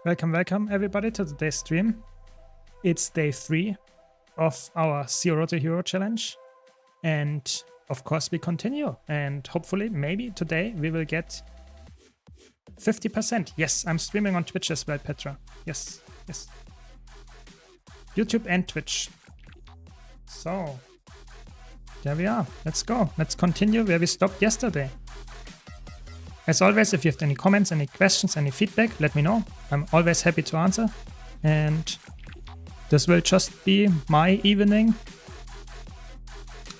Welcome everybody to today's stream. It's day 3 of our Zero to Hero challenge. And of course we continue. And hopefully, maybe today we will get 50%. Yes, I'm streaming on Twitch as well, Petra. Yes. YouTube and Twitch. So, there we are. Let's go. Let's continue where we stopped yesterday. As always, if you have any comments, any questions, any feedback, let me know. I'm always happy to answer. And this will just be my evening,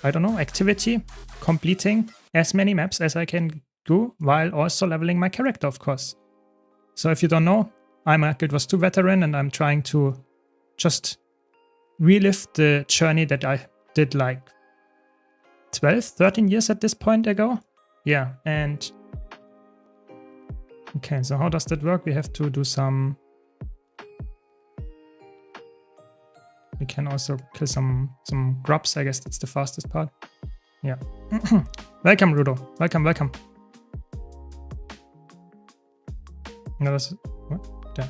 I don't know, activity, completing as many maps as I can do while also leveling my character, of course. So if you don't know, I'm a Guild Wars 2 veteran and I'm trying to just relive the journey that I did like 12, 13 years at this point ago. Yeah, and okay, so how does that work? We have to do some... We can also kill some grubs. I guess that's the fastest part. Yeah. Welcome, Rudo. Welcome. No, that's... What? There.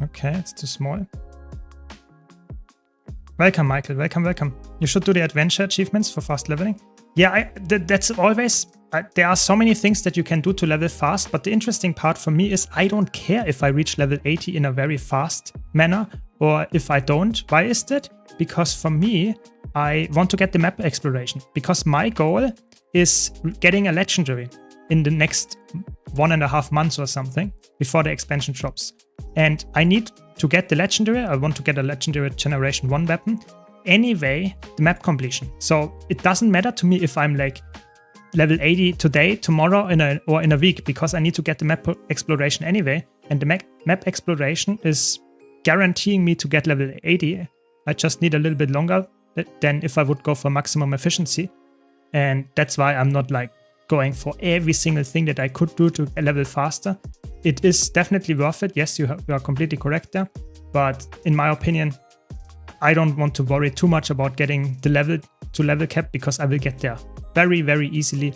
Okay, it's too small. Welcome, Michael. Welcome. You should do the adventure achievements for fast leveling. Yeah, that's always... there are so many things that you can do to level fast, but the interesting part for me is I don't care if I reach level 80 in a very fast manner or if I don't. Why is that? Because for me, I want to get the map exploration because my goal is getting a legendary in the next 1.5 months or something before the expansion drops. And I need to get the legendary. I want to get a legendary generation 1 weapon. Anyway, the map completion. So it doesn't matter to me if I'm like level 80 today, tomorrow, or in a week, because I need to get the map exploration anyway. And the map exploration is guaranteeing me to get level 80. I just need a little bit longer than if I would go for maximum efficiency. And that's why I'm not like going for every single thing that I could do to level faster. It is definitely worth it. Yes, you are completely correct there. But in my opinion, I don't want to worry too much about getting the level to level cap because I will get there very, very easily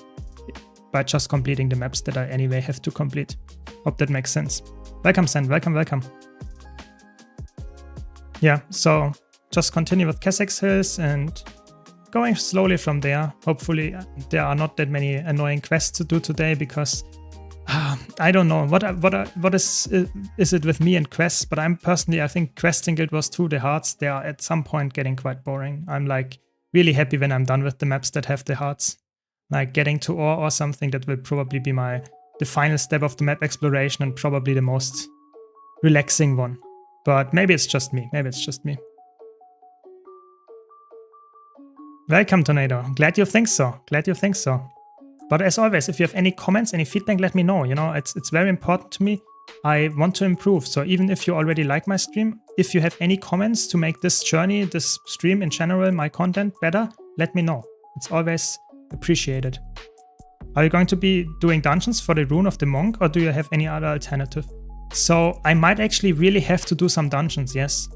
by just completing the maps that I anyway have to complete. Hope that makes sense. Welcome, Sen. Welcome. Yeah, so just continue with Kessex Hills and going slowly from there. Hopefully there are not that many annoying quests to do today because I don't know what is it with me and quests, but I think quests in Guild Wars 2, the hearts, they are at some point getting quite boring. I'm like really happy when I'm done with the maps that have the hearts. Like getting to ore or something, that will probably be the final step of the map exploration and probably the most relaxing one. But maybe it's just me. Welcome, Tornado. Glad you think so. But as always, if you have any comments, any feedback, let me know. You know, it's very important to me. I want to improve. So even if you already like my stream, if you have any comments to make this journey, this stream in general, my content better, let me know. It's always appreciated. Are you going to be doing dungeons for the Rune of the Monk, or do you have any other alternative? So I might actually really have to do some dungeons, yes.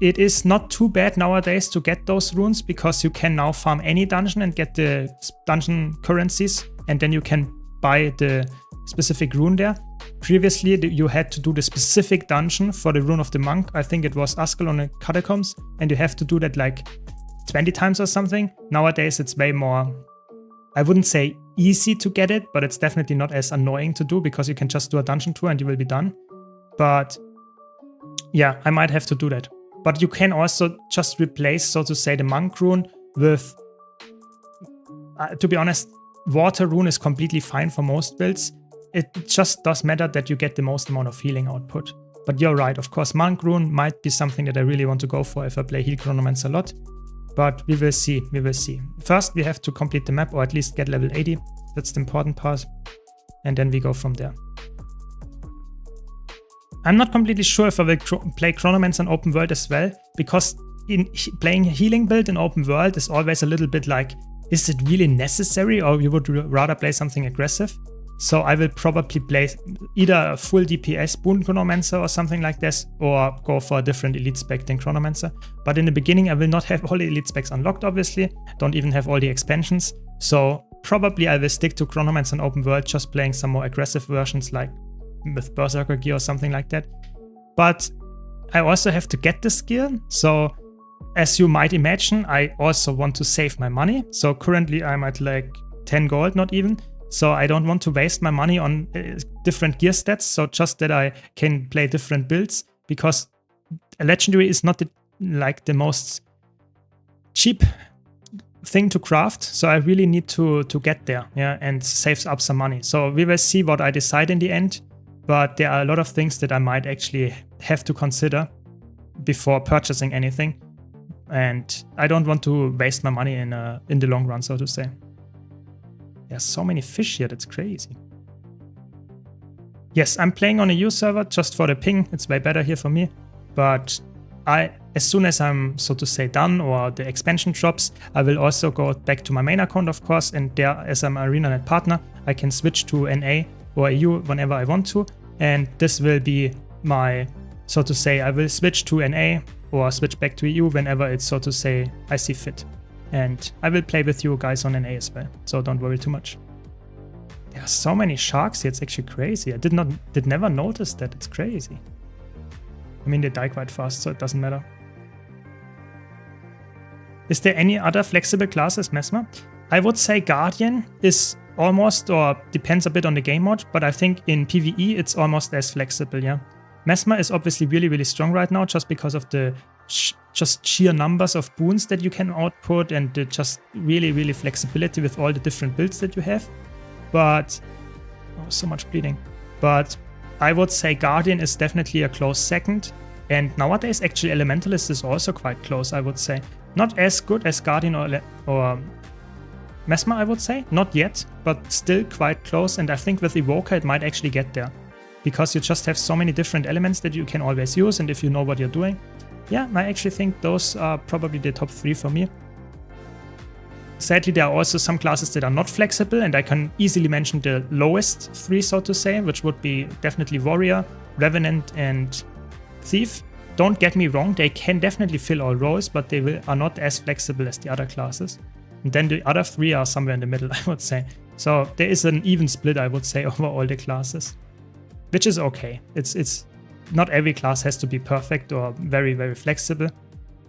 It is not too bad nowadays to get those runes because you can now farm any dungeon and get the dungeon currencies, and then you can buy the specific rune there. Previously, you had to do the specific dungeon for the Rune of the Monk. I think it was Ascalon Catacombs, and you have to do that like 20 times or something. Nowadays, it's way more, I wouldn't say easy to get it, but it's definitely not as annoying to do because you can just do a dungeon tour and you will be done. But yeah, I might have to do that. But you can also just replace, so to say, the Monk rune with, to be honest, Water rune is completely fine for most builds. It just does matter that you get the most amount of healing output. But you're right, of course, Monk rune might be something that I really want to go for if I play Heal Chronomancer a lot. But we will see. First, we have to complete the map, or at least get level 80. That's the important part. And then we go from there. I'm not completely sure if I will play Chronomancer in open world as well, because playing healing build in open world is always a little bit like, is it really necessary, or you would rather play something aggressive? So I will probably play either a full DPS Boon Chronomancer or something like this, or go for a different elite spec than Chronomancer. But in the beginning I will not have all the elite specs unlocked, obviously. Don't even have all the expansions. So probably I will stick to Chronomancer in open world, just playing some more aggressive versions like with Berserker gear or something like that. But I also have to get this gear. So as you might imagine, I also want to save my money. So currently I'm at like 10 gold, not even. So I don't want to waste my money on different gear stats. So just that I can play different builds, because a legendary is not the most cheap thing to craft. So I really need to get there, yeah, and save up some money. So we will see what I decide in the end. But there are a lot of things that I might actually have to consider before purchasing anything. And I don't want to waste my money in the long run, so to say. There's so many fish here, that's crazy. Yes, I'm playing on a U server just for the ping. It's way better here for me. But as soon as I'm, so to say, done or the expansion drops, I will also go back to my main account, of course. And there, as I'm an ArenaNet partner, I can switch to NA or EU whenever I want to. And this will be my, so to say, I will switch to NA or switch back to EU whenever it's, so to say, I see fit. And I will play with you guys on NA as well, so don't worry too much. There are so many sharks here, it's actually crazy. I did never notice that, it's crazy. I mean, they die quite fast, so it doesn't matter. Is there any other flexible classes, Mesmer? I would say Guardian is almost, or depends a bit on the game mode, but I think in PvE it's almost as flexible, yeah. Mesmer is obviously really, really strong right now just because of the just sheer numbers of boons that you can output and the just really, really flexibility with all the different builds that you have. But, oh, so much bleeding. But I would say Guardian is definitely a close second. And nowadays, actually, Elementalist is also quite close, I would say. Not as good as Guardian or Mesmer, I would say. Not yet, but still quite close. And I think with Evoker, it might actually get there. Because you just have so many different elements that you can always use. And if you know what you're doing. Yeah, I actually think those are probably the top 3 for me. Sadly, there are also some classes that are not flexible, and I can easily mention the lowest 3, so to say, which would be definitely Warrior, Revenant, and Thief. Don't get me wrong, they can definitely fill all roles, but they are not as flexible as the other classes. And then the other 3 are somewhere in the middle, I would say. So there is an even split, I would say, over all the classes, which is okay. It's not every class has to be perfect or very, very flexible.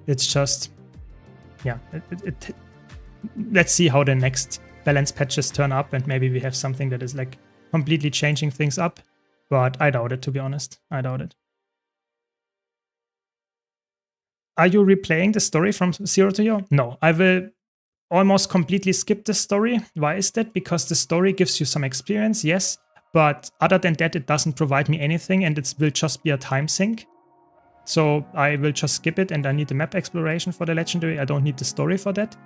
It's just, yeah, let's see how the next balance patches turn up, and maybe we have something that is like completely changing things up. But I doubt it, to be honest. I doubt it. Are you replaying the story from Zero to Hero? No, I will almost completely skip the story. Why is that? Because the story gives you some experience, yes. But other than that, it doesn't provide me anything, and it will just be a time sink. So I will just skip it, and I need the map exploration for the legendary. I don't need the story for that.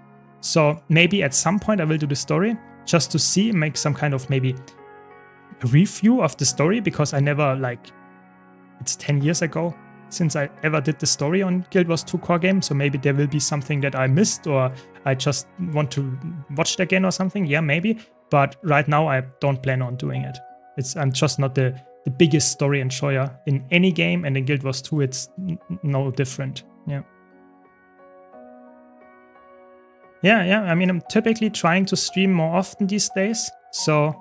So maybe at some point I will do the story just to see, make some kind of maybe a review of the story, because I never, like, it's 10 years ago since I ever did the story on Guild Wars 2 core game. So maybe there will be something that I missed, or I just want to watch it again or something. Yeah, maybe. But right now I don't plan on doing it. I'm just not the biggest story enjoyer in any game, and in Guild Wars 2 it's no different. Yeah. Yeah, I mean, I'm typically trying to stream more often these days. So,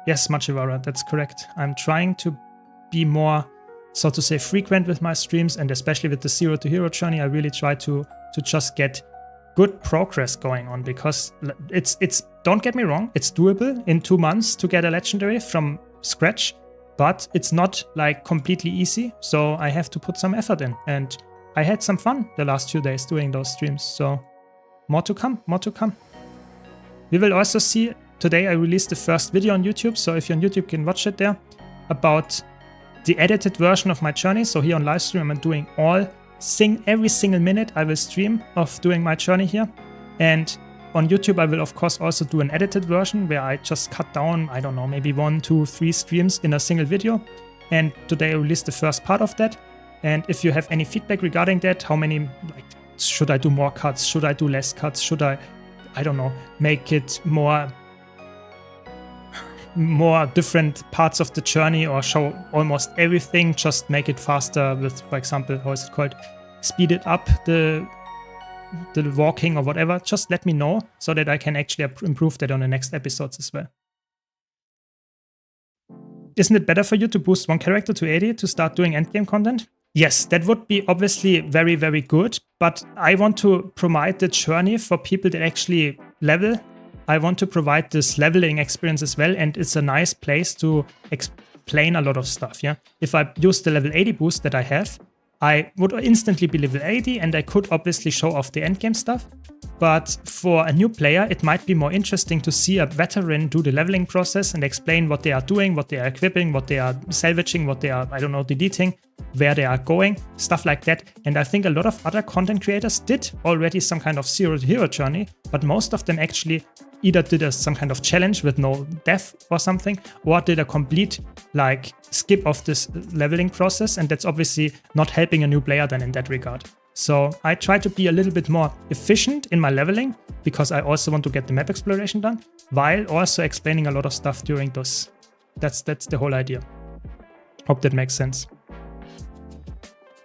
yes, Machivara, that's correct. I'm trying to be more, so to say, frequent with my streams, and especially with the Zero to Hero journey, I really try to just get good progress going on, because it's don't get me wrong, it's doable in 2 months to get a legendary from scratch, but it's not like completely easy. So I have to put some effort in, and I had some fun the last few days doing those streams. So more to come, more to come. We will also see, today I released the first video on YouTube, so if you're on YouTube you can watch it there, about the edited version of my journey. So here on livestream I'm doing every single minute I will stream of doing my journey here. And on YouTube I will of course also do an edited version where I just cut down, I don't know, maybe 1, 2, 3 streams in a single video. And today I released the first part of that. And if you have any feedback regarding that, how many, like, should I do more cuts? Should I do less cuts? Should I don't know, make it more different parts of the journey, or show almost everything, just make it faster with, for example, how is it called? Speed it up, the walking or whatever. Just let me know so that I can actually improve that on the next episodes as well. isn't it better for you to boost one character to 80 to start doing endgame content? Yes, that would be obviously very, very good, but I want to provide the journey for people that actually level. I want to provide this leveling experience as well, and it's a nice place to explain a lot of stuff, yeah? If I use the level 80 boost that I have, I would instantly be level 80 and I could obviously show off the endgame stuff. But for a new player, it might be more interesting to see a veteran do the leveling process and explain what they are doing, what they are equipping, what they are salvaging, what they are, I don't know, deleting, where they are going, stuff like that. And I think a lot of other content creators did already some kind of zero to hero journey, but most of them actually either did some kind of challenge with no death or something, or did a complete like skip of this leveling process, and that's obviously not helping a new player then in that regard. So I try to be a little bit more efficient in my leveling because I also want to get the map exploration done, while also explaining a lot of stuff during those. That's the whole idea. Hope that makes sense.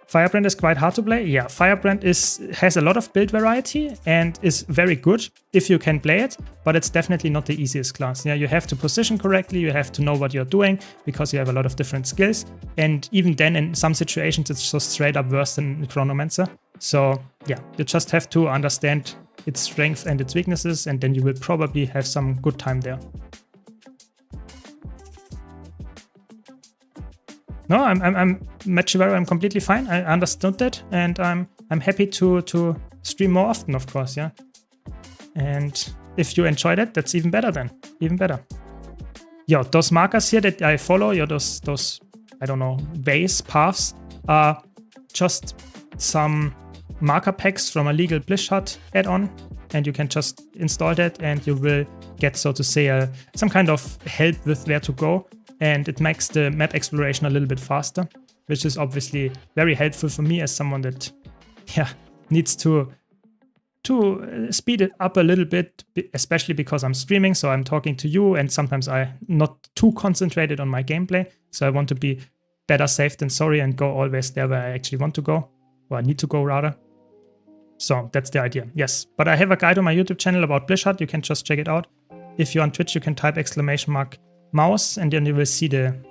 Firebrand is quite hard to play. Yeah, Firebrand has a lot of build variety and is very good if you can play it, but it's definitely not the easiest class. Yeah, you have to position correctly, you have to know what you're doing because you have a lot of different skills, and even then in some situations it's just straight up worse than Chronomancer. So yeah, you just have to understand its strengths and its weaknesses, and then you will probably have some good time there. No, I'm Machivaro, I'm completely fine. I understood that, and I'm happy to stream more often, of course, yeah. And if you enjoyed it, that's even better then, even better. Yo, those markers here that I follow, those I don't know, ways, paths, are just some marker packs from a legal Blizzard add-on, and you can just install that and you will get, so to say, some kind of help with where to go. And it makes the map exploration a little bit faster, which is obviously very helpful for me as someone that, yeah, needs to speed it up a little bit, especially because I'm streaming, so I'm talking to you, and sometimes I'm not too concentrated on my gameplay. So I want to be better safe than sorry and go always there where I actually want to go, or I need to go rather. So that's the idea, yes. But I have a guide on my YouTube channel about Blizzard. You can just check it out. If you're on Twitch, you can type !mouse, and then you will see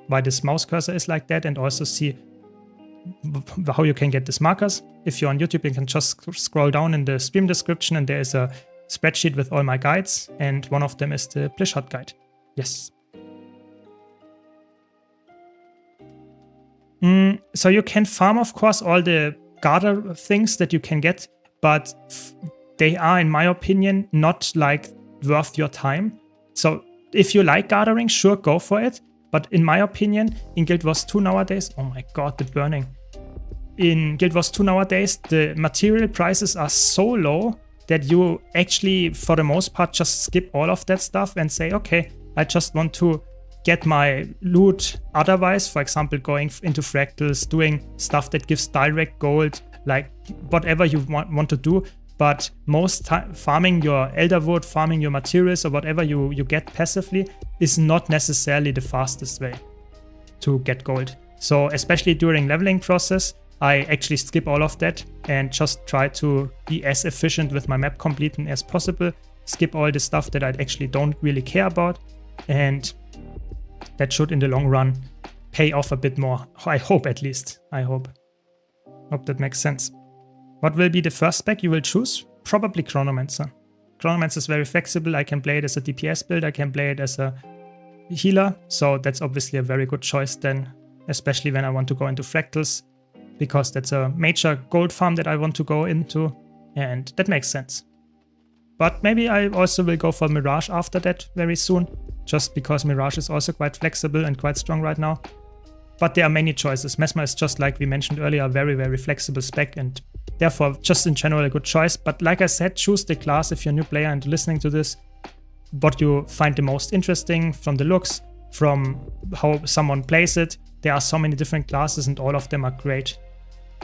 why this mouse cursor is like that, and also see how you can get these markers. If you're on YouTube, you can just scroll down in the stream description, and there is a spreadsheet with all my guides, and one of them is the Blizzard guide. Yes. So you can farm, of course, all the Garter things that you can get, but they are, in my opinion, not like worth your time. So if you like gathering, sure, go for it. But in my opinion, in Guild Wars 2 nowadays, oh my god, the burning. In Guild Wars 2 nowadays, the material prices are so low that you actually, for the most part, just skip all of that stuff and say, okay, I just want to get my loot otherwise. For example, going into fractals, doing stuff that gives direct gold, like whatever you want to do. But most time, farming your Elderwood, farming your materials, or whatever you get passively is not necessarily the fastest way to get gold. So especially during leveling process, I actually skip all of that and just try to be as efficient with my map completing as possible. Skip all the stuff that I actually don't really care about, and that should in the long run pay off a bit more. I hope, at least. I hope. Hope that makes sense. What will be the first spec you will choose? Probably Chronomancer. Chronomancer is very flexible. I can play it as a DPS build. I can play it as a healer. So that's obviously a very good choice then, especially when I want to go into fractals, because that's a major gold farm that I want to go into, and that makes sense. But maybe I also will go for Mirage after that very soon, just because Mirage is also quite flexible and quite strong right now. But there are many choices. Mesmer is, just like we mentioned earlier, a very, very flexible spec, and therefore just in general a good choice. But like I said, choose the class if you're a new player and listening to this, what you find the most interesting from the looks, from how someone plays it. There are so many different classes and all of them are great.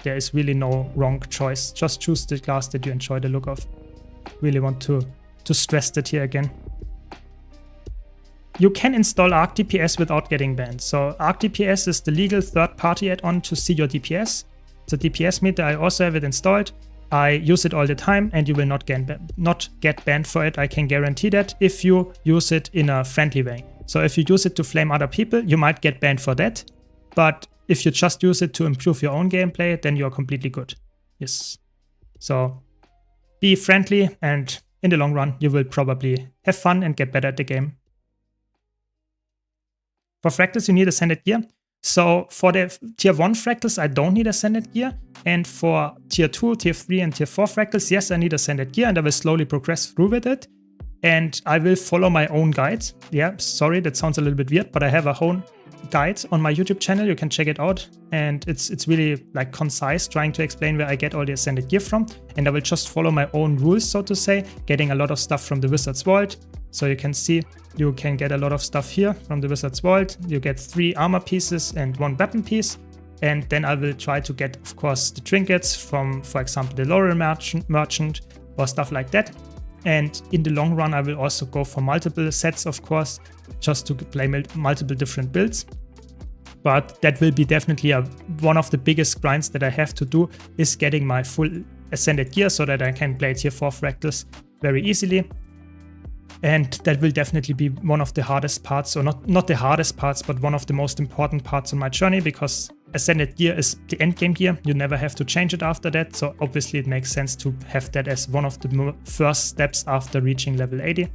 There is really no wrong choice. Just choose the class that you enjoy the look of. Really want to stress that here again. You can install Arc DPS without getting banned. So Arc DPS is the legal third-party add-on to see your DPS. It's a DPS meter. I also have it installed. I use it all the time, and you will not get banned for it. I can guarantee that if you use it in a friendly way. So if you use it to flame other people, you might get banned for that. But if you just use it to improve your own gameplay, then you're completely good. Yes. So be friendly, and in the long run, you will probably have fun and get better at the game. For fractals, you need Ascended Gear. So for the tier 1 fractals, I don't need Ascended Gear. And for tier 2, tier 3, and tier 4 fractals, yes, I need Ascended Gear, and I will slowly progress through with it. And I will follow my own guide. Yeah, sorry, that sounds a little bit weird, but I have a whole guide on my YouTube channel. You can check it out. And it's really like concise, trying to explain where I get all the Ascended Gear from. And I will just follow my own rules, so to say, getting a lot of stuff from the Wizard's Vault. So you can see you can get a lot of stuff here from the Wizard's Vault. You get 3 armor pieces and 1 weapon piece. And then I will try to get, of course, the trinkets from, for example, the Laurel Merchant or stuff like that. And in the long run, I will also go for multiple sets, of course, just to play multiple different builds. But that will be definitely one of the biggest grinds that I have to do, is getting my full Ascended Gear so that I can play tier 4 fractals very easily. And that will definitely be one of the hardest parts, or not the hardest parts, but one of the most important parts on my journey, because Ascended Gear is the endgame gear. You never have to change it after that. So obviously it makes sense to have that as one of the first steps after reaching level 80.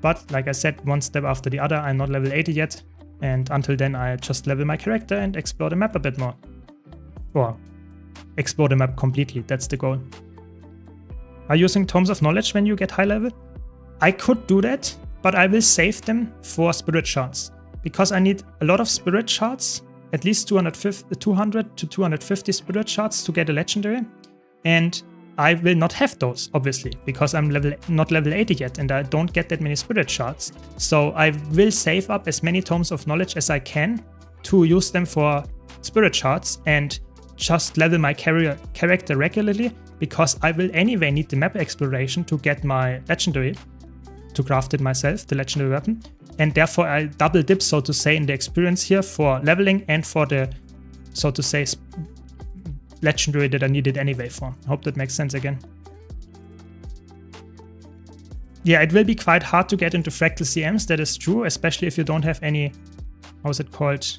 But like I said, one step after the other. I'm not level 80 yet. And until then, I just level my character and explore the map a bit more. Or explore the map completely. That's the goal. Are you using Tomes of Knowledge when you get high level? I could do that, but I will save them for Spirit Shards. Because I need a lot of Spirit Shards, at least 200 to 250 Spirit Shards to get a Legendary. And I will not have those, obviously, because I'm not level 80 yet and I don't get that many Spirit Shards. So I will save up as many Tomes of Knowledge as I can to use them for Spirit Shards and just level my character regularly, because I will anyway need the map exploration to get my Legendary, to craft it myself, the Legendary weapon. And therefore I double dip, so to say, in the experience here for leveling and for the, so to say, Legendary that I needed anyway for. I hope that makes sense again. Yeah, it will be quite hard to get into Fractal CMs, that is true, especially if you don't have any, how's it called,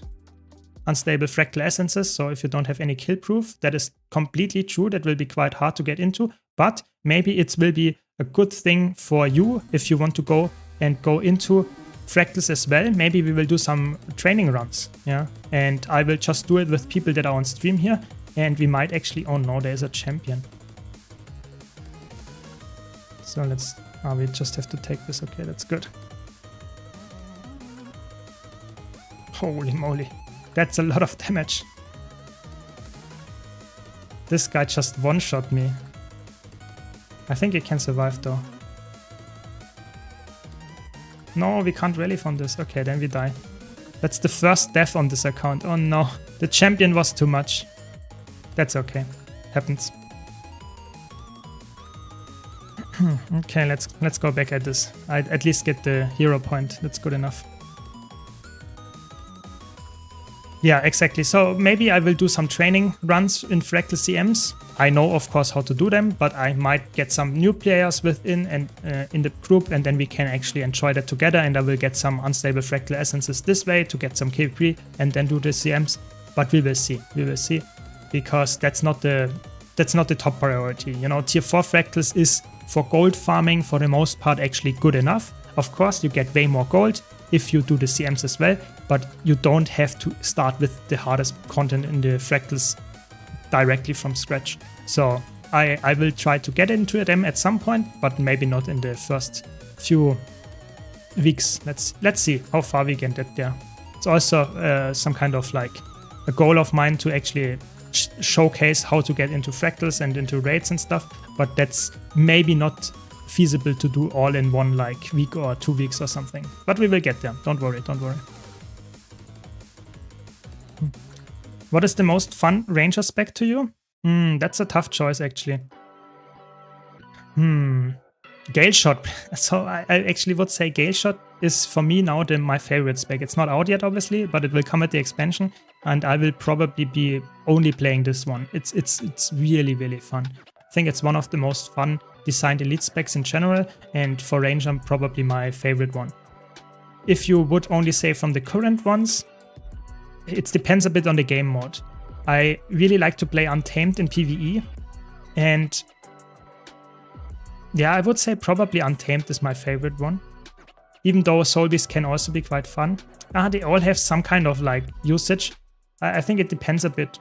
unstable Fractal Essences. So if you don't have any kill proof, that is completely true. That will be quite hard to get into, but maybe it will be a good thing for you if you want to go into Fractals as well. Maybe we will do some training runs, yeah, and I will just do it with people that are on stream here, and we might actually, oh no, there's a champion. So let's, we just have to take this, okay, that's good. Holy moly, that's a lot of damage. This guy just one-shot me. I think he can survive though. No, we can't rally from this. Okay, then we die. That's the first death on this account. Oh no, the champion was too much. That's okay, happens. Okay, let's go back at this. I at least get the hero point. That's good enough. Yeah, exactly. So maybe I will do some training runs in Fractal CMs. I know, of course, how to do them, but I might get some new players within and in the group, and then we can actually enjoy that together. And I will get some unstable Fractal Essences this way to get some KP and then do the CMs. But we will see. We will see, because that's not the top priority. You know, tier 4 Fractals is for gold farming for the most part actually good enough. Of course, you get way more gold if you do the CMs as well, but you don't have to start with the hardest content in the Fractals directly from scratch. So I will try to get into them at some point, but maybe not in the first few weeks. Let's see how far we can get there. It's also some kind of like a goal of mine to actually showcase how to get into Fractals and into raids and stuff, but that's maybe not feasible to do all in one like week or 2 weeks or something. But we will get there. Don't worry, don't worry. What is the most fun ranger spec to you? That's a tough choice actually. Gale Shot. So I actually would say Gale Shot is for me now my favorite spec. It's not out yet obviously, but it will come at the expansion and I will probably be only playing this one. It's really, really fun. I think it's one of the most fun designed elite specs in general, and for Ranger probably my favorite one. if you would only say from the current ones, it depends a bit on the game mode. I really like to play Untamed in PvE, and yeah, I would say probably Untamed is my favorite one. Even though Soul Beast can also be quite fun. They all have some kind of like usage. I think it depends a bit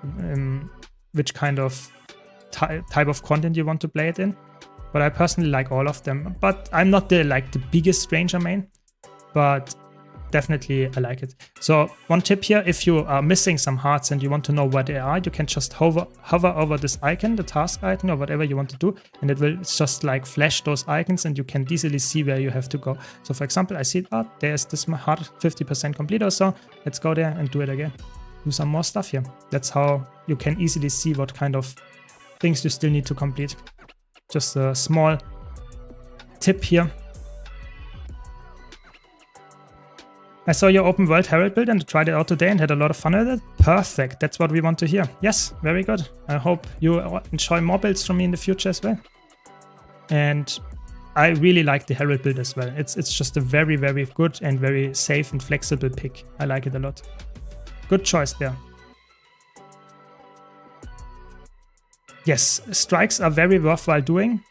which kind of type of content you want to play it in. But I personally like all of them. But I'm not the biggest Ranger main, but definitely I like it. So one tip here, if you are missing some hearts and you want to know what they are, you can just hover over this icon, the task icon or whatever you want to do, and it will just like flash those icons and you can easily see where you have to go. So for example, I see there's this heart 50% complete or so. Let's go there and do it again. Do some more stuff here. That's how you can easily see what kind of things you still need to complete. Just a small tip here. I saw your open world Herald build and tried it out today and had a lot of fun with it. Perfect, that's what we want to hear. Yes, very good. I hope you enjoy more builds from me in the future as well. And I really like the Herald build as well. It's just a very, very good and very safe and flexible pick. I like it a lot. Good choice there. Yes, strikes are very worthwhile doing.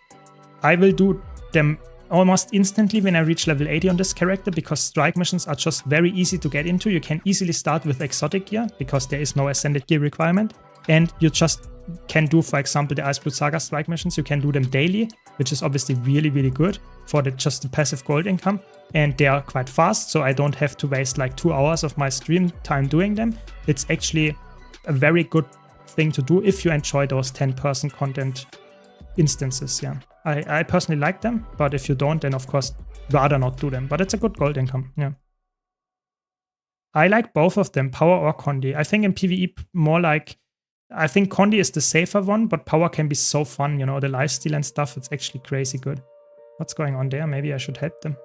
I will do them almost instantly when I reach level 80 on this character, because strike missions are just very easy to get into. You can easily start with exotic gear because there is no ascended gear requirement, and you just can do, for example, the Iceblood Saga strike missions. You can do them daily, which is obviously really, really good for just the passive gold income, and they are quite fast, so I don't have to waste like 2 hours of my stream time doing them. It's actually a very good thing to do if you enjoy those 10-person content instances. Yeah, I personally like them, but if you don't, then of course rather not do them, but it's a good gold income. Yeah, I like both of them, Power or Condi. I think in PvE more like, I think Condi is the safer one, but Power can be so fun, you know, the lifesteal and stuff. It's actually crazy good. What's going on there? Maybe I should help them.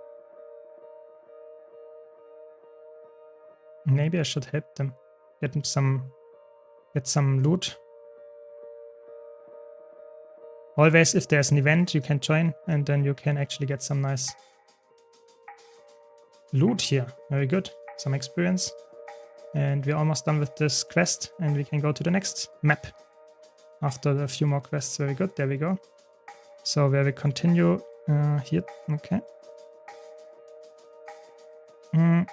Maybe I should help them. Get some loot. Always, if there's an event, you can join, and then you can actually get some nice loot here. Very good. Some experience. And we're almost done with this quest, and we can go to the next map after a few more quests. Very good. There we go. So where we continue here. Okay.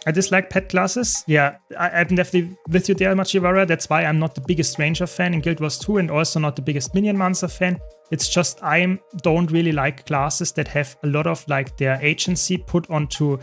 I dislike pet classes. Yeah, I'm definitely with you there, Machivara. That's why I'm not the biggest Ranger fan in Guild Wars 2 and also not the biggest Minion Mancer fan. It's just I don't really like classes that have a lot of like their agency put onto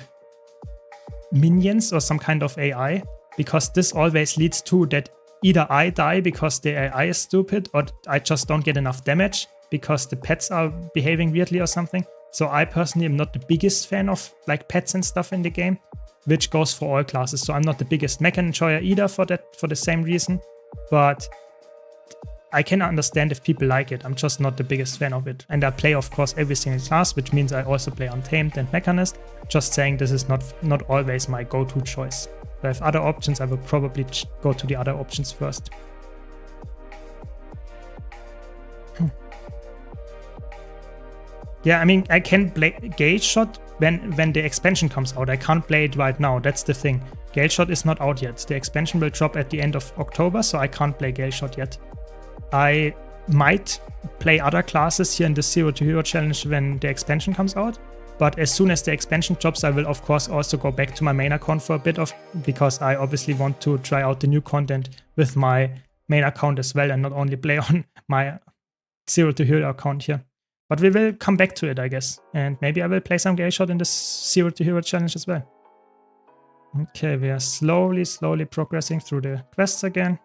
minions or some kind of AI, because this always leads to that either I die because the AI is stupid, or I just don't get enough damage because the pets are behaving weirdly or something. So I personally am not the biggest fan of like pets and stuff in the game, which goes for all classes. So I'm not the biggest mech enjoyer either for the same reason, but I can understand if people like it. I'm just not the biggest fan of it. And I play, of course, every single class, which means I also play Untamed and Mechanist. Just saying this is not always my go-to choice. If I have other options, I will probably go to the other options first. Yeah, I mean, I can play Gale Shot when the expansion comes out. I can't play it right now. That's the thing. Gale Shot is not out yet. The expansion will drop at the end of October, so I can't play Gale Shot yet. I might play other classes here in the Zero to Hero challenge when the expansion comes out. But as soon as the expansion drops, I will of course also go back to my main account for a bit because I obviously want to try out the new content with my main account as well and not only play on my Zero to Hero account here. But we will come back to it, I guess. And maybe I will play some Gale Shot in the Zero to Hero challenge as well. Okay, we are slowly progressing through the quests again.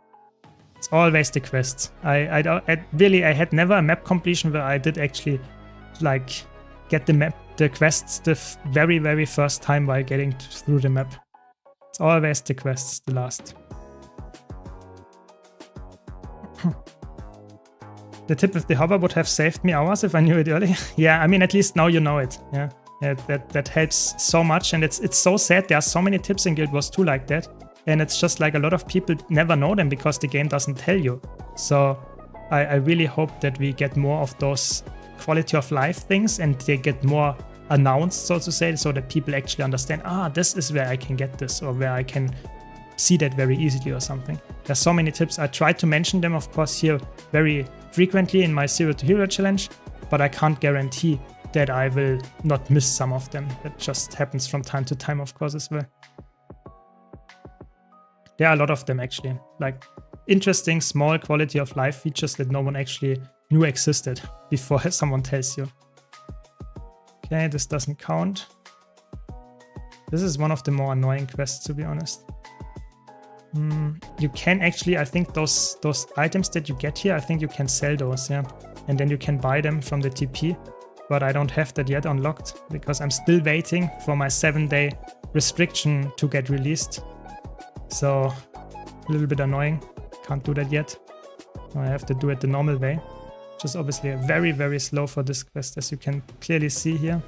It's always the quests. I had never a map completion where I did actually like get the quests the very, very first time while getting through the map. It's always the quests, the last. The tip with the hover would have saved me hours if I knew it early. Yeah, I mean, at least now you know it. Yeah, that helps so much, and it's so sad. There are so many tips in Guild Wars 2 like that, and it's just like a lot of people never know them because the game doesn't tell you. So I really hope that we get more of those quality of life things, and they get more announced, so to say, so that people actually understand, this is where I can get this, or where I can see that very easily or something. There's so many tips. I try to mention them, of course, here very frequently in my Zero to Hero challenge, but I can't guarantee that I will not miss some of them. That just happens from time to time, of course, as well. There are a lot of them, actually, like interesting small quality of life features that no one actually knew existed before someone tells you. Okay, this doesn't count. This is one of the more annoying quests, to be honest. You can actually, I think those items that you get here, I think you can sell those, yeah. And then you can buy them from the TP. But I don't have that yet unlocked because I'm still waiting for my 7-day restriction to get released. So a little bit annoying. Can't do that yet. I have to do it the normal way, which is obviously very, very slow for this quest, as you can clearly see here.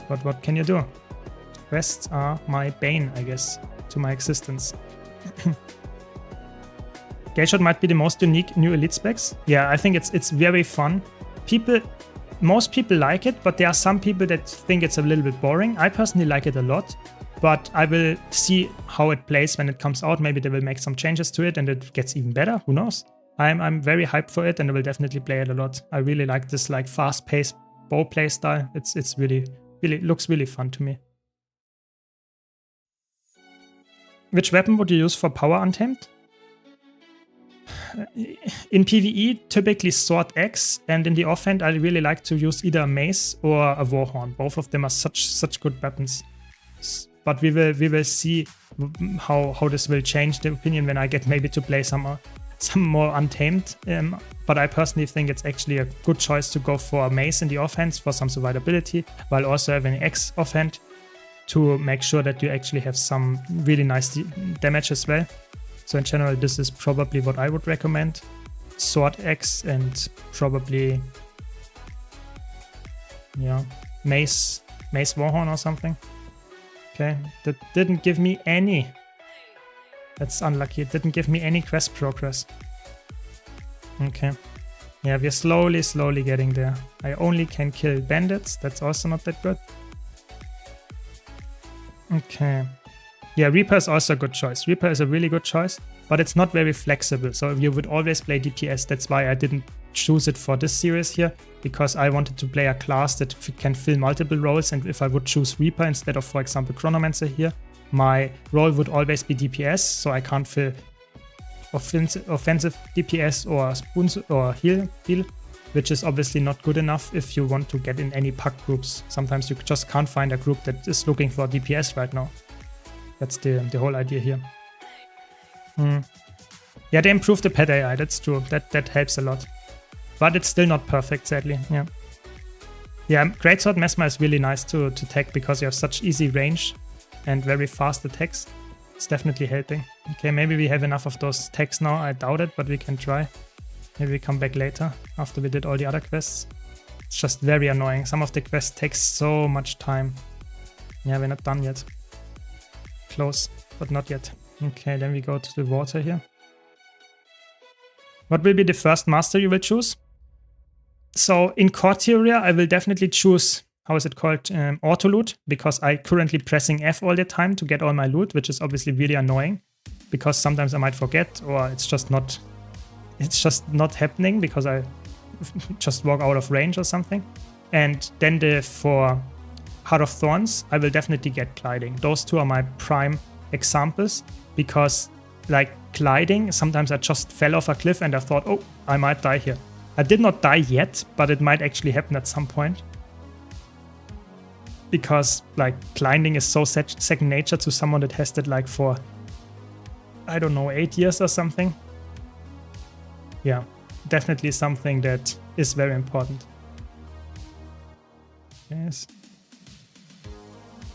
But what can you do? Quests are my bane, I guess, to my existence. Gayshot might be the most unique new elite specs. Yeah, I think it's very fun. Most people like it, but there are some people that think it's a little bit boring. I personally like it a lot, but I will see how it plays when it comes out. Maybe they will make some changes to it and it gets even better. Who knows? I'm very hyped for it and I will definitely play it a lot. I really like this like fast-paced bow play style. It's really looks really fun to me. Which weapon would you use for power untamed? In PvE, typically Sword X, and in the offhand, I really like to use either a mace or a warhorn. Both of them are such good weapons. But we will see how this will change the opinion when I get maybe to play some more untamed. But I personally think it's actually a good choice to go for a mace in the offhand for some survivability, while also having X offhand to make sure that you actually have some really nice damage as well. So in general, this is probably what I would recommend. Sword X and probably, yeah, Mace Warhorn or something. Okay, that didn't give me any. That's unlucky. It didn't give me any quest progress. Okay. Yeah, we're slowly getting there. I only can kill bandits. That's also not that good. Okay. Yeah, Reaper is also a good choice. Reaper is a really good choice, but it's not very flexible. So you would always play DPS. That's why I didn't choose it for this series here, because I wanted to play a class that can fill multiple roles. And if I would choose Reaper instead of, for example, Chronomancer here, my role would always be DPS. So I can't fill offensive DPS or spoons or heal, which is obviously not good enough if you want to get in any pack groups. Sometimes you just can't find a group that is looking for DPS right now. That's the whole idea here. Yeah, they improved the pet AI, that's true. That helps a lot. But it's still not perfect, sadly. Yeah. Yeah, Greatsword Mesmer is really nice to tech because you have such easy range and very fast attacks. It's definitely helping. Okay, maybe we have enough of those techs now. I doubt it, but we can try. Maybe we come back later after we did all the other quests. It's just very annoying. Some of the quests take so much time. Yeah, we're not done yet. Close, but not yet. Okay, then we go to the water here. What will be the first master you will choose? So in Corteria, I will definitely choose, how is it called, auto loot, because I currently pressing F all the time to get all my loot, which is obviously really annoying, because sometimes I might forget, or it's just not happening because I just walk out of range or something. And then for Heart of Thorns, I will definitely get gliding. Those two are my prime examples, because like gliding, sometimes I just fell off a cliff and I thought, oh, I might die here. I did not die yet, but it might actually happen at some point. Because like gliding is so second nature to someone that has that like for, I don't know, 8 years or something. Yeah, definitely something that is very important. Yes.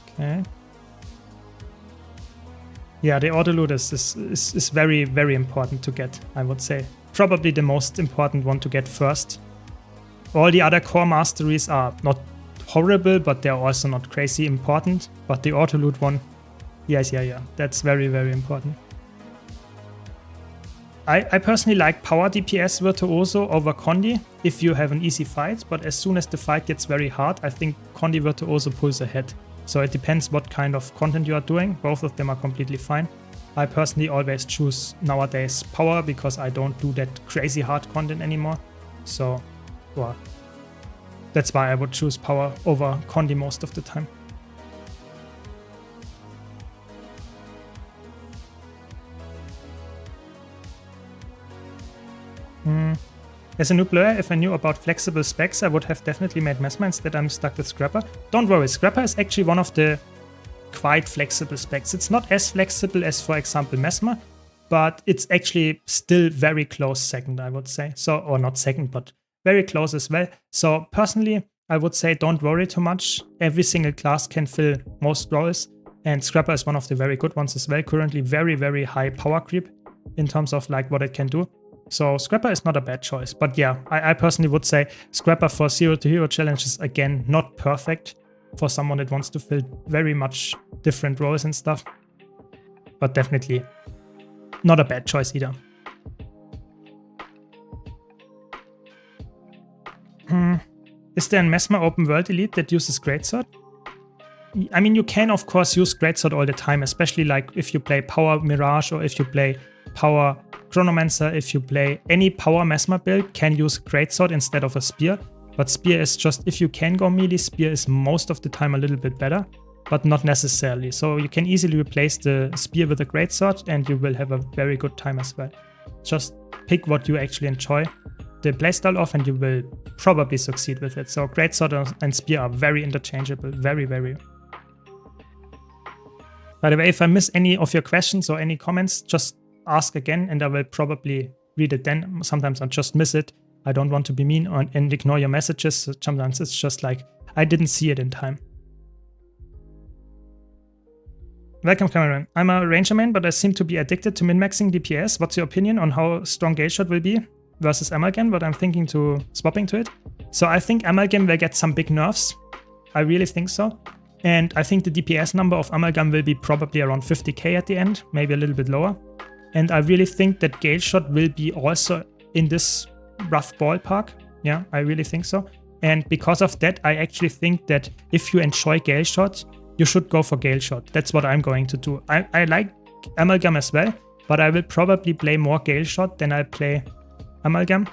Okay. Yeah, the auto loot is very, very important to get, I would say. Probably the most important one to get first. All the other core masteries are not horrible, but they're also not crazy important. But the auto loot one, yes, yeah, that's very, very important. I personally like power DPS Virtuoso over Condi if you have an easy fight, but as soon as the fight gets very hard, I think Condi Virtuoso pulls ahead. So it depends what kind of content you are doing. Both of them are completely fine. I personally always choose nowadays power because I don't do that crazy hard content anymore. So, well, that's why I would choose power over Condi most of the time. As a new player, if I knew about flexible specs, I would have definitely made Mesmer. Instead, I'm stuck with Scrapper. Don't worry, Scrapper is actually one of the quite flexible specs. It's not as flexible as, for example, Mesmer, but it's actually still very close second, I would say. So, or not second, but very close as well. So personally, I would say don't worry too much. Every single class can fill most roles, and Scrapper is one of the very good ones as well. Currently very, very high power creep in terms of like what it can do. So Scrapper is not a bad choice, but yeah, I personally would say Scrapper for 0 to hero challenges, again, not perfect for someone that wants to fill very much different roles and stuff, but definitely not a bad choice either. Is there a Mesmer open world elite that uses Greatsword? I mean, you can of course use Greatsword all the time, especially like if you play Power Mirage or if you play Power Chronomancer, if you play any Power Mesmer build, can use Greatsword instead of a Spear. But Spear is just, if you can go melee, Spear is most of the time a little bit better, but not necessarily. So you can easily replace the Spear with a Greatsword and you will have a very good time as well. Just pick what you actually enjoy the playstyle of and you will probably succeed with it. So Greatsword and Spear are very interchangeable, very, very. By the way, if I miss any of your questions or any comments, just ask again and I will probably read it then. Sometimes I just miss it. I don't want to be mean and ignore your messages. So sometimes it's just like I didn't see it in time. Welcome, Cameron. I'm a Ranger main, but I seem to be addicted to min-maxing DPS. What's your opinion on how strong Gale Shot will be versus Amalgam? But I'm thinking to swapping to it. So I think Amalgam will get some big nerfs. I really think so. And I think the DPS number of Amalgam will be probably around 50k at the end, maybe a little bit lower. And I really think that Gale Shot will be also in this rough ballpark. Yeah, I really think so. And because of that, I actually think that if you enjoy Gale Shot, you should go for Gale Shot. That's what I'm going to do. I like Amalgam as well, but I will probably play more Gale Shot than I play Amalgam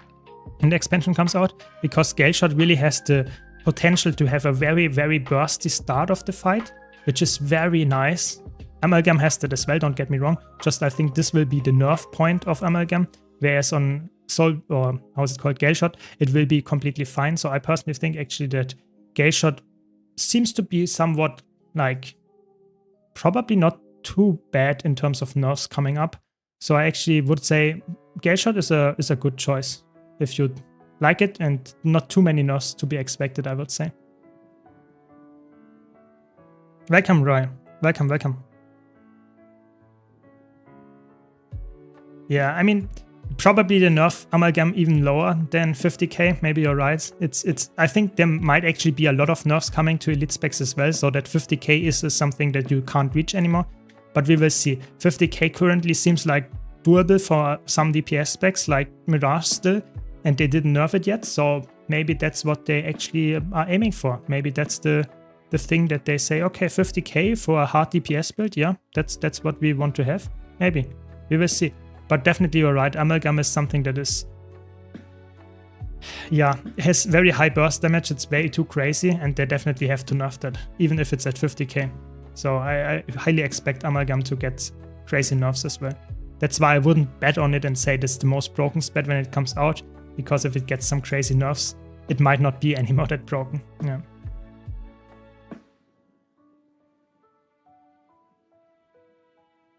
when the expansion comes out, because Gale Shot really has the potential to have a very, very bursty start of the fight, which is very nice. Amalgam has that as well, don't get me wrong. Just I think this will be the nerf point of Amalgam, whereas on Soul, or how's it called, Gale Shot, it will be completely fine. So I personally think actually that Gale Shot seems to be somewhat like probably not too bad in terms of nerfs coming up. So I actually would say Gale Shot is a good choice if you like it, and not too many nerfs to be expected, I would say. Welcome, Roy. Welcome, welcome. Yeah, I mean, probably the nerf Amalgam even lower than 50k. Maybe you're right. I think there might actually be a lot of nerfs coming to elite specs as well, so that 50k is something that you can't reach anymore. But we will see. 50k currently seems like doable for some DPS specs like Mirage still, and they didn't nerf it yet. So maybe that's what they actually are aiming for. Maybe that's the thing that they say, okay, 50k for a hard DPS build. Yeah, that's what we want to have. Maybe we will see. But definitely you're right, Amalgam is something that is, yeah, has very high burst damage. It's way too crazy, and they definitely have to nerf that, even if it's at 50k. So I highly expect Amalgam to get crazy nerfs as well. That's why I wouldn't bet on it and say this is the most broken spat when it comes out, because if it gets some crazy nerfs, it might not be anymore that broken. Yeah.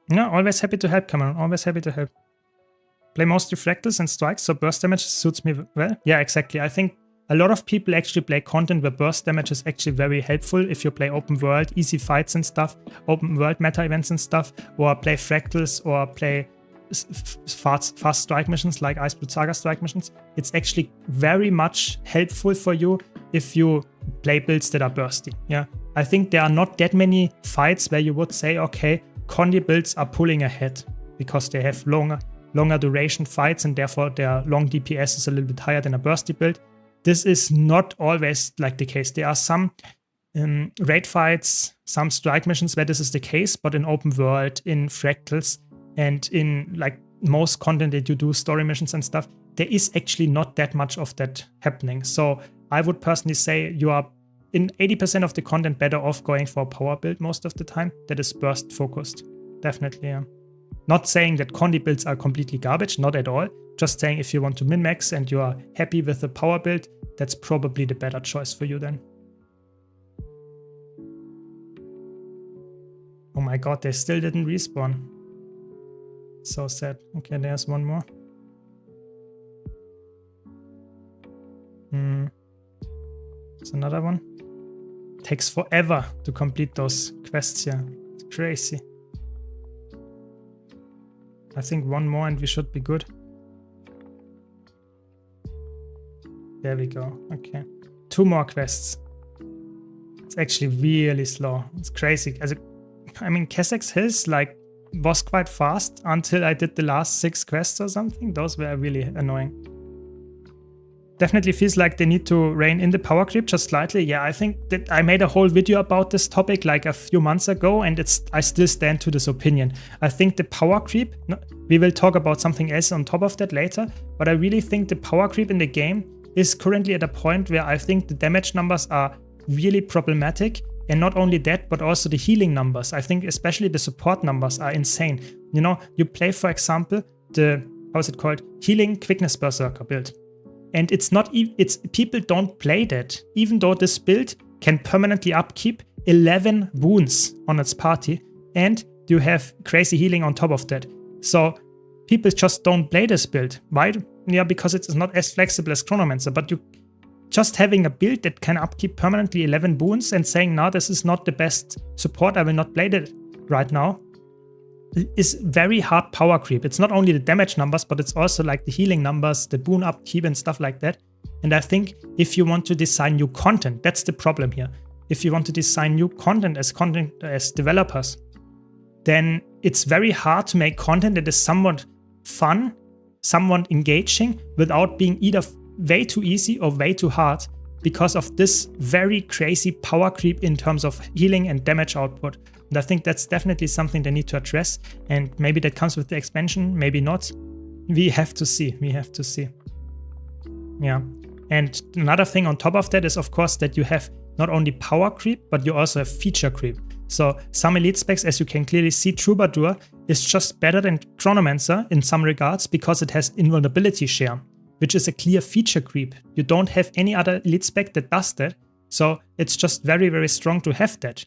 No, always happy to help, Cameron. Always happy to help. Play mostly fractals and strikes, so burst damage suits me well. Yeah, exactly. I think a lot of people actually play content where burst damage is actually very helpful if you play open world, easy fights and stuff, open world meta events and stuff, or play fractals or play fast strike missions like Ice Blue Saga strike missions. It's actually very much helpful for you if you play builds that are bursty. Yeah, I think there are not that many fights where you would say, okay, Condi builds are pulling ahead because they have longer duration fights and therefore their long DPS is a little bit higher than a bursty build. This is not always like the case. There are some raid fights, some strike missions where this is the case, but in open world, in fractals, and in like most content that you do, story missions and stuff, there is actually not that much of that happening. So I would personally say you are in 80% of the content better off going for a power build most of the time that is burst focused. Definitely, yeah. Not saying that condi builds are completely garbage, not at all. Just saying if you want to min-max and you are happy with the power build, that's probably the better choice for you then. Oh my god, they still didn't respawn. So sad. Okay, there's one more. There's another one. Takes forever to complete those quests here. It's crazy. I think one more and we should be good. There we go. Okay. 2 more quests. It's actually really slow. It's crazy. I mean, Kessex Hills like was quite fast until I did the last 6 quests or something. Those were really annoying. Definitely feels like they need to rein in the power creep just slightly. Yeah, I think that I made a whole video about this topic like a few months ago, and I still stand to this opinion. I think the power creep, we will talk about something else on top of that later, but I really think the power creep in the game is currently at a point where I think the damage numbers are really problematic. And not only that, but also the healing numbers. I think especially the support numbers are insane. You know, you play, for example, the, how's it called? Healing Quickness Berserker build. And people don't play that, even though this build can permanently upkeep 11 wounds on its party, and you have crazy healing on top of that. So people just don't play this build. Why? Yeah, because it is not as flexible as Chronomancer, but you just having a build that can upkeep permanently 11 wounds and saying, no, this is not the best support, I will not play that right now, is very hard power creep. It's not only the damage numbers, but it's also like the healing numbers, the boon upkeep and stuff like that. And I think if you want to design new content, that's the problem here. If you want to design new content as developers, then it's very hard to make content that is somewhat fun, somewhat engaging, without being either way too easy or way too hard, because of this very crazy power creep in terms of healing and damage output. And I think that's definitely something they need to address, and maybe that comes with the expansion, maybe not. We have to see. Yeah. And another thing on top of that is, of course, that you have not only power creep, but you also have feature creep. So some elite specs, as you can clearly see, Troubadour is just better than Chronomancer in some regards because it has invulnerability share, which is a clear feature creep. You don't have any other elite spec that does that. So it's just very, very strong to have that.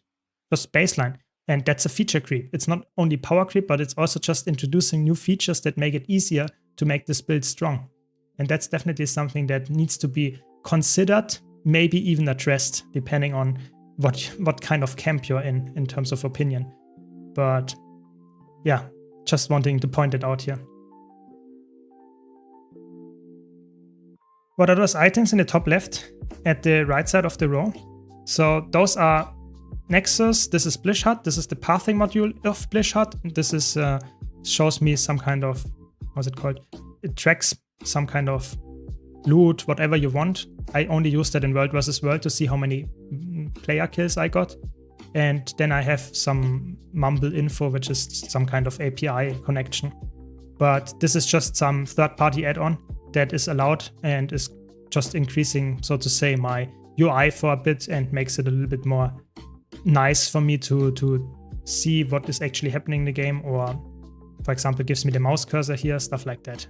Just baseline. And that's a feature creep. It's not only power creep, but it's also just introducing new features that make it easier to make this build strong. And that's definitely something that needs to be considered, maybe even addressed, depending on what kind of camp you're in terms of opinion. But yeah, just wanting to point it out here. What are those items in the top left at the right side of the row? So those are Nexus, this is Blish Hut, this is the pathing module of Blish Hut. This is shows me some kind of, how's it called? It tracks some kind of loot, whatever you want. I only use that in World vs. World to see how many player kills I got. And then I have some mumble info, which is some kind of API connection. But this is just some third-party add-on that is allowed and is just increasing, so to say, my UI for a bit and makes it a little bit more nice for me to see what is actually happening in the game, or for example gives me the mouse cursor here, stuff like that.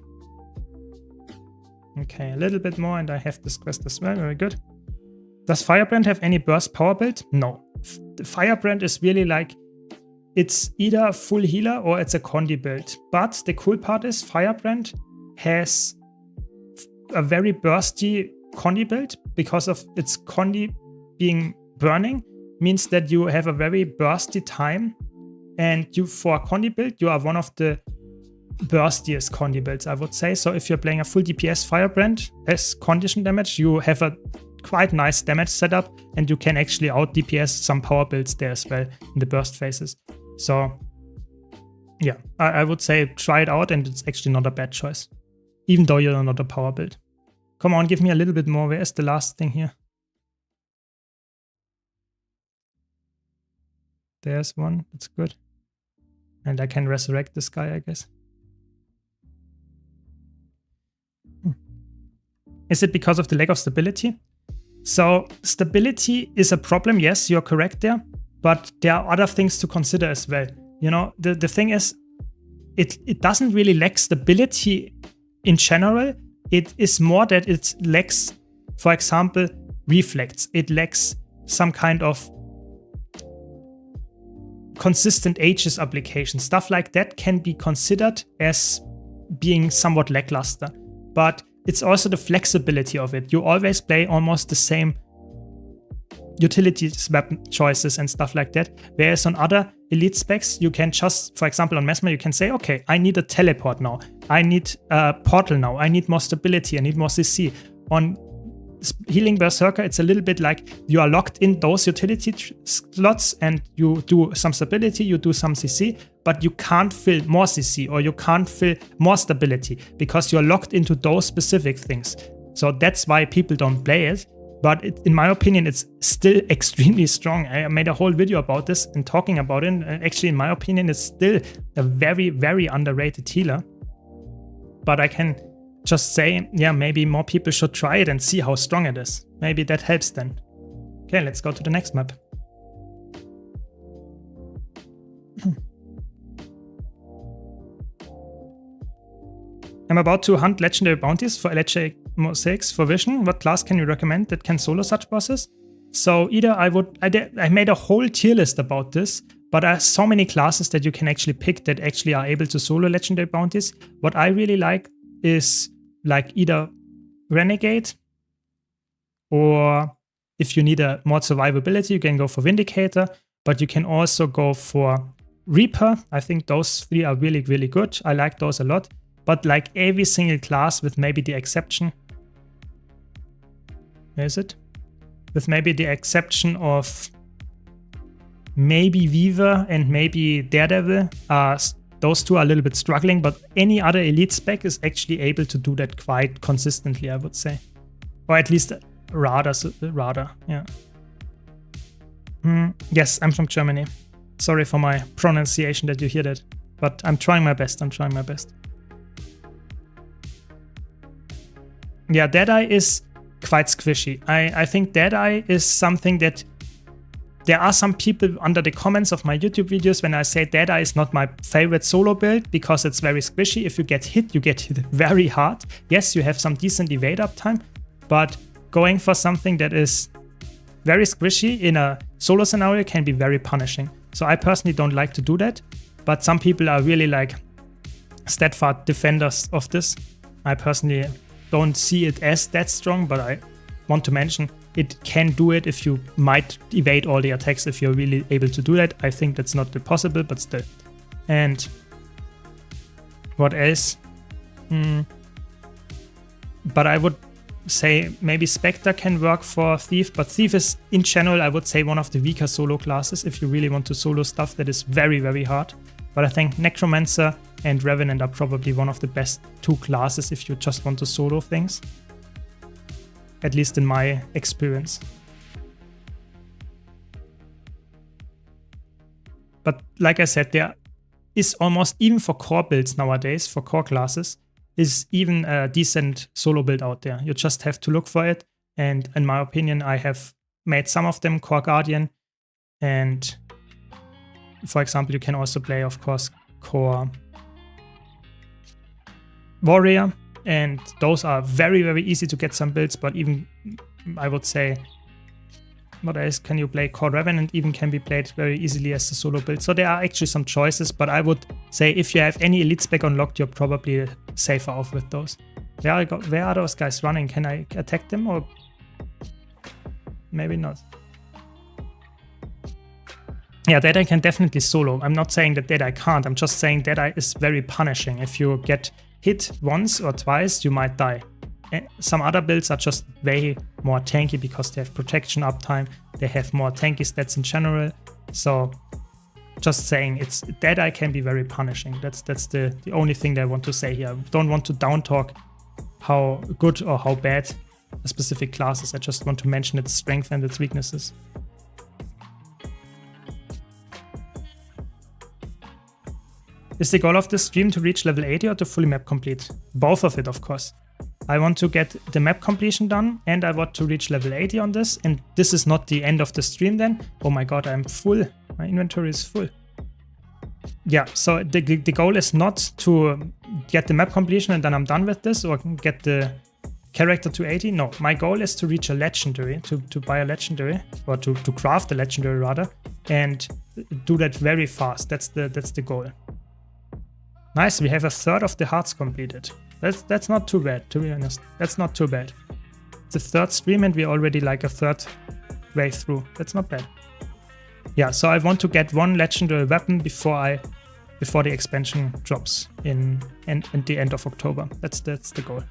Okay, a little bit more and I have this quest as well, very good. Does Firebrand have any burst power build? No. The Firebrand is really like, it's either a full healer or it's a condi build. But the cool part is Firebrand has a very bursty condi build because of its condi being burning. Means that you have a very bursty time, and for a condi build, you are one of the burstiest condi builds, I would say. So if you're playing a full DPS Firebrand as condition damage, you have a quite nice damage setup, and you can actually out DPS some power builds there as well in the burst phases. So yeah, I would say try it out, and it's actually not a bad choice, even though you're not a power build. Come on, give me a little bit more. Where is the last thing here? There's one. That's good. And I can resurrect this guy, I guess. Is it because of the lack of stability? So stability is a problem. Yes, you're correct there. But there are other things to consider as well. You know, the thing is, it doesn't really lack stability in general. It is more that it lacks, for example, reflex. It lacks some kind of consistent Aegis application. Stuff like that can be considered as being somewhat lackluster. But it's also the flexibility of it. You always play almost the same utilities, weapon choices and stuff like that. Whereas on other elite specs, you can just, for example, on Mesmer, you can say, okay, I need a teleport now. I need a portal now. I need more stability. I need more CC. On Healing Berserker, it's a little bit like you are locked in those utility slots and you do some stability, you do some CC, but you can't fill more CC or you can't fill more stability because you're locked into those specific things. So that's why people don't play it. But in my opinion, it's still extremely strong. I made a whole video about this and talking about it. Actually, in my opinion, it's still a very, very underrated healer. But I can just say, yeah, maybe more people should try it and see how strong it is. Maybe that helps then. Okay, let's go to the next map. I'm about to hunt legendary bounties for legendary mosaics for vision. What class can you recommend that can solo such bosses? So either I made a whole tier list about this, but there are so many classes that you can actually pick that actually are able to solo legendary bounties. What I really like is like either Renegade, or if you need a more survivability, you can go for Vindicator, but you can also go for Reaper. I think those three are really, really good. I like those a lot. But like every single class, with maybe the exception, where is it? With maybe the exception of maybe Weaver and maybe Daredevil, those two are a little bit struggling, but any other elite spec is actually able to do that quite consistently, I would say. Or at least rather, yeah. Yes, I'm from Germany. Sorry for my pronunciation that you hear that, but I'm trying my best, Yeah, Deadeye is quite squishy. I think Deadeye is something that there are some people under the comments of my YouTube videos when I say Deadeye is not my favorite solo build because it's very squishy. If you get hit very hard. Yes, you have some decent evade uptime, but going for something that is very squishy in a solo scenario can be very punishing. So I personally don't like to do that, but some people are really like steadfast defenders of this. I personally don't see it as that strong, but I want to mention it can do it if you might evade all the attacks if you're really able to do that. I think that's not possible, but still. And what else? But I would say maybe Spectre can work for Thief, but Thief is in general, I would say, one of the weaker solo classes if you really want to solo stuff that is very, very hard. But I think Necromancer and Revenant are probably one of the best two classes if you just want to solo things. At least in my experience. But like I said, there is almost, even for core builds nowadays, for core classes, is even a decent solo build out there. You just have to look for it. And in my opinion, I have made some of them core Guardian. And for example, you can also play, of course, core Warrior. And those are very, very easy to get some builds, but even, I would say, what else can you play? Core Revenant even can be played very easily as a solo build. So there are actually some choices, but I would say if you have any elite spec unlocked, you're probably safer off with those. Where are those guys running? Can I attack them or maybe not? Yeah, Deadeye can definitely solo. I'm not saying that Deadeye can't. I'm just saying Deadeye is very punishing. If you get hit once or twice, you might die. Some other builds are just way more tanky because they have protection uptime, they have more tanky stats in general. So just saying, it's that I can be very punishing. That's the only thing that I want to say here. I don't want to down talk how good or how bad a specific class is. I just want to mention its strength and its weaknesses. Is the goal of this stream to reach level 80 or to fully map complete? Both of it, of course. I want to get the map completion done and I want to reach level 80 on this. And this is not the end of the stream then. Oh my god, I'm full. My inventory is full. Yeah, so the goal is not to get the map completion and then I'm done with this or get the character to 80. No, my goal is to reach a legendary, to buy a legendary, or to craft a legendary rather, and do that very fast. That's the goal. Nice, we have a third of the hearts completed. That's not too bad, to be honest. That's not too bad. It's the third stream and we're already like a third way through. That's not bad. Yeah, so I want to get one legendary weapon before the expansion drops in the end of October. That's the goal.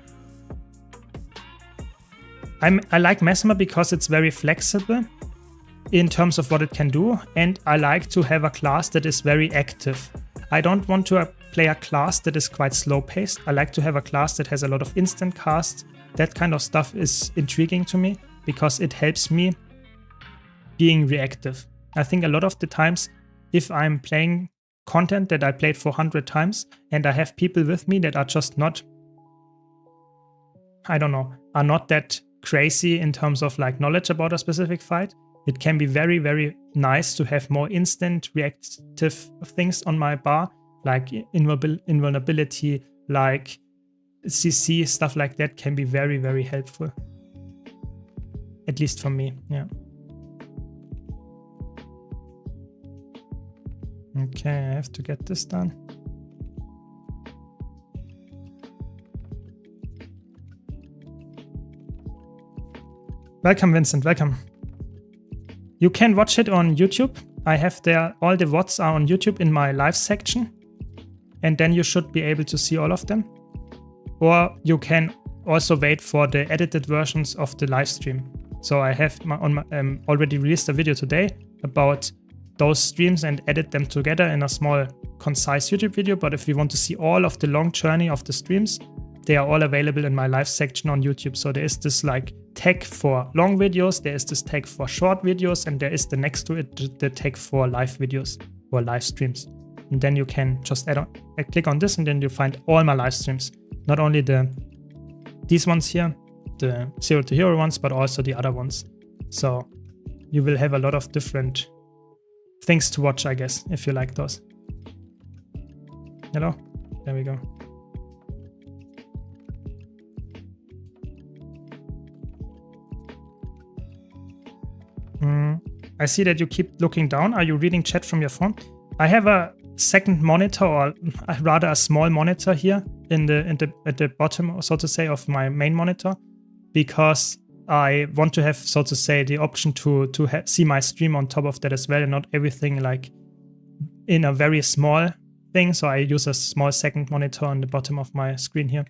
I like Mesmer because it's very flexible in terms of what it can do, and I like to have a class that is very active. I don't want to play a class that is quite slow-paced. I like to have a class that has a lot of instant cast. That kind of stuff is intriguing to me because it helps me being reactive. I think a lot of the times, if I'm playing content that I played 400 times and I have people with me that are just not, I don't know, are not that crazy in terms of like knowledge about a specific fight, it can be very, very nice to have more instant reactive things on my bar, like invulnerability, like CC, stuff like that can be very, very helpful. At least for me, yeah. Okay, I have to get this done. Welcome, Vincent, welcome. You can watch it on YouTube. I have there, all the VODs are on YouTube in my live section. And then you should be able to see all of them. Or you can also wait for the edited versions of the live stream. So I have already released a video today about those streams and edit them together in a small, concise YouTube video. But if you want to see all of the long journey of the streams, they are all available in my live section on YouTube. So there is this like tag for long videos, there is this tag for short videos, and there is the next to it the tag for live videos or live streams. And then you can just click on this and then you find all my live streams. Not only these ones here, the Zero to Hero ones, but also the other ones. So you will have a lot of different things to watch, I guess, if you like those. Hello? There we go. I see that you keep looking down. Are you reading chat from your phone? I have a second monitor, or rather a small monitor here at the bottom, so to say, of my main monitor, because I want to have, so to say, the option to see my stream on top of that as well, and not everything like in a very small thing. So I use a small second monitor on the bottom of my screen here.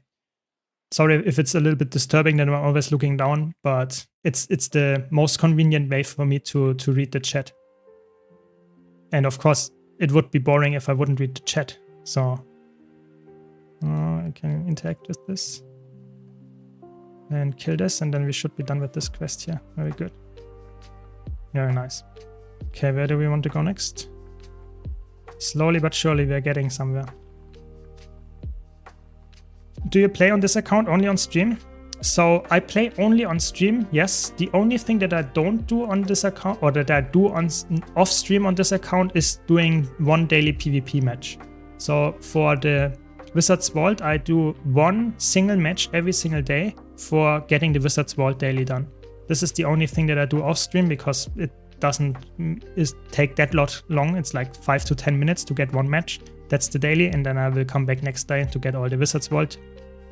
Sorry if it's a little bit disturbing that I'm always looking down, but it's the most convenient way for me to read the chat. And of course, it would be boring if I wouldn't read the chat. So I can interact with this and kill this, and then we should be done with this quest here. Very good. Very nice. Okay, where do we want to go next? Slowly but surely we're getting somewhere. Do you play on this account only on stream? So I play only on stream, yes. The only thing that I don't do on this account, or that I do on off stream on this account, is doing one daily PvP match. So for the Wizard's Vault, I do one single match every single day for getting the Wizard's Vault daily done. This is the only thing that I do off stream because it doesn't take that long. It's like 5 to 10 minutes to get one match. That's the daily, and then I will come back next day to get all the Wizard's Vault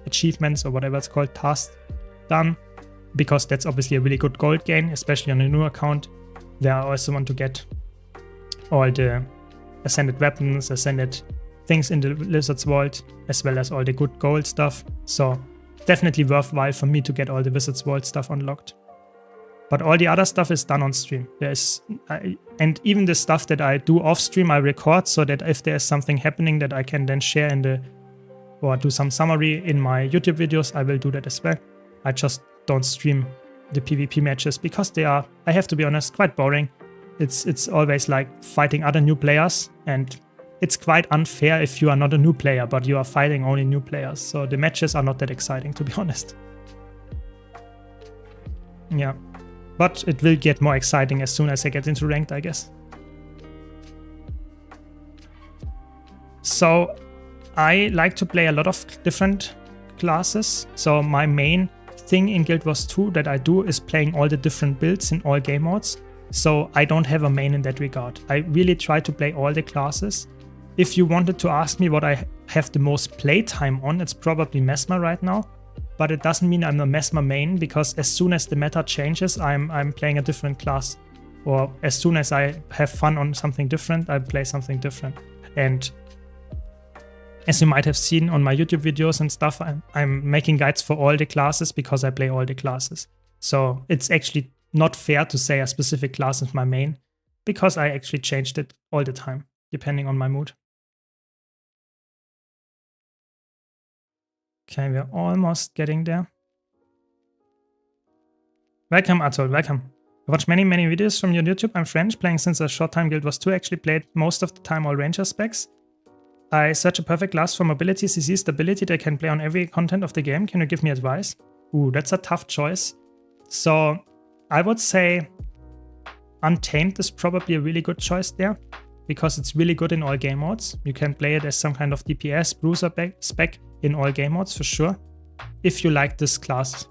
achievements, or whatever it's called, tasks done, because that's obviously a really good gold gain, especially on a new account, where I also want to get all the ascended weapons, ascended things in the Wizard's Vault, as well as all the good gold stuff. So definitely worthwhile for me to get all the Wizard's Vault stuff unlocked. But all the other stuff is done on stream. And even the stuff that I do off stream, I record so that if there's something happening that I can then share or do some summary in my YouTube videos, I will do that as well. I just don't stream the PvP matches because they are, I have to be honest, quite boring. It's always like fighting other new players, and it's quite unfair if you are not a new player, but you are fighting only new players. So the matches are not that exciting, to be honest. Yeah. But it will get more exciting as soon as I get into ranked, I guess. So I like to play a lot of different classes. So my main thing in Guild Wars 2 that I do is playing all the different builds in all game modes. So I don't have a main in that regard. I really try to play all the classes. If you wanted to ask me what I have the most playtime on, it's probably Mesmer right now. But it doesn't mean I'm a Mesmer main, because as soon as the meta changes, I'm playing a different class. Or as soon as I have fun on something different, I play something different. And as you might have seen on my YouTube videos and stuff, I'm making guides for all the classes because I play all the classes. So it's actually not fair to say a specific class is my main, because I actually changed it all the time, depending on my mood. Okay, we're almost getting there. Welcome, Atul, welcome. I watched many videos from your YouTube. I'm French, playing since a short time. Guild Wars 2, actually played most of the time all Ranger specs. I search a perfect class for mobility, CC, stability that can play on every content of the game. Can you give me advice? Ooh, that's a tough choice. So I would say Untamed is probably a really good choice there, because it's really good in all game modes. You can play it as some kind of DPS, bruiser spec in all game modes for sure, if you like this class.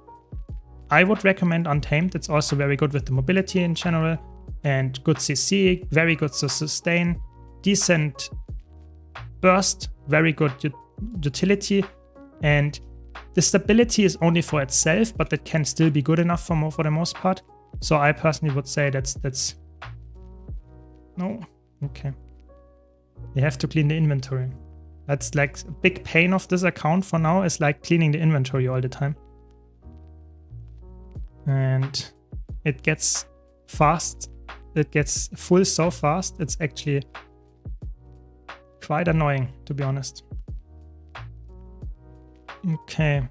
I would recommend Untamed. It's also very good with the mobility in general, and good CC, very good to sustain, decent burst, very good utility, and the stability is only for itself, but that can still be good enough for the most part. So I personally would say that's no. Okay. You have to clean the inventory. That's like a big pain of this account for now, is like cleaning the inventory all the time. And it gets fast. It gets full so fast. It's actually quite annoying, to be honest. Okay.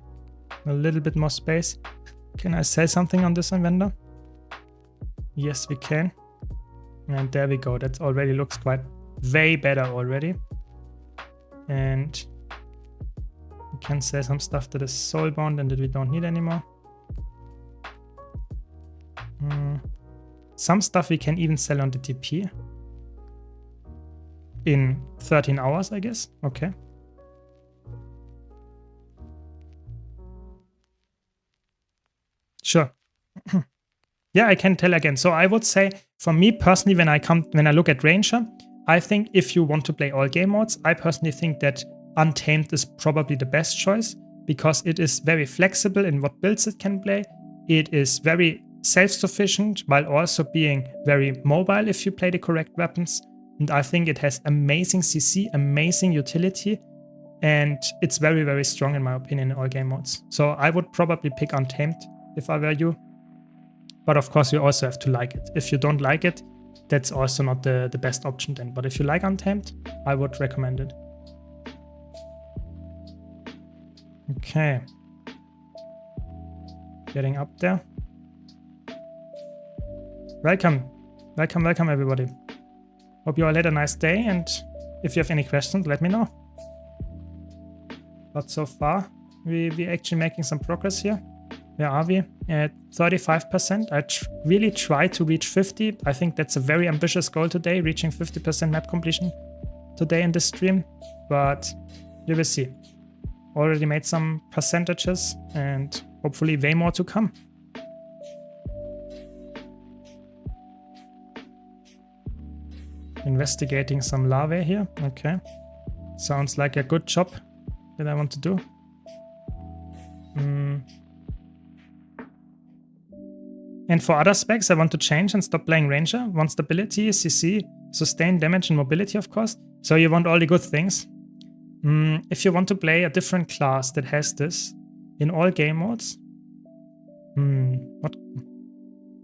A little bit more space. Can I sell something on this vendor? Yes, we can. And there we go. That already looks quite way better already. And we can sell some stuff that is soulbound and that we don't need anymore. Some stuff we can even sell on the TP. In 13 hours, I guess. Okay. Sure. Yeah, I can tell again. So I would say, for me personally, when I look at Ranger, I think if you want to play all game modes, I personally think that Untamed is probably the best choice, because it is very flexible in what builds it can play. It is very self-sufficient while also being very mobile if you play the correct weapons. And I think it has amazing CC, amazing utility, and it's very strong in my opinion in all game modes. So I would probably pick Untamed if I were you. But of course, you also have to like it. If you don't like it, that's also not the best option then. But if you like Untamed, I would recommend it. Okay. Getting up there. Welcome. Welcome everybody. Hope you all had a nice day, and if you have any questions, let me know. But so far, we're actually making some progress here. Where are we? At 35%. I really try to reach 50. I think that's a very ambitious goal today, reaching 50% map completion today in this stream. But you will see. Already made some percentages, and hopefully way more to come. Investigating some larvae here. Okay. Sounds like a good job that I want to do. And for other specs, I want to change and stop playing Ranger. Want stability, CC, sustain, damage, and mobility, of course. So you want all the good things. If you want to play a different class that has this in all game modes, what?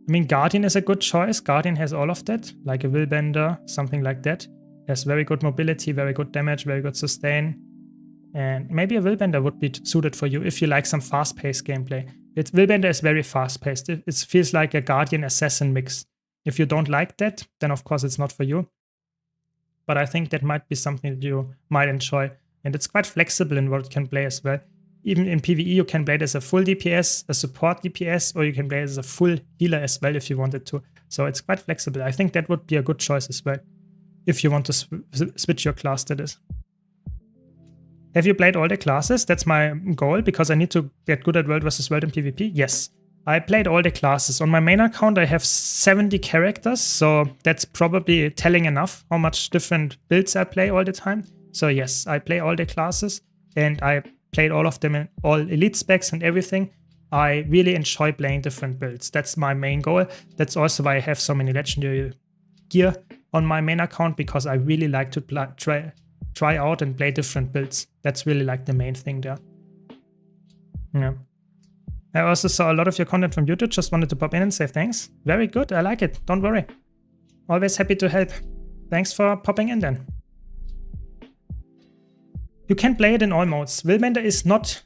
I mean, Guardian is a good choice. Guardian has all of that, like a Willbender, something like that. Has very good mobility, very good damage, very good sustain. And maybe a Willbender would be suited for you if you like some fast-paced gameplay. Willbender is very fast-paced. It feels like a Guardian Assassin mix. If you don't like that, then of course it's not for you. But I think that might be something that you might enjoy. And it's quite flexible in what it can play as well. Even in PvE, you can play it as a full DPS, a support DPS, or you can play it as a full healer as well if you wanted to. So it's quite flexible. I think that would be a good choice as well, if you want to switch your class to this. Have you played all the classes? That's my goal, because I need to get good at World vs. World in PvP. Yes, I played all the classes. On my main account, I have 70 characters, so that's probably telling enough how much different builds I play all the time. So yes, I play all the classes, and I played all of them in all elite specs and everything. I really enjoy playing different builds. That's my main goal. That's also why I have so many legendary gear on my main account, because I really like to try out and play different builds. That's really like the main thing there. Yeah. I also saw a lot of your content from YouTube. Just wanted to pop in and say thanks. Very good. I like it. Don't worry. Always happy to help. Thanks for popping in then. You can play it in all modes. Willbender is not...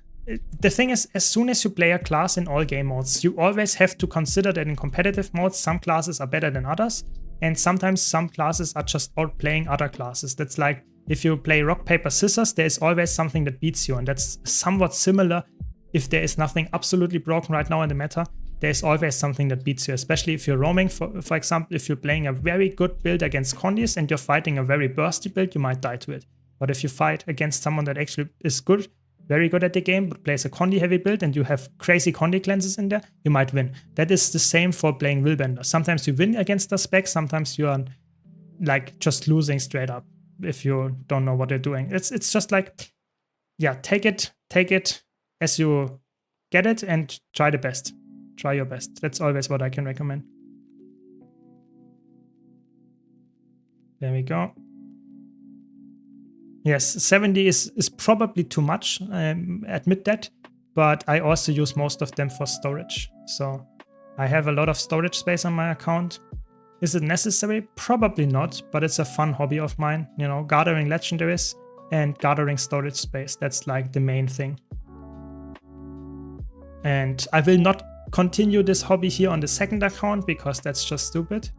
The thing is, as soon as you play a class in all game modes, you always have to consider that in competitive modes, some classes are better than others. And sometimes some classes are just outplaying other classes. That's like, if you play rock, paper, scissors, there is always something that beats you. And that's somewhat similar. If there is nothing absolutely broken right now in the meta, there's always something that beats you, especially if you're roaming. For example, if you're playing a very good build against Condis and you're fighting a very bursty build, you might die to it. But if you fight against someone that actually is good, very good at the game, but plays a Condi heavy build and you have crazy Condi cleanses in there, you might win. That is the same for playing Willbender. Sometimes you win against the spec, sometimes you are like just losing straight up if you don't know what you're doing. It's just like, yeah, take it as you get it and try the best. Try your best. That's always what I can recommend. There we go. Yes, 70 is probably too much, admit that, but I also use most of them for storage. So I have a lot of storage space on my account. Is it necessary? Probably not, but it's a fun hobby of mine, you know, gathering legendaries and gathering storage space. That's like the main thing. And I will not continue this hobby here on the second account because that's just stupid.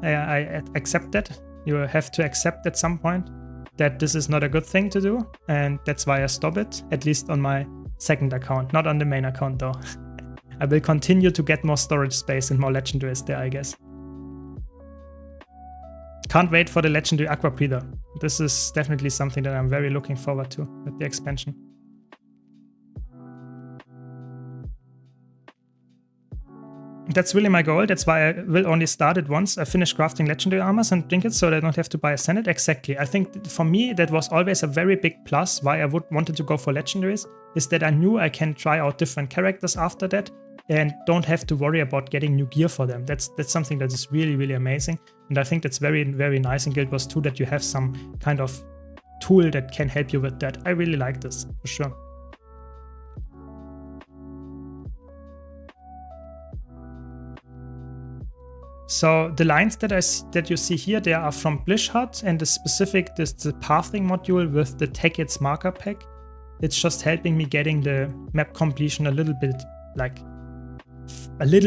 I accept that. You have to accept at some point that this is not a good thing to do, and that's why I stop it, at least on my second account, not on the main account though. I will continue to get more storage space and more legendaries there, I guess. Can't wait for the legendary Aqua Breather. This is definitely something that I'm very looking forward to with the expansion. That's really my goal. That's why I will only start it once I finish crafting legendary armors and drink it, so that I don't have to buy a Senate. Exactly. I think for me that was always a very big plus why I wanted to go for legendaries, is that I knew I can try out different characters after that and don't have to worry about getting new gear for them. That's something that is really, really amazing. And I think that's very, very nice in Guild Wars 2 that you have some kind of tool that can help you with that. I really like this, for sure. So the lines that you see here, they are from Blishhut, and the pathing module with the Take Its marker pack. It's just helping me getting the map completion a little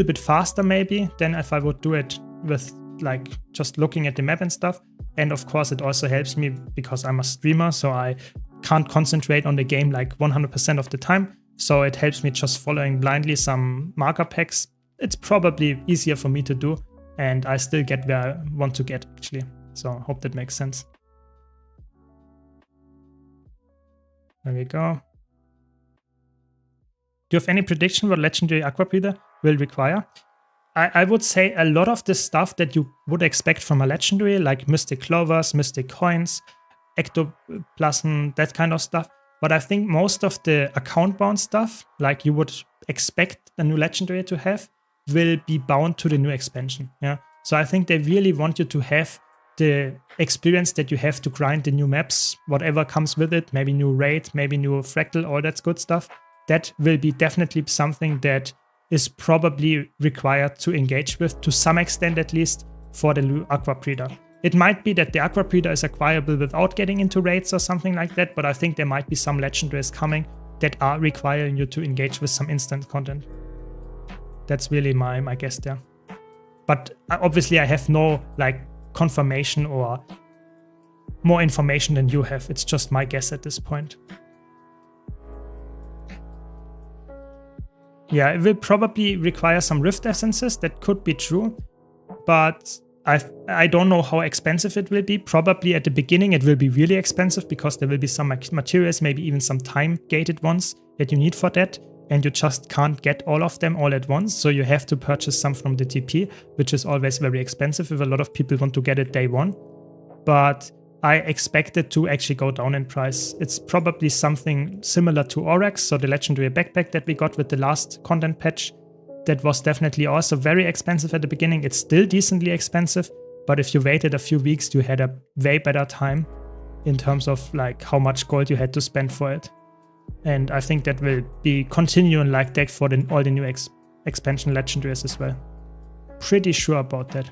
bit faster maybe than if I would do it with like just looking at the map and stuff. And of course it also helps me because I'm a streamer, so I can't concentrate on the game like 100% of the time. So it helps me just following blindly some marker packs. It's probably easier for me to do. And I still get where I want to get, actually. So I hope that makes sense. There we go. Do you have any prediction what Legendary Aqua Breather will require? I would say a lot of the stuff that you would expect from a Legendary, like Mystic Clovers, Mystic Coins, Ectoplasm, that kind of stuff. But I think most of the account-bound stuff, like you would expect a new Legendary to have, will be bound to the new expansion. Yeah, so I think they really want you to have the experience that you have to grind the new maps, whatever comes with it, maybe new raid, maybe new fractal, all that good stuff. That will be definitely something that is probably required to engage with, to some extent at least, for the Aqua Breeder. It might be that the Aqua Breeder is acquirable without getting into raids or something like that, but I think there might be some legendaries coming that are requiring you to engage with some instant content. That's really my guess there. But obviously I have no like confirmation or more information than you have. It's just my guess at this point. Yeah, it will probably require some Rift Essences. That could be true, but I don't know how expensive it will be. Probably at the beginning it will be really expensive because there will be some materials, maybe even some time-gated ones that you need for that, and you just can't get all of them all at once, so you have to purchase some from the TP, which is always very expensive if a lot of people want to get it day one. But I expect it to actually go down in price. It's probably something similar to Oryx, so the legendary backpack that we got with the last content patch. That was definitely also very expensive at the beginning. It's still decently expensive, but if you waited a few weeks, you had a way better time in terms of like how much gold you had to spend for it. And I think that will be continuing like that for all the new expansion legendaries as well. Pretty sure about that.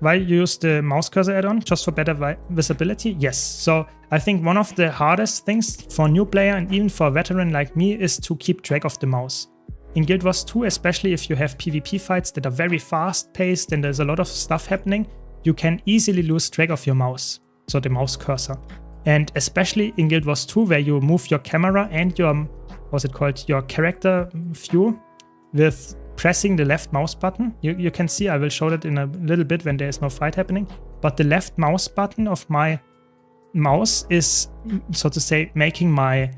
Why use the mouse cursor add-on? Just for better visibility? Yes. So I think one of the hardest things for a new player and even for a veteran like me is to keep track of the mouse. In Guild Wars 2, especially if you have PvP fights that are very fast-paced and there's a lot of stuff happening, you can easily lose track of your mouse, so the mouse cursor. And especially in Guild Wars 2, where you move your camera and your, what's it called, your character view with pressing the left mouse button. You can see, I will show that in a little bit when there is no fight happening, but the left mouse button of my mouse is, so to say, making my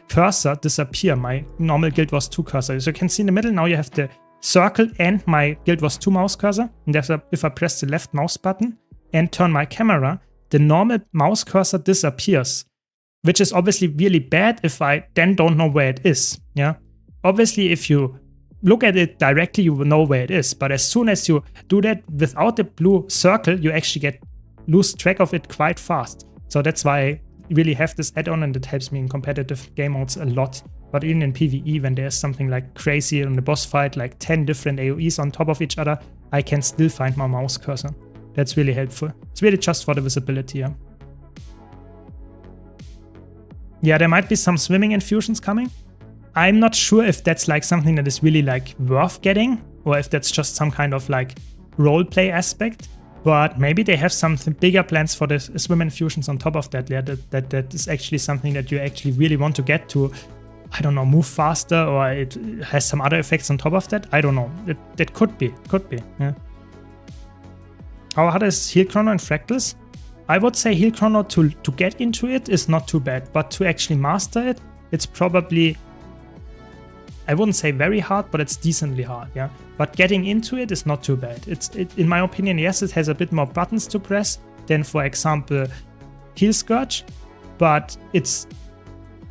cursor disappear, my normal Guild Wars 2 cursor. So you can see in the middle now you have the circle and my Guild Wars 2 mouse cursor, and if I press the left mouse button and turn my camera, the normal mouse cursor disappears, which is obviously really bad if I then don't know where it is. Yeah, obviously if you look at it directly, you will know where it is. But as soon as you do that without the blue circle, you actually lose track of it quite fast. So that's why I really have this add-on, and it helps me in competitive game modes a lot. But even in PvE, when there's something like crazy in the boss fight, like 10 different AoEs on top of each other, I can still find my mouse cursor. That's really helpful. It's really just for the visibility, yeah. Yeah, there might be some swimming infusions coming. I'm not sure if that's like something that is really like worth getting, or if that's just some kind of like roleplay aspect. But maybe they have some bigger plans for the swim infusions on top of that. Yeah, that is actually something that you actually really want to get to, I don't know, move faster, or it has some other effects on top of that. I don't know. That could be, yeah. How hard is Heal Chrono and Fractals? I would say Heal Chrono to get into it is not too bad, but to actually master it, it's probably, I wouldn't say very hard, but it's decently hard, yeah. But getting into it is not too bad. In my opinion, yes, it has a bit more buttons to press than, for example, Heal Scourge, but it's,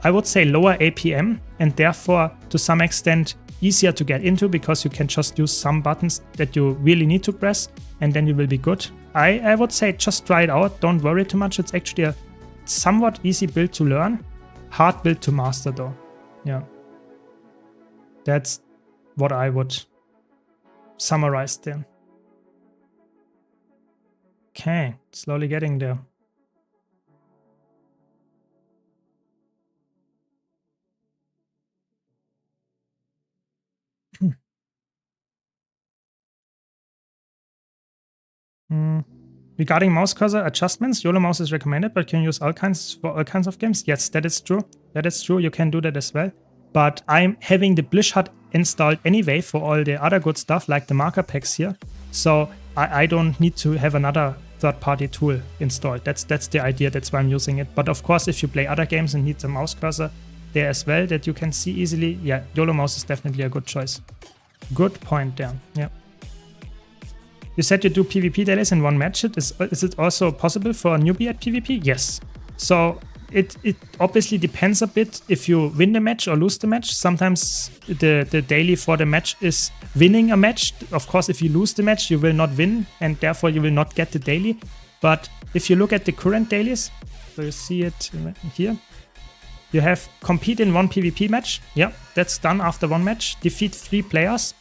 I would say, lower APM and therefore to some extent easier to get into because you can just use some buttons that you really need to press and then you will be good. I would say just try it out. Don't worry too much. It's actually a somewhat easy build to learn, hard build to master though. Yeah. That's what I would summarize there. Okay, slowly getting there. Regarding mouse cursor adjustments, YOLO mouse is recommended, but can use for all kinds of games. Yes, that is true. That is true. You can do that as well. But I'm having the Blish HUD installed anyway for all the other good stuff, like the marker packs here. So I don't need to have another third-party tool installed. That's the idea. That's why I'm using it. But of course, if you play other games and need a mouse cursor there as well that you can see easily, yeah, YOLO mouse is definitely a good choice. Good point there. Yeah. You said you do PvP dailies in one match. Is it also possible for a newbie at PvP? Yes. So it obviously depends a bit if you win the match or lose the match. Sometimes the daily for the match is winning a match. Of course, if you lose the match, you will not win and therefore you will not get the daily. But if you look at the current dailies, so you see it here, You have compete in 1 PvP match. Yeah, that's done after 1 match. Defeat 3 players.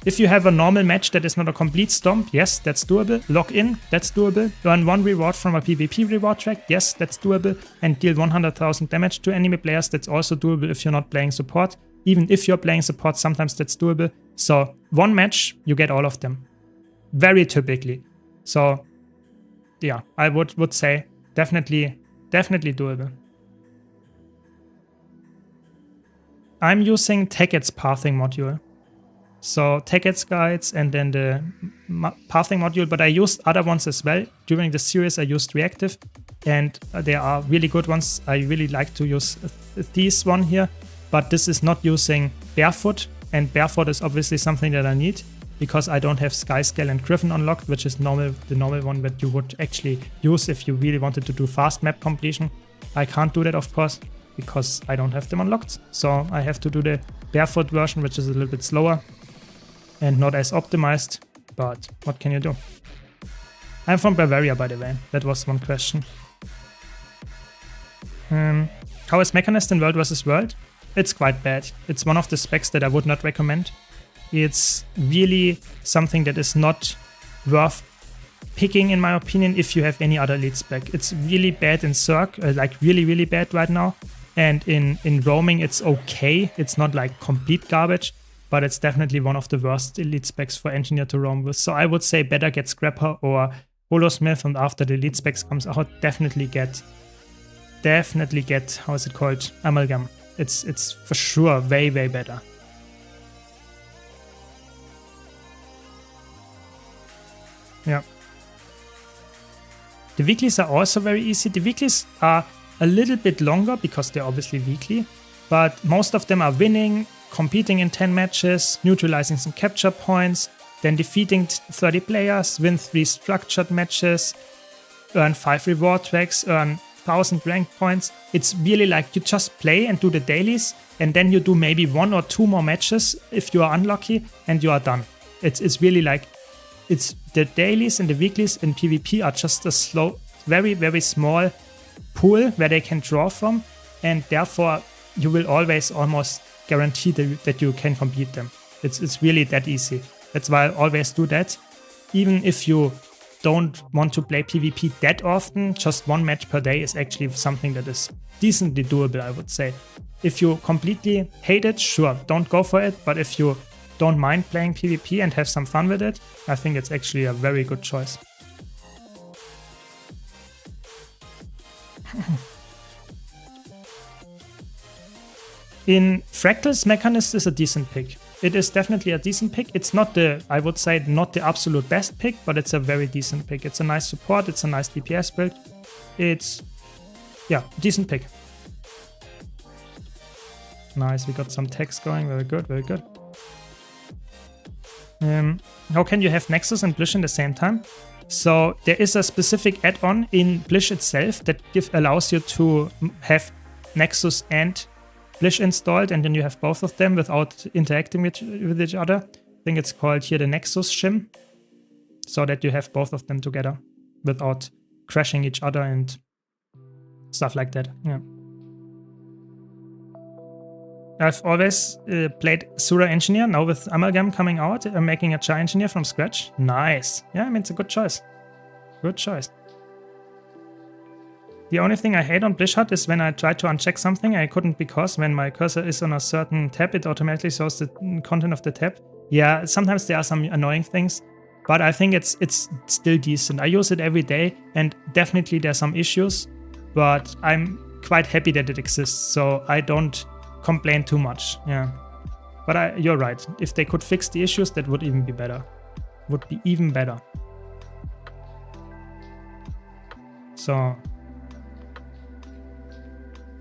If you have a normal match that is not a complete stomp, yes, that's doable. Log in, that's doable. Earn 1 reward from a PvP reward track, yes, that's doable. And deal 100,000 damage to enemy players, that's also doable if you're not playing support. Even if you're playing support, sometimes that's doable. So 1 match, you get all of them. Very typically. So yeah, I would say definitely doable. I'm using Tekket's pathing module. So Tekket's guides and then the pathing module, but I used other ones as well. During the series I used reactive and there are really good ones. I really like to use this one here, but this is not using barefoot, and barefoot is obviously something that I need because I don't have Skyscale and Griffin unlocked, which is the normal one that you would actually use if you really wanted to do fast map completion. I can't do that, of course, because I don't have them unlocked. So I have to do the barefoot version, which is a little bit slower and not as optimized, but what can you do? I'm from Bavaria, by the way. That was one question. How is Mechanist in World vs. World? It's quite bad. It's one of the specs that I would not recommend. It's really something that is not worth picking, in my opinion, if you have any other elite spec. It's really bad in Circ, like really bad right now. And in roaming, it's okay. It's not like complete garbage, but it's definitely one of the worst elite specs for engineer to roam with. So I would say better get Scrapper or Holosmith, and after the elite specs comes out, definitely get, how is it called? Amalgam. It's for sure way better. Yeah. The weeklies are also very easy. The weeklies are a little bit longer because they're obviously weekly, but most of them are winning, competing in 10 matches, neutralizing some capture points, then defeating 30 players, win 3 structured matches, earn 5 reward tracks, earn 1000 rank points. It's really like you just play and do the dailies, and then you do maybe 1 or 2 more matches if you are unlucky, and you are done. It's really like, it's the dailies and the weeklies in PvP are just a slow, very small pool where they can draw from, and therefore you will always almost guarantee that you can complete them. It's really that easy. That's why I always do that. Even if you don't want to play PvP that often, just 1 match per day is actually something that is decently doable, I would say. If you completely hate it, sure, don't go for it. But if you don't mind playing PvP and have some fun with it, I think it's actually a very good choice. In Fractals, Mechanist is a decent pick. It is definitely a decent pick. It's not the, I would say, not the absolute best pick, but it's a very decent pick. It's a nice support, it's a nice DPS build. It's, yeah, decent pick. Nice, we got some text going, very good, very good. How can you have Nexus and Blish in the same time? So there is a specific add-on in Blish itself that allows you to have Nexus and Blish installed, and then you have both of them without interacting with each other. I think it's called here the Nexus shim, so that you have both of them together without crashing each other and stuff like that. Yeah. I've always played Sura Engineer. Now with Amalgam coming out, I'm making a Char Engineer from scratch. Nice. Yeah, I mean, it's a good choice. Good choice. The only thing I hate on Blish HUD is when I try to uncheck something, I couldn't, because when my cursor is on a certain tab, it automatically shows the content of the tab. Yeah, sometimes there are some annoying things, but I think it's still decent. I use it every day, and definitely there's some issues, but I'm quite happy that it exists, so I don't complain too much. Yeah, but you're right. If they could fix the issues, that would even be better. Would be even better. So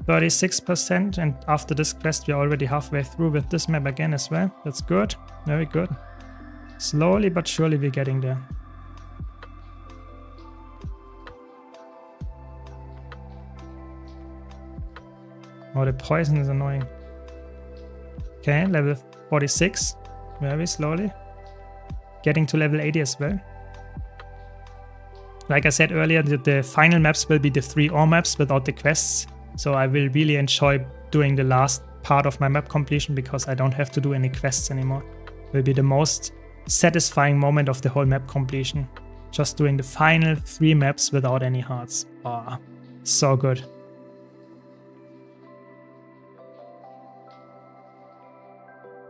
36%, and after this quest we're already halfway through with this map again as well. That's good. Very good. Slowly but surely we're getting there. Oh, the poison is annoying. Okay, level 46. Very slowly. Getting to level 80 as well. Like I said earlier, the final maps will be the 3 ore maps without the quests. So I will really enjoy doing the last part of my map completion because I don't have to do any quests anymore. It will be the most satisfying moment of the whole map completion. Just doing the final 3 maps without any hearts. Ah, so good.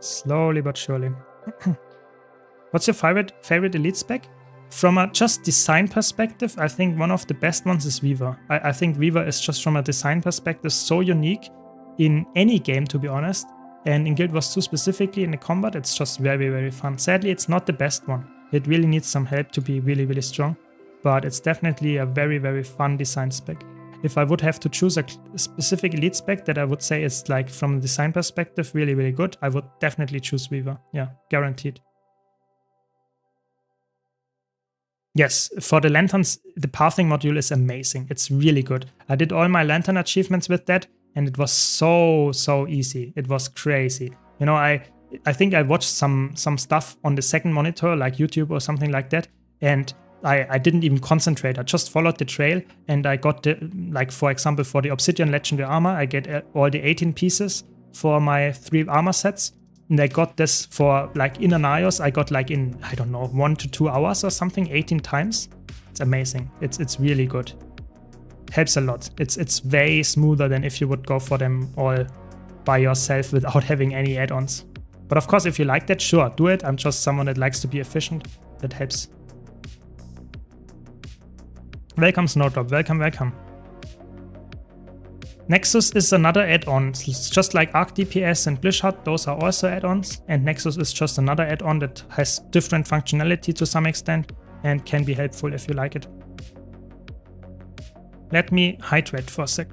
Slowly but surely. What's your favorite elite spec? From a just design perspective, I think one of the best ones is Weaver. I think Weaver is just from a design perspective so unique in any game, to be honest. And in Guild Wars 2 specifically, in the combat, it's just very, very fun. Sadly, it's not the best one. It really needs some help to be really, really strong. But it's definitely a very, very fun design spec. If I would have to choose a specific elite spec that I would say is like from a design perspective really, really good, I would definitely choose Weaver. Yeah, guaranteed. Yes, for the lanterns, the pathing module is amazing. It's really good. I did all my lantern achievements with that, and it was so easy. It was crazy. You know, I think I watched some stuff on the second monitor, like YouTube or something like that, and I didn't even concentrate. I just followed the trail, and I got the, like for example, for the Obsidian Legendary Armor, I get all the 18 pieces for my 3 armor sets. And I got this for like in Anaios, I got like in, I don't know, 1 to 2 hours or something, 18 times. It's amazing. It's really good. Helps a lot. It's way smoother than if you would go for them all by yourself without having any add-ons. But of course, if you like that, sure, do it. I'm just someone that likes to be efficient. That helps. Welcome, Snowdrop. Welcome, welcome. Nexus is another add-on. It's just like Arc DPS and Blishart, those are also add-ons. And Nexus is just another add-on that has different functionality to some extent and can be helpful if you like it. Let me hydrate for a sec.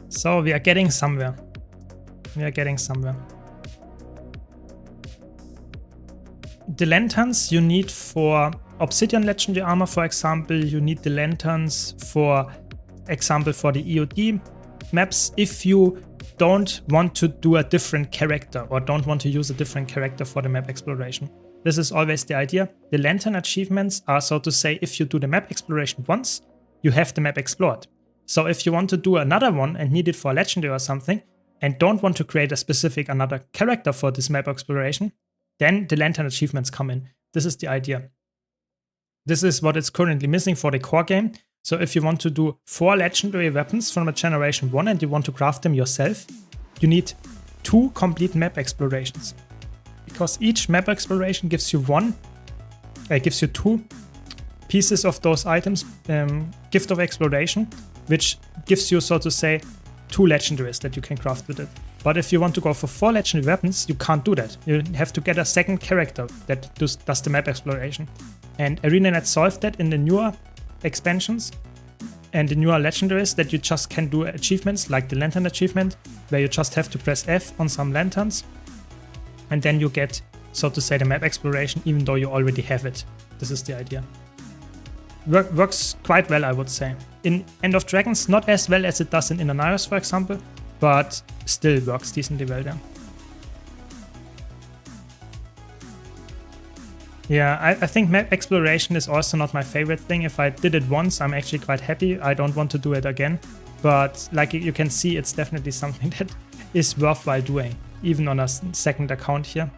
So we are getting somewhere. We are getting somewhere. The lanterns you need for Obsidian Legendary Armor, for example. You need the lanterns for example for the EOD maps if you don't want to do a different character or don't want to use a different character for the map exploration. This is always the idea. The lantern achievements are, so to say, if you do the map exploration once, you have the map explored. So if you want to do another one and need it for a legendary or something and don't want to create a specific another character for this map exploration, then the lantern achievements come in. This is the idea. This is what is currently missing for the core game. So if you want to do 4 legendary weapons from a generation 1 and you want to craft them yourself, you need 2 complete map explorations. Because each map exploration gives you 2 pieces of those items, gift of exploration, which gives you, so to say, 2 legendaries that you can craft with it. But if you want to go for 4 legendary weapons, you can't do that. You have to get a second character that does the map exploration. And ArenaNet solved that in the newer expansions and the newer legendaries, that you just can do achievements like the lantern achievement, where you just have to press F on some lanterns and then you get, so to say, the map exploration even though you already have it. This is the idea. Works quite well, I would say. In End of Dragons, not as well as it does in Anaios, for example, but still works decently well there. Yeah, I think map exploration is also not my favorite thing. If I did it once, I'm actually quite happy. I don't want to do it again. But like you can see, it's definitely something that is worthwhile doing, even on a second account here,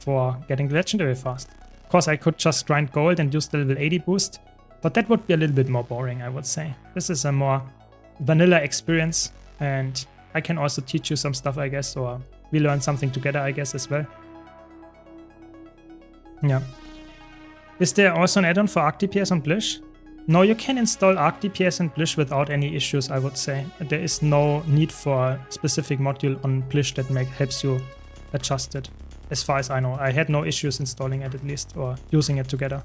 for getting legendary fast. Of course, I could just grind gold and use the level 80 boost, but that would be a little bit more boring, I would say. This is a more vanilla experience, and I can also teach you some stuff, I guess, or we learn something together, I guess, as well. Yeah. Is there also an add-on for Arc DPS on Blish? No, you can install Arc DPS and Blish without any issues, I would say. There is no need for a specific module on Blish that helps you adjust it. As far as I know, I had no issues installing it at least, or using it together.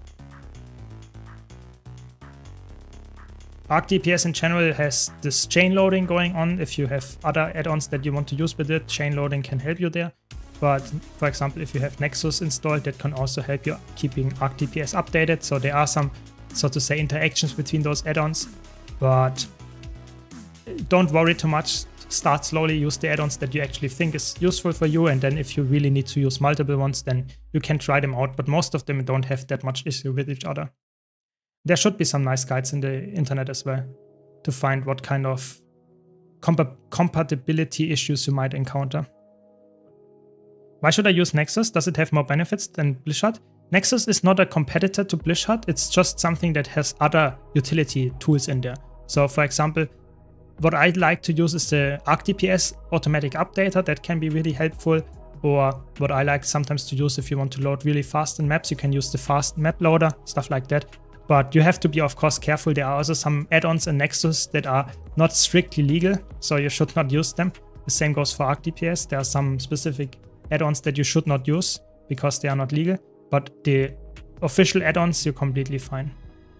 Arc DPS in general has this chain loading going on. If you have other add-ons that you want to use with it, chain loading can help you there. But for example, if you have Nexus installed, that can also help you keeping Arc DPS updated. So there are some, so to say, interactions between those add-ons. But don't worry too much. start slowly, use the add-ons that you actually think is useful for you, and then if you really need to use multiple ones, then you can try them out, but most of them don't have that much issue with each other. There should be some nice guides in the internet as well to find what kind of compatibility issues you might encounter. Why should I use Nexus? Does it have more benefits than Blishard? Nexus is not a competitor to Blishard, it's just something that has other utility tools in there. So for example, what I like to use is the ArcDPS automatic updater, that can be really helpful. Or what I like sometimes to use if you want to load really fast in maps, you can use the fast map loader, stuff like that. But you have to be, of course, careful. There are also some add-ons in Nexus that are not strictly legal, so you should not use them. The same goes for ArcDPS. There are some specific add-ons that you should not use because they are not legal. But the official add-ons, you're completely fine.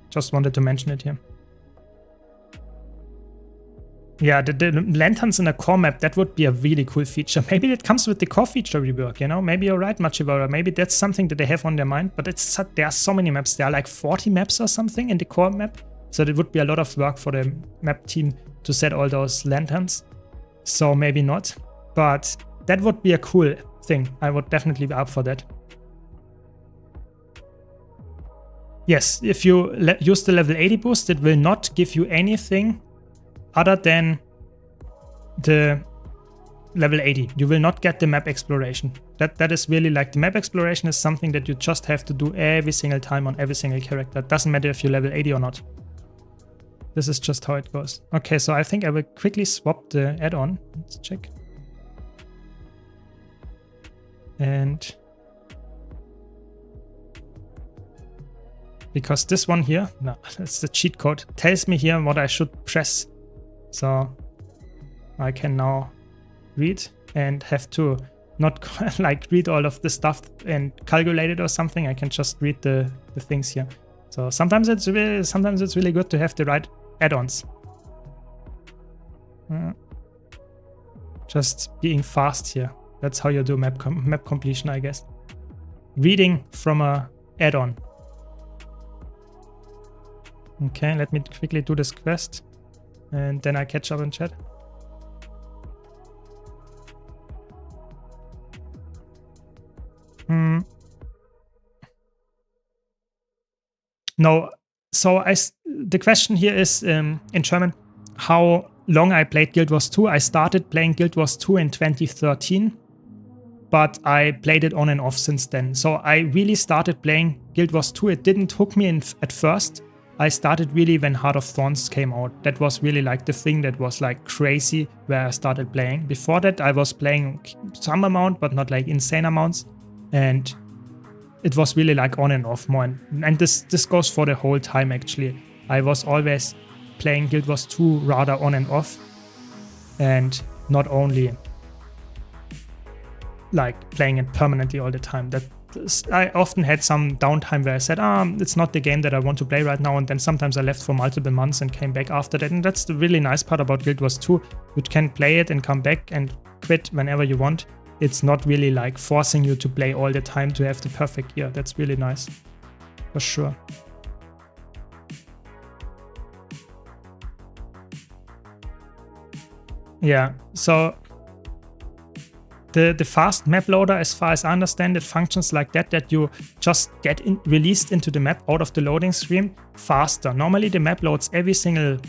Just wanted to mention it here. Yeah, the lanterns in a core map, that would be a really cool feature. Maybe that comes with the core feature rework, you know? Maybe you're right, Machivara. Maybe that's something that they have on their mind. But there are so many maps. There are like 40 maps or something in the core map. So it would be a lot of work for the map team to set all those lanterns. So maybe not. But that would be a cool thing. I would definitely be up for that. Yes, if you use the level 80 boost, it will not give you anything other than the level 80. You will not get the map exploration. That is really like the map exploration is something that you just have to do every single time on every single character. It doesn't matter if you're level 80 or not. This is just how it goes. Okay, so I think I will quickly swap the add-on. Let's check. And because this one here, no, that's the cheat code, tells me here what I should press. So I can now read and have to not like read all of the stuff and calculate it or something. I can just read the things here. So sometimes it's really good to have the right add-ons. Just being fast here. That's how you do map completion, I guess. Reading from a add-on. Okay, let me quickly do this quest. And then I catch up in chat. No, so the question here is in German, how long I played Guild Wars 2. I started playing Guild Wars 2 in 2013, but I played it on and off since then. So I really started playing Guild Wars 2. It didn't hook me in at first. I started really when Heart of Thorns came out. That was really like the thing that was like crazy where I started playing. Before that, I was playing some amount, but not like insane amounts. And it was really like on and off more. And this goes for the whole time actually. I was always playing Guild Wars 2 rather on and off. And not only like playing it permanently all the time. I often had some downtime where I said, it's not the game that I want to play right now, and then sometimes I left for multiple months and came back after that. And that's the really nice part about Guild Wars 2. You can play it and come back and quit whenever you want. It's not really like forcing you to play all the time to have the perfect gear. That's really nice, for sure. Yeah, so the fast map loader, as far as I understand it, functions like that you just get released into the map out of the loading screen faster. Normally the map loads every single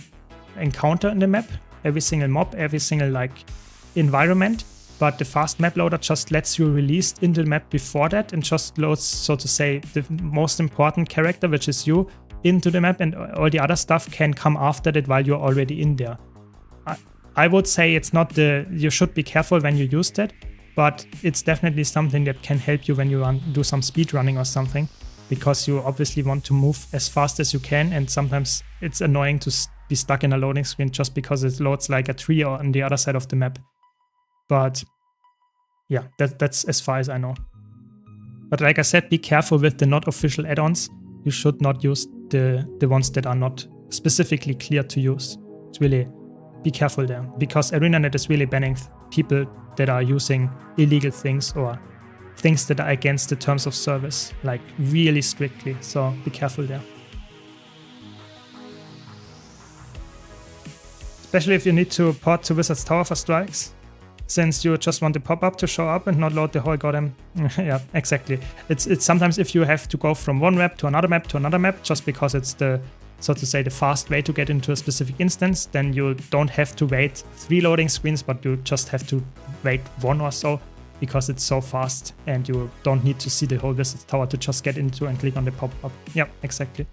encounter in the map, every single mob, every single like environment, but the fast map loader just lets you release into the map before that and just loads, so to say, the most important character, which is you, into the map, and all the other stuff can come after that while you're already in there. I would say it's not you should be careful when you use that, but it's definitely something that can help you when you do some speed running or something, because you obviously want to move as fast as you can, and sometimes it's annoying to be stuck in a loading screen just because it loads like a tree or on the other side of the map. But yeah, that's as far as I know. But like I said, be careful with the not official add-ons. You should not use the ones that are not specifically clear to use. It's really, be careful there, because ArenaNet is really banning people that are using illegal things or things that are against the terms of service, like really strictly. So be careful there. Especially if you need to port to Wizard's Tower for strikes, since you just want the pop-up to show up and not load the whole goddamn... yeah, exactly. It's sometimes if you have to go from one map to another map to another map, just because it's the, so to say, the fast way to get into a specific instance, then you don't have to wait 3 loading screens, but you just have to wait 1 or so, because it's so fast and you don't need to see the whole Wizard's Tower to just get into and click on the pop-up. Yeah, exactly.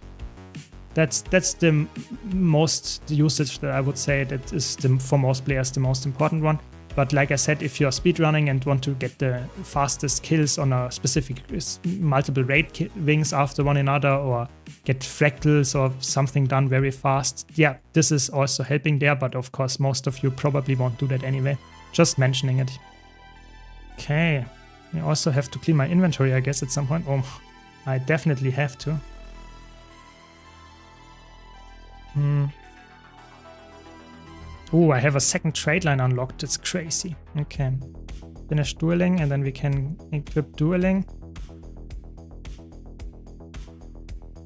That's the most usage that I would say that is for most players the most important one. But like I said, if you're speedrunning and want to get the fastest kills on a specific multiple raid wings after one another, or get fractals or something done very fast, yeah, this is also helping there. But of course, most of you probably won't do that anyway. Just mentioning it. Okay, I also have to clean my inventory, I guess, at some point. Oh, I definitely have to. Oh, I have a second trade line unlocked. It's crazy. Okay. Finish dueling and then we can equip dueling.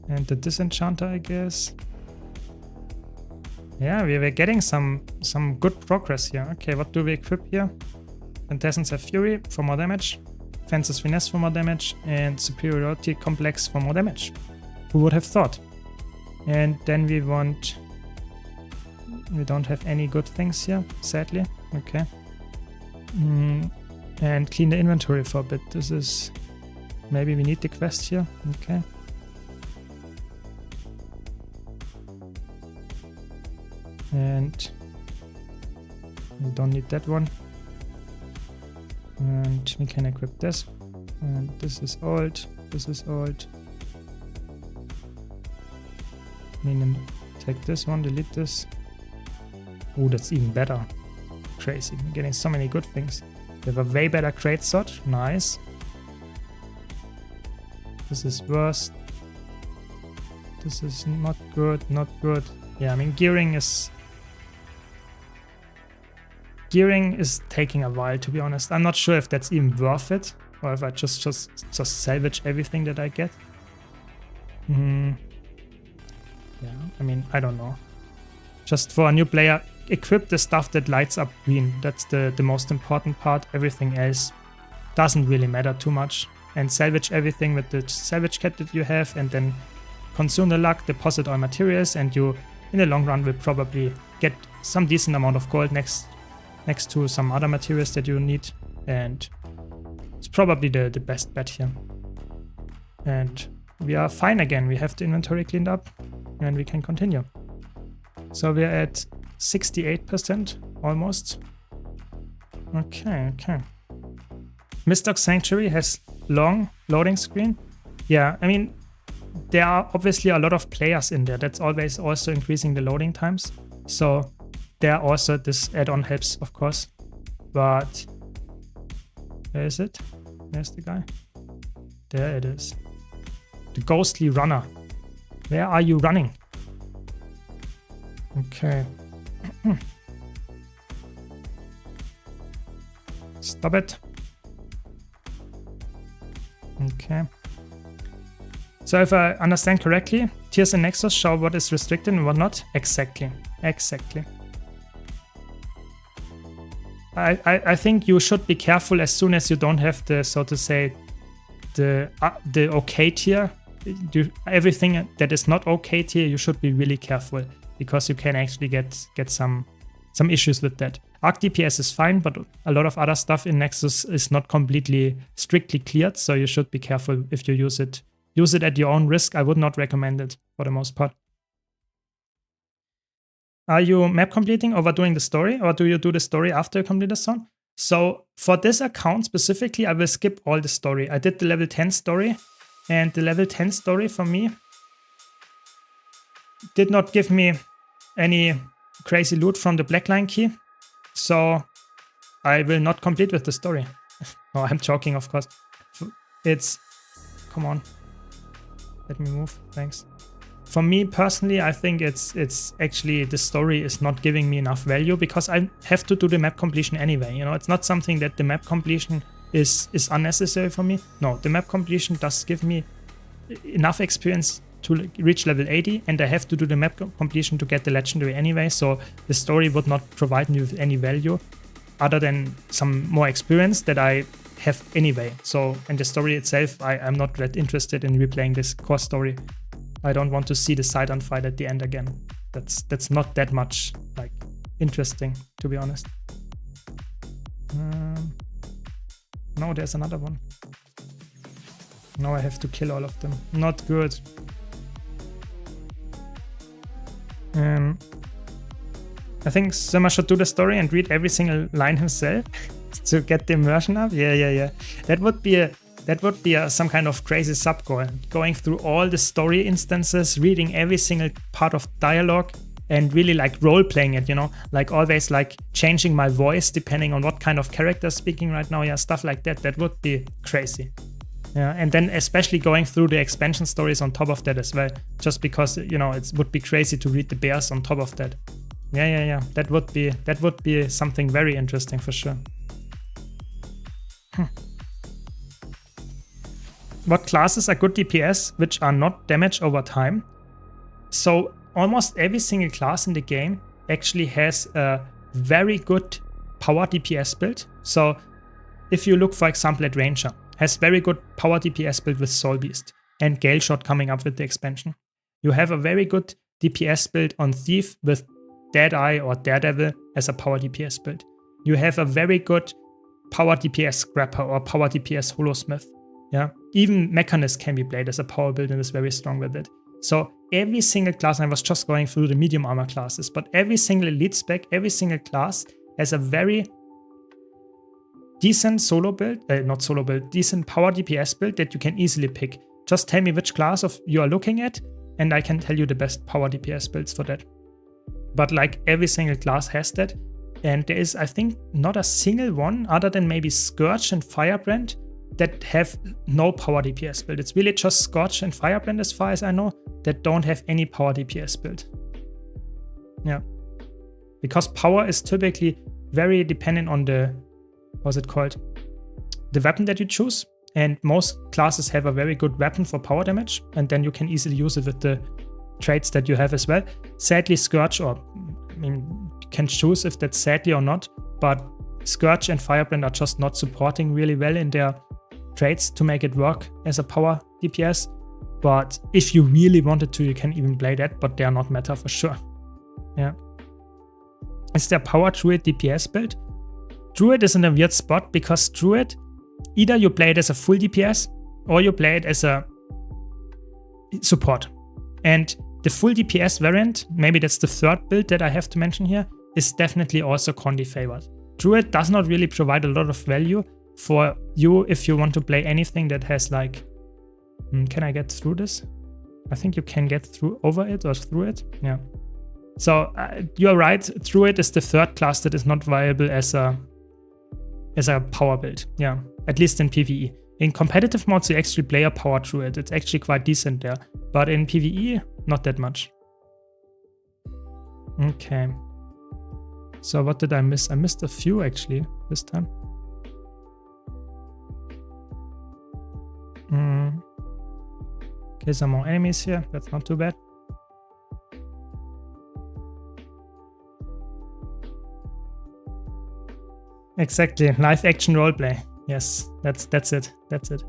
And the disenchanter, I guess. Yeah, we were getting some good progress here. Okay, what do we equip here? Quintessence of Fury for more damage. Fence's Finesse for more damage. And Superiority Complex for more damage. Who would have thought? And then we want... We don't have any good things here, sadly. Okay. And clean the inventory for a bit. This is... Maybe we need the quest here. Okay. And... We don't need that one. And we can equip this. And this is old. This is old. Take this one, delete this. Oh, that's even better. Crazy. We're getting so many good things. We have a way better crate slot. Nice. This is worse. This is not good, not good. Yeah, I mean, gearing is taking a while, to be honest. I'm not sure if that's even worth it, or if I just salvage everything that I get. Yeah, I mean, I don't know. Just for a new player, equip the stuff that lights up green. That's the most important part. Everything else doesn't really matter too much. And salvage everything with the salvage kit that you have, and then consume the luck, deposit all materials, and you, in the long run, will probably get some decent amount of gold next to some other materials that you need. And it's probably the best bet here. And we are fine again. We have the inventory cleaned up, and we can continue. So we're at 68% almost. Okay. Mistdoc Sanctuary has long loading screen. Yeah, I mean, there are obviously a lot of players in there. That's always also increasing the loading times. So there also this add-on helps, of course. But where is it? Where's the guy? There it is. The ghostly runner. Where are you running? Okay. Stop it. Okay. So if I understand correctly, tiers in Nexus show what is restricted and what not. Exactly. I think you should be careful as soon as you don't have the, so to say, the okay tier. Everything that is not okay tier, you should be really careful, because you can actually get some issues with that. Arc DPS is fine, but a lot of other stuff in Nexus is not completely strictly cleared, so you should be careful if you use it. Use it at your own risk. I would not recommend it for the most part. Are you map completing, overdoing the story, or do you do the story after you complete the zone? So for this account specifically, I will skip all the story. I did the level 10 story, and the level 10 story for me did not give me any crazy loot from the Blackline key, so I will not complete with the story. No, I'm joking, of course. It's... Come on. Let me move. Thanks. For me personally, I think it's actually the story is not giving me enough value, because I have to do the map completion anyway. You know, it's not something that the map completion is unnecessary for me. No, the map completion does give me enough experience to reach level 80, and I have to do the map completion to get the legendary anyway, so the story would not provide me with any value other than some more experience that I have anyway. So, and the story itself, I'm not that interested in replaying this core story. I don't want to see the Sidon fight at the end again. That's not that much like interesting, to be honest. No, there's another one. Now I have to kill all of them. Not good. I think Simmer should do the story and read every single line himself to get the immersion up. Yeah. That would be some kind of crazy sub goal. Going through all the story instances, reading every single part of dialogue, and really like role playing it, you know, like always like changing my voice depending on what kind of character is speaking right now. Yeah, stuff like that. That would be crazy. Yeah, and then especially going through the expansion stories on top of that as well, just because, you know, it would be crazy to read the bears on top of that. Yeah. That would be something very interesting for sure. What classes are good DPS which are not damaged over time? So almost every single class in the game actually has a very good power DPS build. So if you look, for example, at Ranger, has very good power DPS build with Soul Beast and Gale Shot coming up with the expansion. You have a very good DPS build on Thief with Deadeye or Daredevil as a power DPS build. You have a very good power DPS Scrapper or power DPS Holosmith. Yeah, even Mechanist can be played as a power build and is very strong with it. So every single class, and I was just going through the medium armor classes, but every single elite spec, every single class has a very decent decent power DPS build that you can easily pick. Just tell me which class of you are looking at, and I can tell you the best power DPS builds for that. But like every single class has that, and there is, I think, not a single one other than maybe Scourge and Firebrand that have no power DPS build. It's really just Scourge and Firebrand, as far as I know, that don't have any power DPS build. Yeah, because power is typically very dependent on the, what's it called? The weapon that you choose. And most classes have a very good weapon for power damage, and then you can easily use it with the traits that you have as well. Sadly, Scourge, or I mean, you can choose if that's sadly or not, but Scourge and Firebrand are just not supporting really well in their traits to make it work as a power DPS. But if you really wanted to, you can even play that, but they are not meta for sure. Yeah. Is there power Druid DPS build? Druid is in a weird spot because Druid, either you play it as a full DPS or you play it as a support. And the full DPS variant, maybe that's the third build that I have to mention here, is definitely also Condi favored. Druid does not really provide a lot of value for you if you want to play anything that has like, can I get through this? I think you can get through over it or through it. Yeah. So you're right, Druid is the third class that is not viable as a power build. Yeah, at least in PvE. In competitive modes, you actually play a power Druid. It's actually quite decent there. But in PvE, not that much. Okay. So what did I miss? I missed a few actually this time. Okay, some more enemies here. That's not too bad. Exactly, live action roleplay. Yes, that's it. That's it.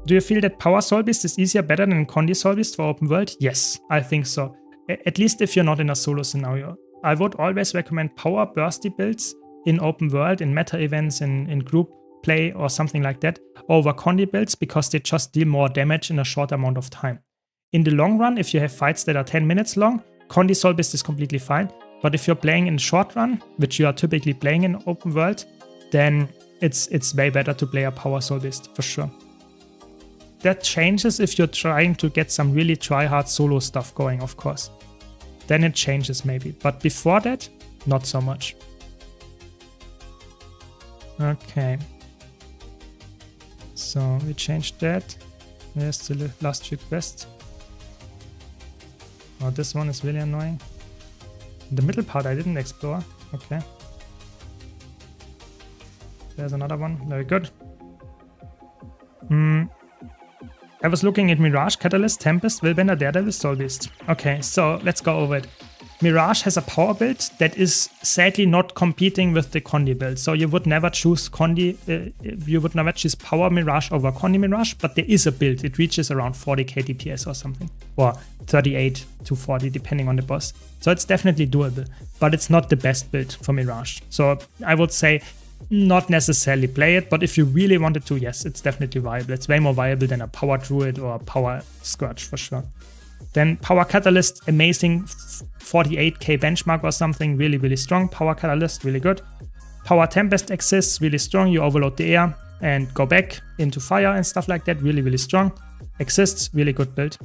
Do you feel that Power Soul Beast is easier, better than Condi Soul Beast for open world? Yes, I think so. At least if you're not in a solo scenario. I would always recommend power bursty builds in open world, in meta events, in group play or something like that, over Condi builds because they just deal more damage in a short amount of time. In the long run, if you have fights that are 10 minutes long, Condi Soul Beast is completely fine. But if you're playing in short run, which you are typically playing in open world, then it's way better to play a Power Soul Beast for sure. That changes if you're trying to get some really try-hard solo stuff going, of course. Then it changes maybe, but before that, not so much. Okay. So we changed that. There's the last request. Oh, this one is really annoying. The middle part I didn't explore. Okay. There's another one. Very good. I was looking at Mirage, Catalyst, Tempest, Willbender, Daredevil, Soul Beast. Okay, so let's go over it. Mirage has a power build that is sadly not competing with the Condi build. So you would never choose Condi, you would never choose Power Mirage over Condi Mirage, but there is a build. It reaches around 40k DPS or something, or 38 to 40 depending on the boss. So it's definitely doable, but it's not the best build for Mirage. So I would say not necessarily play it, but if you really wanted to, yes, it's definitely viable. It's way more viable than a Power Druid or a Power Scourge for sure. Then Power Catalyst, amazing 48k benchmark or something, really, really strong. Power Catalyst, really good. Power Tempest exists, really strong. You overload the air and go back into fire and stuff like that, really, really strong. Exists, really good build.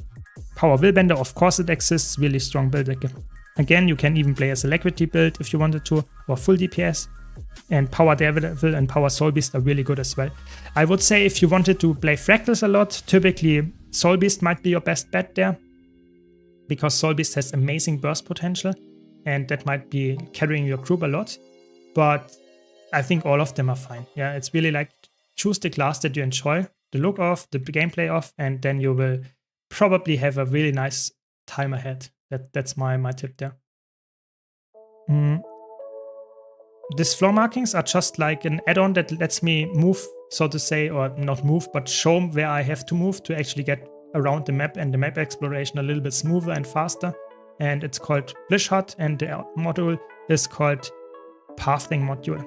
Power Willbender, of course it exists, really strong build. Again, you can even play as a Alacrity build if you wanted to, or full DPS. And Power Daredevil and Power Soul Beast are really good as well. I would say if you wanted to play Fractals a lot, typically Soul Beast might be your best bet there, because Soul Beast has amazing burst potential and that might be carrying your group a lot. But I think all of them are fine. Yeah, it's really like choose the class that you enjoy, the look of, the gameplay of, and then you will probably have a really nice time ahead. That's my tip there. These floor markings are just like an add-on that lets me move, so to say, or not move, but show where I have to move to actually get around the map and the map exploration a little bit smoother and faster. And it's called Blishot, and the module is called Pathing module.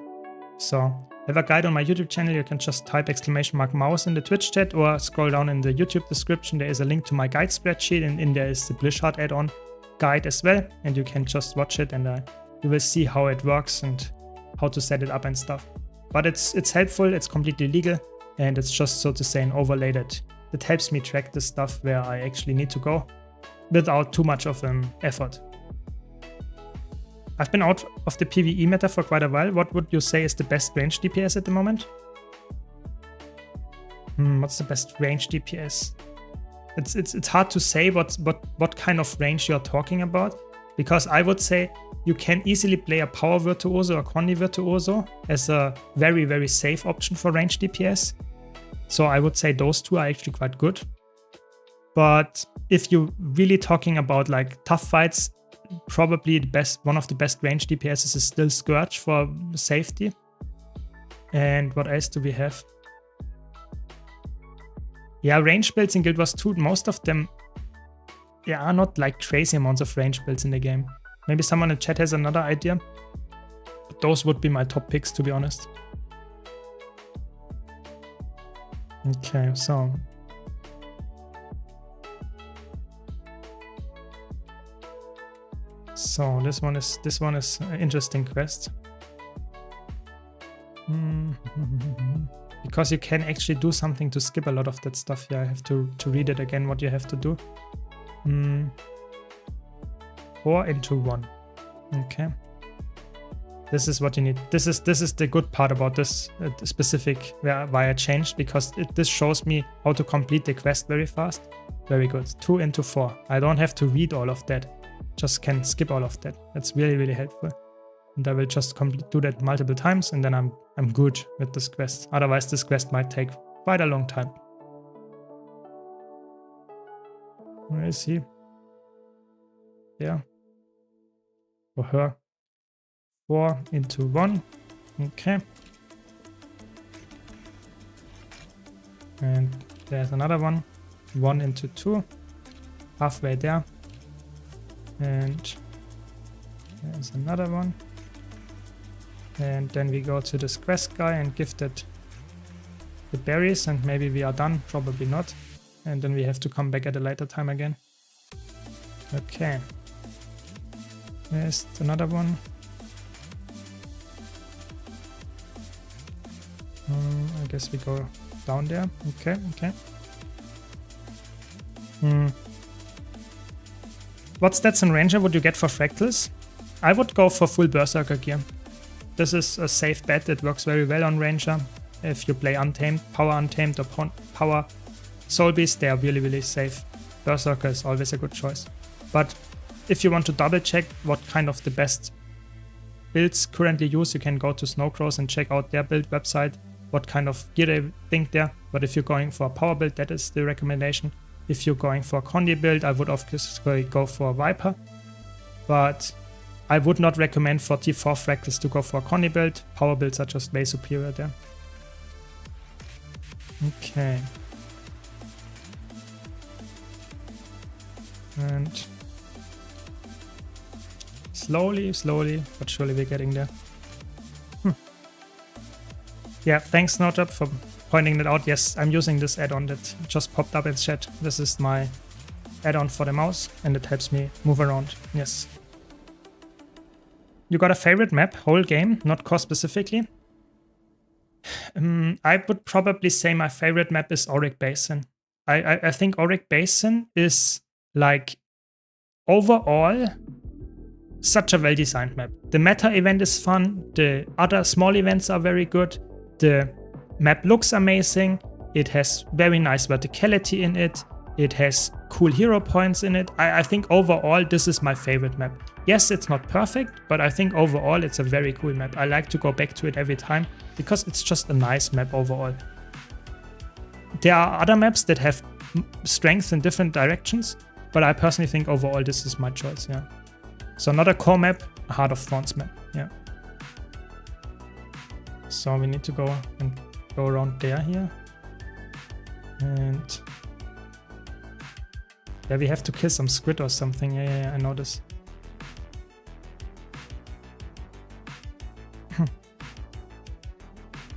So I have a guide on my YouTube channel. You can just type !mouse in the Twitch chat or scroll down in the YouTube description. There is a link to my guide spreadsheet, and in there is the Blishot add-on guide as well. And you can just watch it and you will see how it works and how to set it up and stuff. But it's helpful, it's completely legal, and it's just, so to say, an overlay that helps me track the stuff where I actually need to go without too much of an effort. I've been out of the PvE meta for quite a while. What would you say is the best range DPS at the moment? What's the best range DPS? It's hard to say what kind of range you're talking about, because I would say you can easily play a Power Virtuoso or Condi Virtuoso as a very, very safe option for range DPS. So I would say those two are actually quite good. But if you're really talking about like tough fights, probably one of the best range DPS is still Scourge for safety. And what else do we have? Yeah, range builds in Guild Wars 2, most of them are not like crazy amounts of range builds in the game. Maybe someone in chat has another idea. But those would be my top picks, to be honest. Okay, so this one is an interesting quest. Because you can actually do something to skip a lot of that stuff. Yeah, I have to read it again what you have to do. 4 into 1. Okay. This is what you need. This is the good part about this specific why I changed, because this shows me how to complete the quest very fast. Very good. 2 into 4. I don't have to read all of that. Just can skip all of that. That's really, really helpful. And I will just do that multiple times, and then I'm good with this quest. Otherwise, this quest might take quite a long time. Where is he? Yeah. For her. 4 into 1. Okay. And there's another one. 1 into 2. Halfway there. And there's another one. And then we go to this quest guy and give that the berries, and maybe we are done. Probably not. And then we have to come back at a later time again. Okay. There's another one. I guess we go down there. Okay, okay. What stats and Ranger would you get for Fractals? I would go for full Berserker gear. This is a safe bet. It works very well on Ranger. If you play Untamed, Power Untamed or Power Soul Beast, they are really, really safe. Berserker is always a good choice. But if you want to double check what kind of the best builds currently used, you can go to Snowcrows and check out their build website. what kind of gear they think there. But if you're going for a power build, that is the recommendation. If you're going for a Condi build, I would obviously go for Viper. But I would not recommend for T4 Fractals to go for a Condi build. Power builds are just way superior there. Okay. And slowly, but surely we're getting there. Yeah, thanks Snowdrop for pointing that out. Yes, I'm using this add-on that just popped up in chat. This is my add-on for the mouse and it helps me move around. Yes. You got a favorite map, whole game, not core specifically? I would probably say my favorite map is Auric Basin. I think Auric Basin is like overall such a well-designed map. The meta event is fun, the other small events are very good, the map looks amazing, it has very nice verticality in it, it has cool hero points in it. I think overall this is my favorite map. Yes, it's not perfect, but I think overall it's a very cool map. I like to go back to it every time because it's just a nice map overall. There are other maps that have strengths in different directions, but I personally think overall this is my choice, yeah. So not a core map, a Heart of Thorns map, yeah. So we need to go and go around there here. And yeah, we have to kill some squid or something. Yeah, I know this.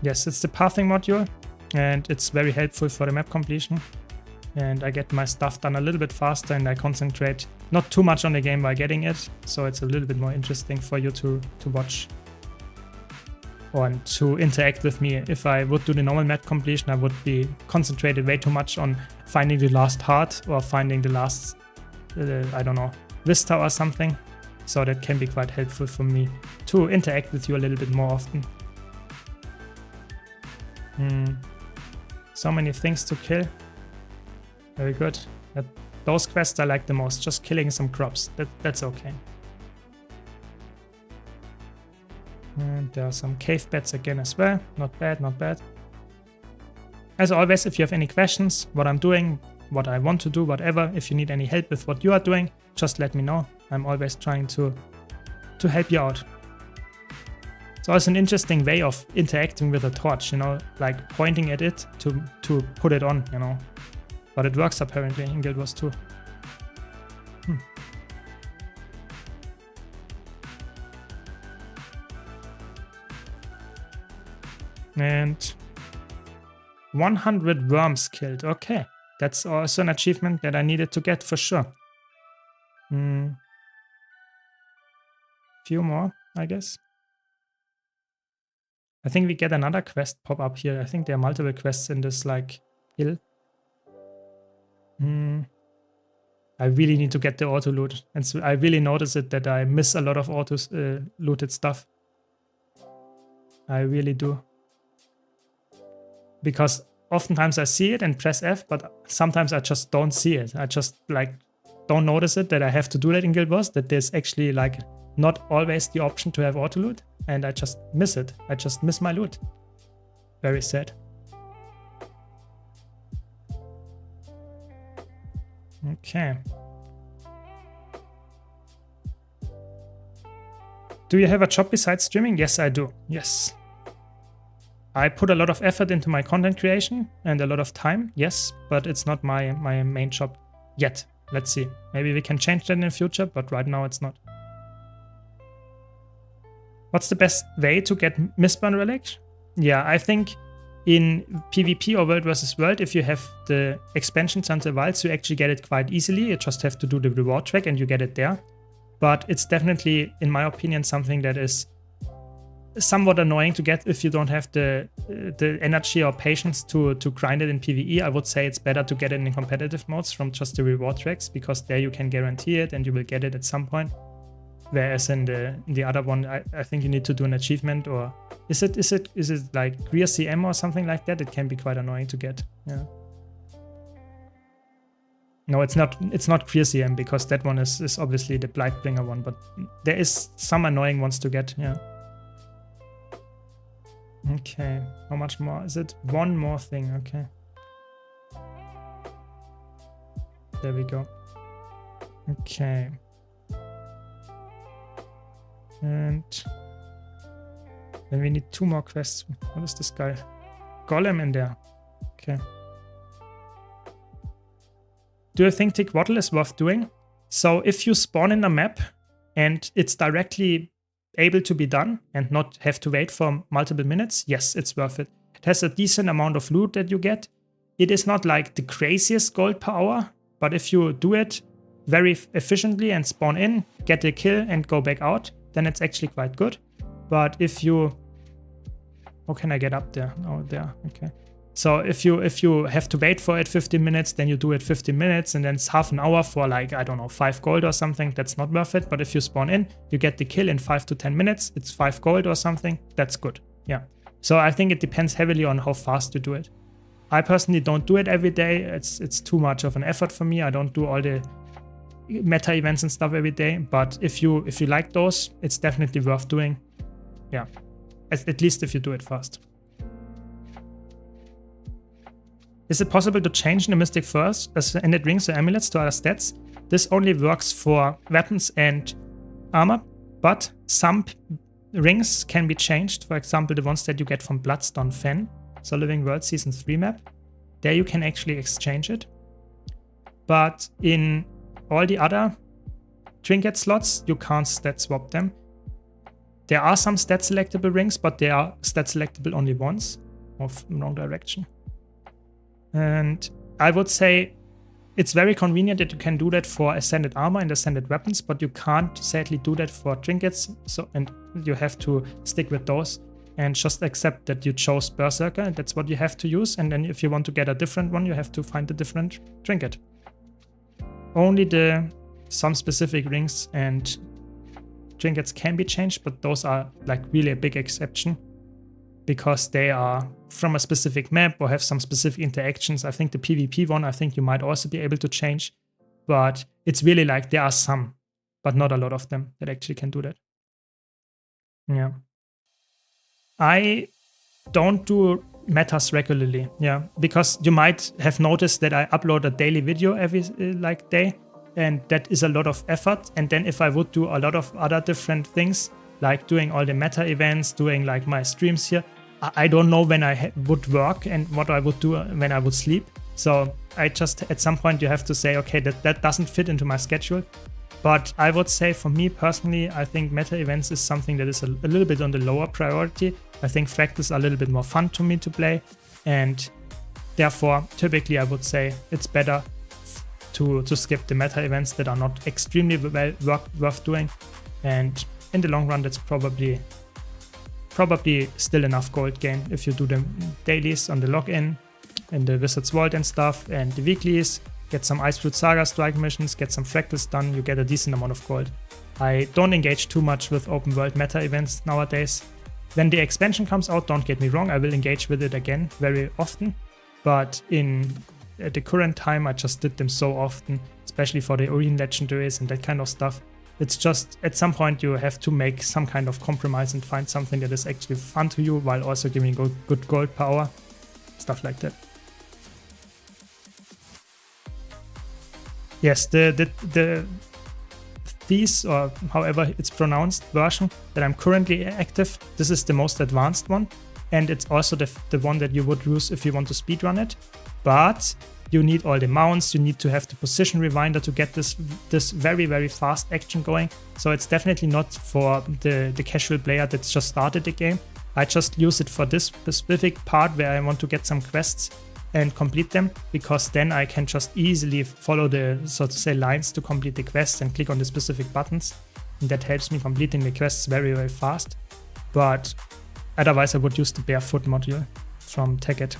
Yes, it's the pathing module, and it's very helpful for the map completion. And I get my stuff done a little bit faster, and I concentrate not too much on the game by getting it, so it's a little bit more interesting for you to watch or to interact with me. If I would do the normal map completion, I would be concentrated way too much on finding the last heart or finding the last, I don't know, vista or something. So that can be quite helpful for me to interact with you a little bit more often. So many things to kill. Very good. Those quests I like the most. Just killing some crops. That's okay. And there are some cave beds again as well. Not bad, not bad. As always, if you have any questions, what I'm doing, what I want to do, whatever, if you need any help with what you are doing, just let me know. I'm always trying to help you out. It's also an interesting way of interacting with a torch, you know, like pointing at it to put it on, you know. But it works apparently in Guild Wars 2. And 100 worms killed. Okay, that's also an achievement that I needed to get for sure. Few more, I guess. I think we get another quest pop up here. I think there are multiple quests in this like hill. I really need to get the auto loot, and so I really notice it that I miss a lot of auto looted stuff. I really do. Because oftentimes I see it and press F, but sometimes I just don't see it. I just like don't notice it that I have to do that in Guild Wars, that there's actually like not always the option to have auto loot, and I just miss it. I just miss my loot. Very sad. Okay. Do you have a job besides streaming? Yes, I do. Yes. I put a lot of effort into my content creation and a lot of time, yes, but it's not my main job yet. Let's see. Maybe we can change that in the future, but right now it's not. What's the best way to get Mistborn Relic? Yeah, I think in PvP or World vs. World, if you have the expansions and the wilds, you actually get it quite easily. You just have to do the reward track and you get it there. But it's definitely, in my opinion, something that is somewhat annoying to get if you don't have the energy or patience to grind it in PvE. I would say it's better to get it in competitive modes from just the reward tracks, because there you can guarantee it and you will get it at some point. Whereas in the other one, I think you need to do an achievement, or is it like Greer CM or something like that? It can be quite annoying to get. Yeah. No, it's not Greer CM, because that one is obviously the Blightbringer one, but there is some annoying ones to get. Yeah. Okay, how much more? Is it one more thing? Okay. There we go. Okay. And then we need 2 more quests. What is this guy? Golem in there. Okay. Do you think Tick Waddle is worth doing? So if you spawn in a map and it's directly able to be done and not have to wait for multiple minutes, yes, it's worth it. It has a decent amount of loot that you get. It is not like the craziest gold per hour, but if you do it very efficiently and spawn in, get a kill and go back out, then it's actually quite good. But if you... How can I get up there? Oh, there. Okay. So if you have to wait for it 15 minutes, then you do it 15 minutes and then it's half an hour for like, I don't know, 5 gold or something. That's not worth it. But if you spawn in, you get the kill in 5 to 10 minutes. It's 5 gold or something. That's good. Yeah. So I think it depends heavily on how fast you do it. I personally don't do it every day. It's too much of an effort for me. I don't do all the meta events and stuff every day. But if you like those, it's definitely worth doing. Yeah. At least if you do it fast. Is it possible to change the Mystic Furs as ended rings or amulets to other stats? This only works for weapons and armor, but some rings can be changed. For example, the ones that you get from Bloodstone Fen, so Living World Season 3 map. There you can actually exchange it. But in all the other trinket slots, you can't stat swap them. There are some stat selectable rings, but they are stat selectable only once. Wrong direction. And I would say it's very convenient that you can do that for Ascended Armor and Ascended Weapons, but you can't sadly do that for trinkets. And you have to stick with those and just accept that you chose Berserker and that's what you have to use. And then if you want to get a different one, you have to find a different trinket. Only some specific rings and trinkets can be changed, but those are like really a big exception because they are from a specific map or have some specific interactions. I think the PvP one, I think you might also be able to change, but it's really like there are some, but not a lot of them that actually can do that. Yeah. I don't do metas regularly, yeah, because you might have noticed that I upload a daily video every day, and that is a lot of effort. And then if I would do a lot of other different things, like doing all the meta events, doing like my streams here, I don't know when I would work and what I would do when I would sleep. So I just, at some point you have to say, okay, that doesn't fit into my schedule. But I would say for me personally, I think meta events is something that is a little bit on the lower priority. I think fractals are a little bit more fun to me to play. And therefore, typically I would say it's better to skip the meta events that are not extremely well worth doing. And in the long run, that's probably still enough gold gain if you do the dailies on the login in the Wizard's Vault and stuff, and the weeklies, get some Ice Fruit Saga strike missions, get some fractals done, you get a decent amount of gold. I don't engage too much with open world meta events nowadays. When the expansion comes out, don't get me wrong, I will engage with it again very often, but at the current time I just did them so often, especially for the Oreen legendaries and that kind of stuff. It's just, at some point you have to make some kind of compromise and find something that is actually fun to you while also giving good gold power, stuff like that. Yes, the These, or however it's pronounced, version that I'm currently active, this is the most advanced one, and it's also the one that you would use if you want to speedrun it. But you need all the mounts, you need to have the position rewinder to get this very, very fast action going. So it's definitely not for the casual player that's just started the game. I just use it for this specific part where I want to get some quests and complete them, because then I can just easily follow the, so to say, lines to complete the quest and click on the specific buttons. And that helps me completing the quests very, very fast. But otherwise I would use the barefoot module from Tekkit.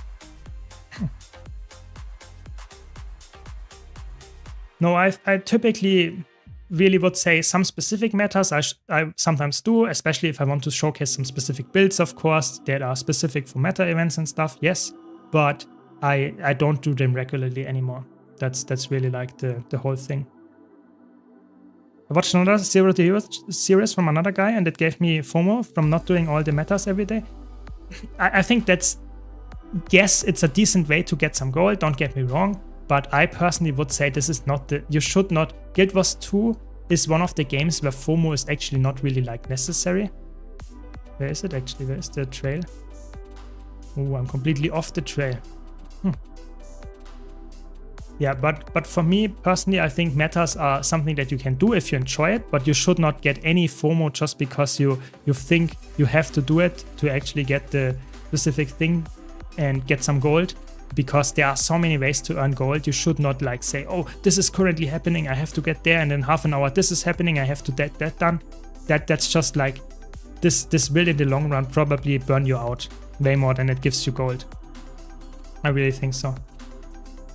No, I typically really would say some specific metas I sometimes do, especially if I want to showcase some specific builds, of course, that are specific for meta events and stuff, yes. But I don't do them regularly anymore. That's really like the whole thing. I watched another Zero to Hero series from another guy, and it gave me FOMO from not doing all the metas every day. I think that's, yes, it's a decent way to get some gold, don't get me wrong, but I personally would say this is not you should not. Guild Wars 2 is one of the games where FOMO is actually not really like necessary. Where is it actually? Where is the trail? Oh, I'm completely off the trail. Yeah, but for me personally, I think metas are something that you can do if you enjoy it, but you should not get any FOMO just because you think you have to do it to actually get the specific thing and get some gold, because there are so many ways to earn gold. You should not like say, oh, this is currently happening, I have to get there, and in half an hour this is happening, I have to get that done. That's just like, this will in the long run probably burn you out way more than it gives you gold. I really think so.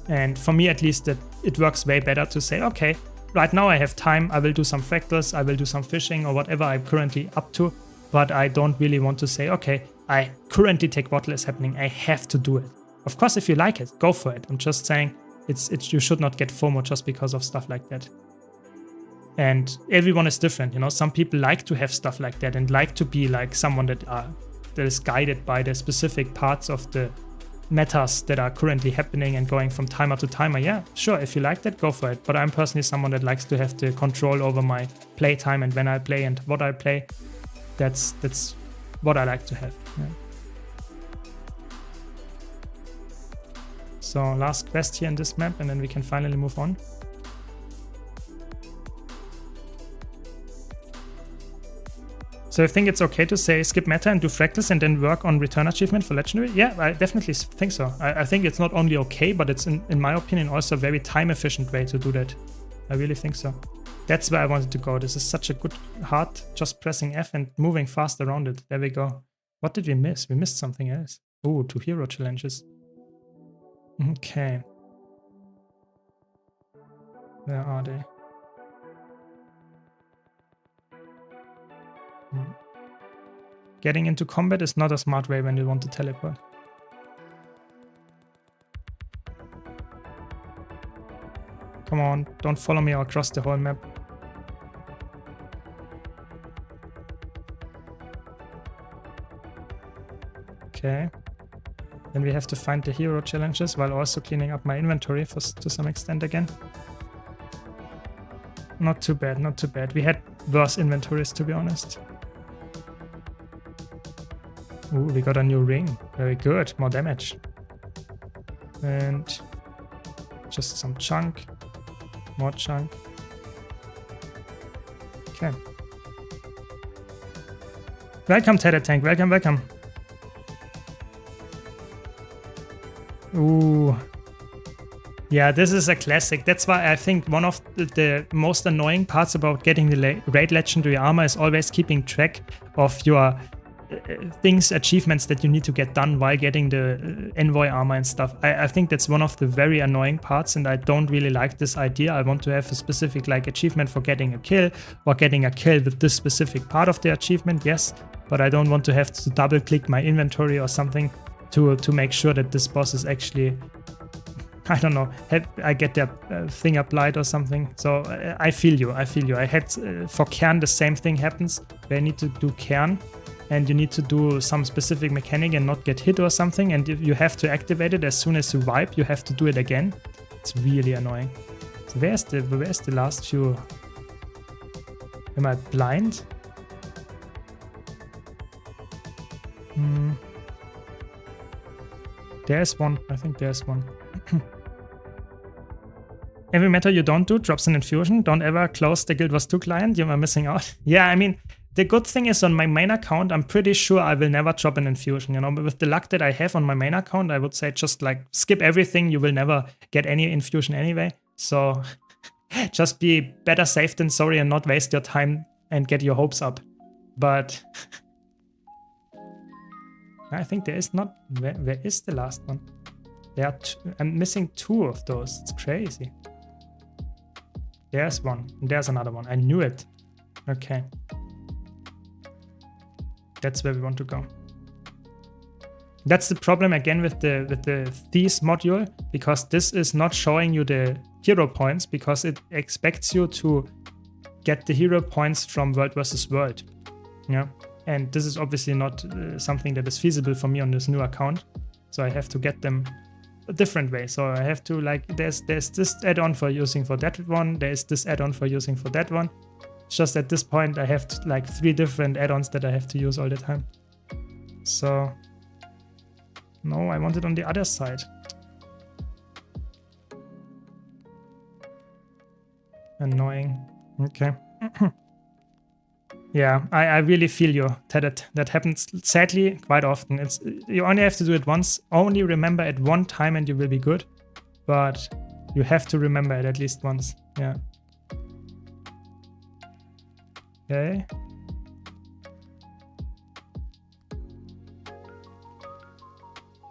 And for me at least, that it works way better to say, okay, right now I have time, I will do some fractals, I will do some fishing or whatever I'm currently up to, but I don't really want to say, okay, I currently take what is happening, I have to do it. Of course, if you like it, go for it. I'm just saying you should not get FOMO just because of stuff like that. And everyone is different, you know. Some people like to have stuff like that and like to be like someone that is guided by the specific parts of the metas that are currently happening and going from timer to timer. Yeah, sure, if you like that, go for it. But I'm personally someone that likes to have the control over my play time and when I play and what I play. That's what I like to have. Yeah. So last quest here in this map, and then we can finally move on. So I think it's okay to say skip meta and do fractals and then work on return achievement for legendary? Yeah, I definitely think so. I think it's not only okay, but it's in my opinion also a very time efficient way to do that. I really think so. That's where I wanted to go. This is such a good hard, just pressing F and moving fast around it. There we go. What did we miss? We missed something else. Oh, 2 hero challenges. Okay. Where are they? Getting into combat is not a smart way when you want to teleport. Come on, don't follow me across the whole map. Okay. Then we have to find the hero challenges while also cleaning up my inventory to some extent again. Not too bad, not too bad. We had worse inventories, to be honest. Ooh, we got a new ring. Very good. More damage. And just some chunk. More chunk. Okay. Welcome, Tether Tank. Welcome, welcome. Ooh. Yeah, this is a classic. That's why I think one of the most annoying parts about getting the raid legendary armor is always keeping track of your achievements that you need to get done while getting the envoy armor and stuff. I think that's one of the very annoying parts, and I don't really like this idea. I want to have a specific like achievement for getting a kill or getting a kill with this specific part of the achievement, yes, but I don't want to have to double click my inventory or something to make sure that this boss is actually, I don't know, I get their thing applied or something. So I feel you. I had for Cairn the same thing happens. They need to do Cairn and you need to do some specific mechanic and not get hit or something, and you have to activate it as soon as you wipe. You have to do it again. It's really annoying. So where's the last few? Am I blind? There's one. I think there's one. Every meta you don't do drops an infusion. Don't ever close the Guild Wars 2 client. You are missing out. Yeah, I mean, the good thing is on my main account, I'm pretty sure I will never drop an infusion. You know, but with the luck that I have on my main account, I would say just like skip everything. You will never get any infusion anyway. So just be better safe than sorry and not waste your time and get your hopes up. But I think there is not. Where is the last one? There are I'm missing 2 of those. It's crazy. There's one. And there's another one. I knew it. Okay. That's where we want to go. That's the problem again with the Thieves module, because this is not showing you the hero points because it expects you to get the hero points from World versus World. Yeah. And this is obviously not something that is feasible for me on this new account. So I have to get them a different way. So I have to like, there's this add-on for using for that one. There's this add-on for using for that one. It's just at this point, I have like 3 different add-ons that I have to use all the time. So no, I want it on the other side. Annoying. Okay. Yeah, I really feel you. That happens sadly quite often. You only have to do it once. Only remember it one time and you will be good. But you have to remember it at least once. Yeah. Okay.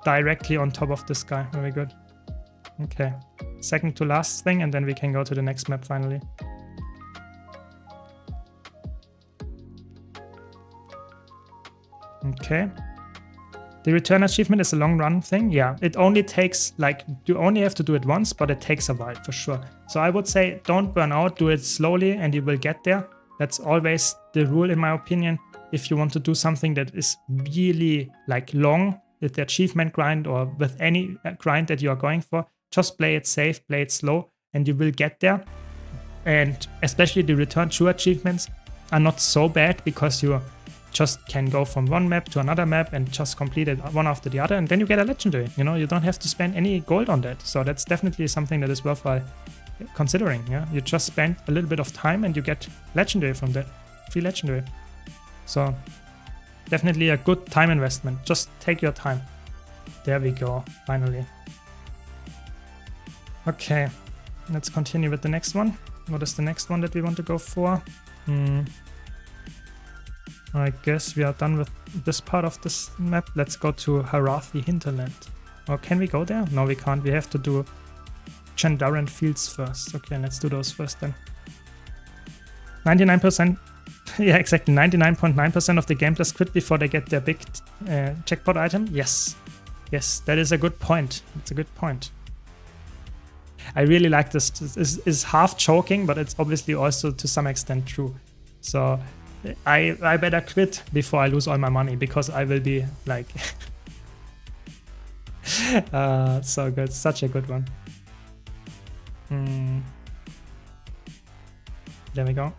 Directly on top of this guy. Very good. Okay. Second to last thing, and then we can go to the next map finally. Okay. The return achievement is a long run thing. Yeah, it only takes, like, you only have to do it once, but it takes a while for sure. So I would say don't burn out, do it slowly and you will get there. That's always the rule in my opinion. If you want to do something that is really like long with the achievement grind or with any grind that you are going for, just play it safe, play it slow, and you will get there. And especially the return to achievements are not so bad because you just can go from one map to another map and just complete it one after the other, and then you get a legendary. You know, you don't have to spend any gold on that. So that's definitely something that is worthwhile considering. Yeah, you just spend a little bit of time and you get legendary from that, free legendary. So definitely a good time investment. Just take your time. There we go, finally. Okay, let's continue with the next one. What is the next one that we want to go for? I guess we are done with this part of this map. Let's go to Harathi Hinterland. Or can we go there? No, we can't. We have to do Chandaran Fields first. Okay, let's do those first then. 99%. Yeah, exactly. 99.9% of the game players quit before they get their big jackpot item. Yes. Yes, that is a good point. It's a good point. I really like this. This is half joking, but it's obviously also to some extent true. So I better quit before I lose all my money, because I will be like so good. Such a good one. There we go.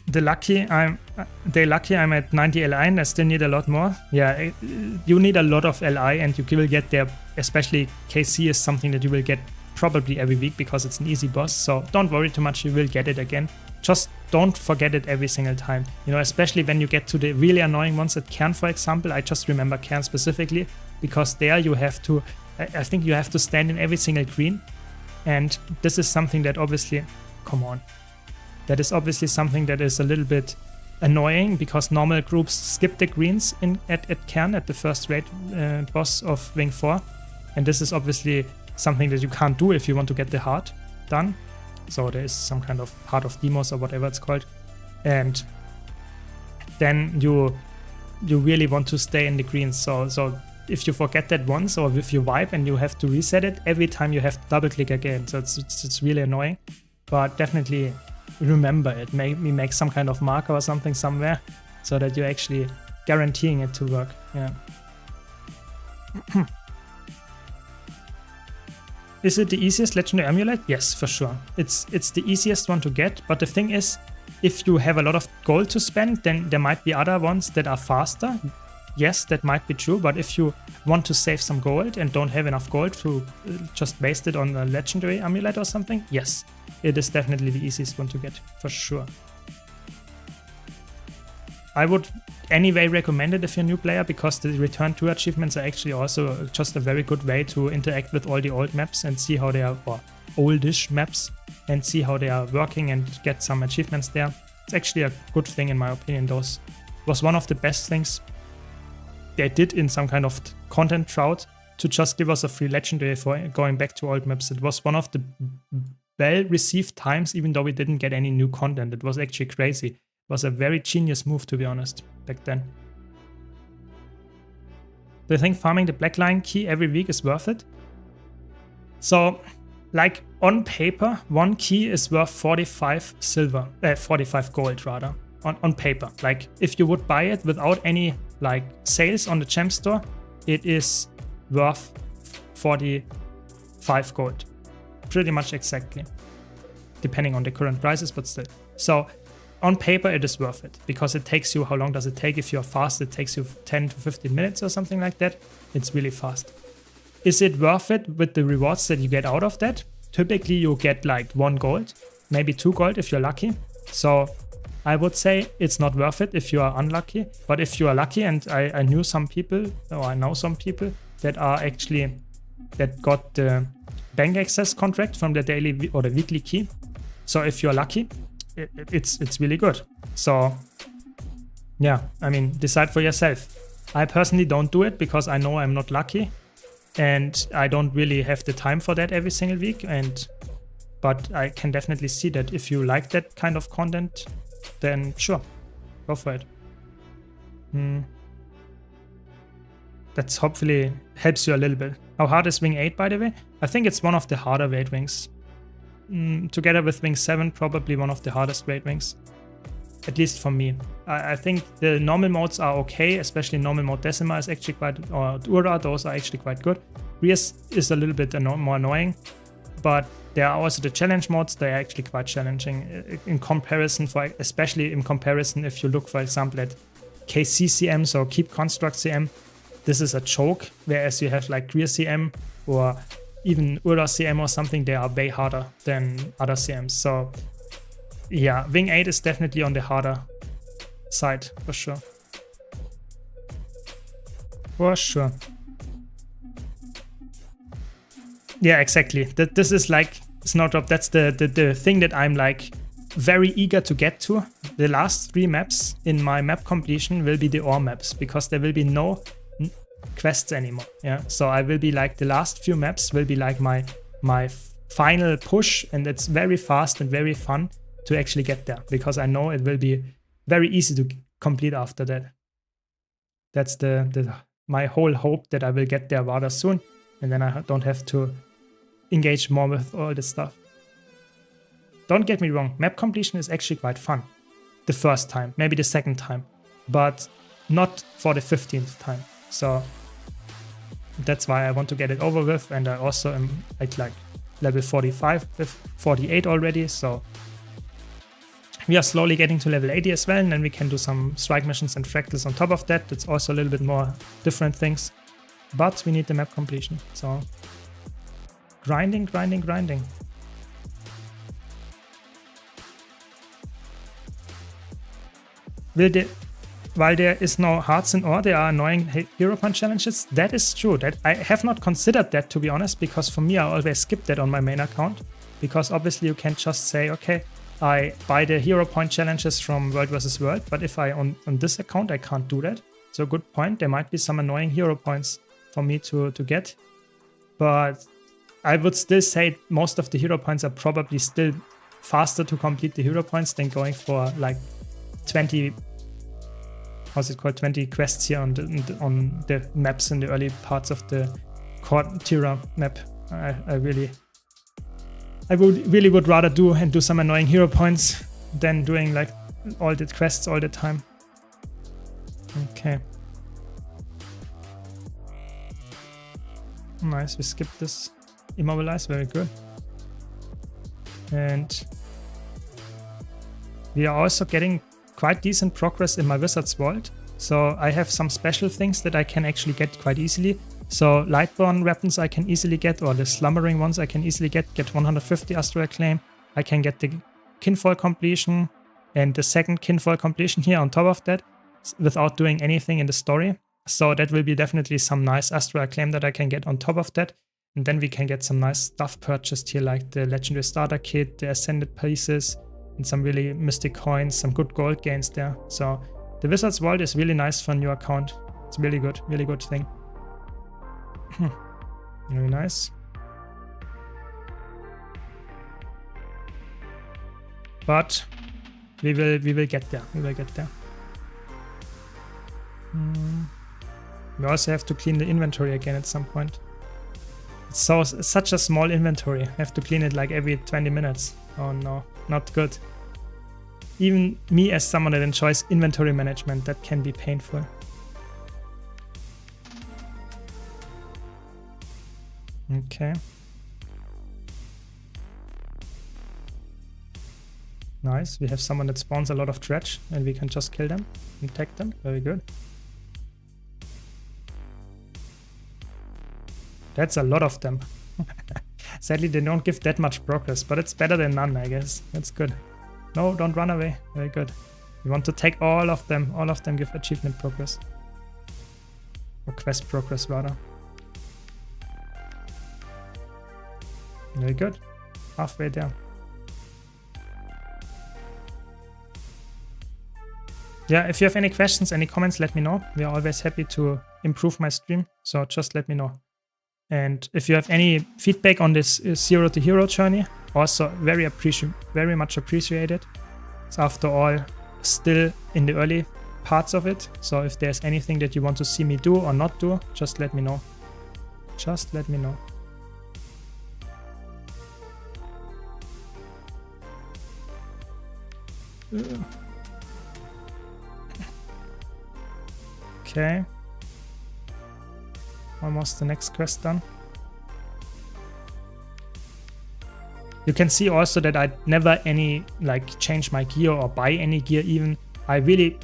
They're lucky I'm at 90 LI and I still need a lot more. Yeah, you need a lot of LI and you will get there. Especially KC is something that you will get probably every week because it's an easy boss. So don't worry too much, you will get it again. Just don't forget it every single time. You know, especially when you get to the really annoying ones at Cairn, for example. I just remember Cairn specifically because there you have to, I think you have to stand in every single green. And this is something that obviously, come on. That is obviously something that is a little bit annoying because normal groups skip the greens at Cairn at the first raid boss of Wing 4. And this is obviously something that you can't do if you want to get the heart done. So there is some kind of Heart of Demos or whatever it's called. And then you really want to stay in the greens. So if you forget that once, or if you wipe and you have to reset it, every time you have to double click again. So it's really annoying. But definitely remember it. Maybe make some kind of marker or something somewhere so that you're actually guaranteeing it to work. Yeah. Is it the easiest legendary amulet? Yes, for sure. It's the easiest one to get, but the thing is, if you have a lot of gold to spend, then there might be other ones that are faster. Yes, that might be true, but if you want to save some gold and don't have enough gold to just waste it on a legendary amulet or something, yes, it is definitely the easiest one to get, for sure. I would anyway recommend it if you're a new player, because the return to achievements are actually also just a very good way to interact with all the old maps and see how they are, or oldish maps, and see how they are working and get some achievements there. It's actually a good thing in my opinion. Those was one of the best things they did in some kind of content drought, to just give us a free legendary for going back to old maps. It was one of the well-received times, even though we didn't get any new content. It was actually crazy. It was a very genius move, to be honest, back then. Do you think farming the Black Lion key every week is worth it? So, like on paper, one key is worth 45 silver, 45 gold rather. on paper. Like if you would buy it without any like sales on the gem store, it is worth 45 gold. Pretty much exactly. Depending on the current prices, but still. So on paper, it is worth it because it takes you, how long does it take? If you're fast, it takes you 10 to 15 minutes or something like that. It's really fast. Is it worth it with the rewards that you get out of that? Typically, you get like 1 gold, maybe 2 gold if you're lucky. So I would say it's not worth it if you are unlucky. But if you are lucky, and I knew some people, or I know some people that are actually, that got the bank access contract from the daily or the weekly key. So if you're lucky, it's really good. So yeah, I mean, decide for yourself. I personally don't do it because I know I'm not lucky and I don't really have the time for that every single week. But I can definitely see that if you like that kind of content, then sure, go for it. That's hopefully helps you a little bit. How hard is Wing 8, by the way? I think it's one of the harder raid wings. Together with Wing 7, probably one of the hardest raid wings. At least for me. I think the normal modes are okay, especially normal mode Decima is actually quite, or Ura, those are actually quite good. Rias is a little bit more annoying, but there are also the challenge modes, they are actually quite challenging in comparison, especially in comparison if you look, for example, at KC CM, so Keep Construct CM. This is a choke, whereas you have like Greer CM or even Ura CM or something, they are way harder than other CMs. So yeah, Wing 8 is definitely on the harder side, for sure. For sure. Yeah, exactly. This is like Snowdrop, that's the thing that I'm like very eager to get to. The last 3 maps in my map completion will be the ore maps, because there will be no quests anymore. Yeah, so I will be like, the last few maps will be like my final push, and it's very fast and very fun to actually get there, because I know it will be very easy to complete after that. That's my whole hope, that I will get there rather soon, and then I don't have to engage more with all this stuff. Don't get me wrong, map completion is actually quite fun. The first time, maybe the second time, but not for the 15th time. So that's why I want to get it over with, and I also am at like level 45 with 48 already, so we are slowly getting to level 80 as well, and then we can do some strike missions and fractals on top of that. That's also a little bit more different things, but we need the map completion, so grinding. While there is no hearts in ore, there are annoying hero point challenges. That is true. That I have not considered that, to be honest, because for me I always skip that on my main account, because obviously you can just say, okay, I buy the hero point challenges from World vs. World, but if I on this account I can't do that. So good point. There might be some annoying hero points for me to get, but I would still say most of the hero points are probably still faster to complete the hero points than going for like 20 quests here on the maps in the early parts of the Tira map. I really would rather do some annoying hero points than doing like all the quests all the time. Okay. Nice, we skipped this. Immobilize, very good. And we are also getting quite decent progress in my Wizard's Vault. So I have some special things that I can actually get quite easily. So Lightborn weapons I can easily get, or the Slumbering ones I can easily get 150 Astral Acclaim. I can get the Kinfall completion and the second Kinfall completion here on top of that without doing anything in the story. So that will be definitely some nice Astral Acclaim that I can get on top of that. And then we can get some nice stuff purchased here, like the Legendary Starter Kit, the Ascended Pieces, and some really mystic coins, some good gold gains there. So the Wizard's Vault is really nice for a new account. It's really good thing. Very nice. But we will get there. We will get there. We also have to clean the inventory again at some point. It's such a small inventory. I have to clean it like every 20 minutes. Oh no, not good. even me as someone that enjoys inventory management, that can be painful. Okay. Nice. We have someone that spawns a lot of dredge and we can just kill them and tag them. Very good. That's a lot of them. Sadly, they don't give that much progress, but it's better than none, I guess. That's good. No, don't run away. Very good. We want to take all of them. All of them give achievement progress. Or quest progress, rather. Very good. Halfway there. Yeah, if you have any questions, any comments, let me know. We are always happy to improve my stream, so just let me know. And if you have any feedback on this Zero to Hero journey, also very much appreciated. It's after all still in the early parts of it, so if there's anything that you want to see me do or not do, just let me know. Just let me know. Okay. Almost the next quest done. You can see also that I never change my gear or buy any gear even.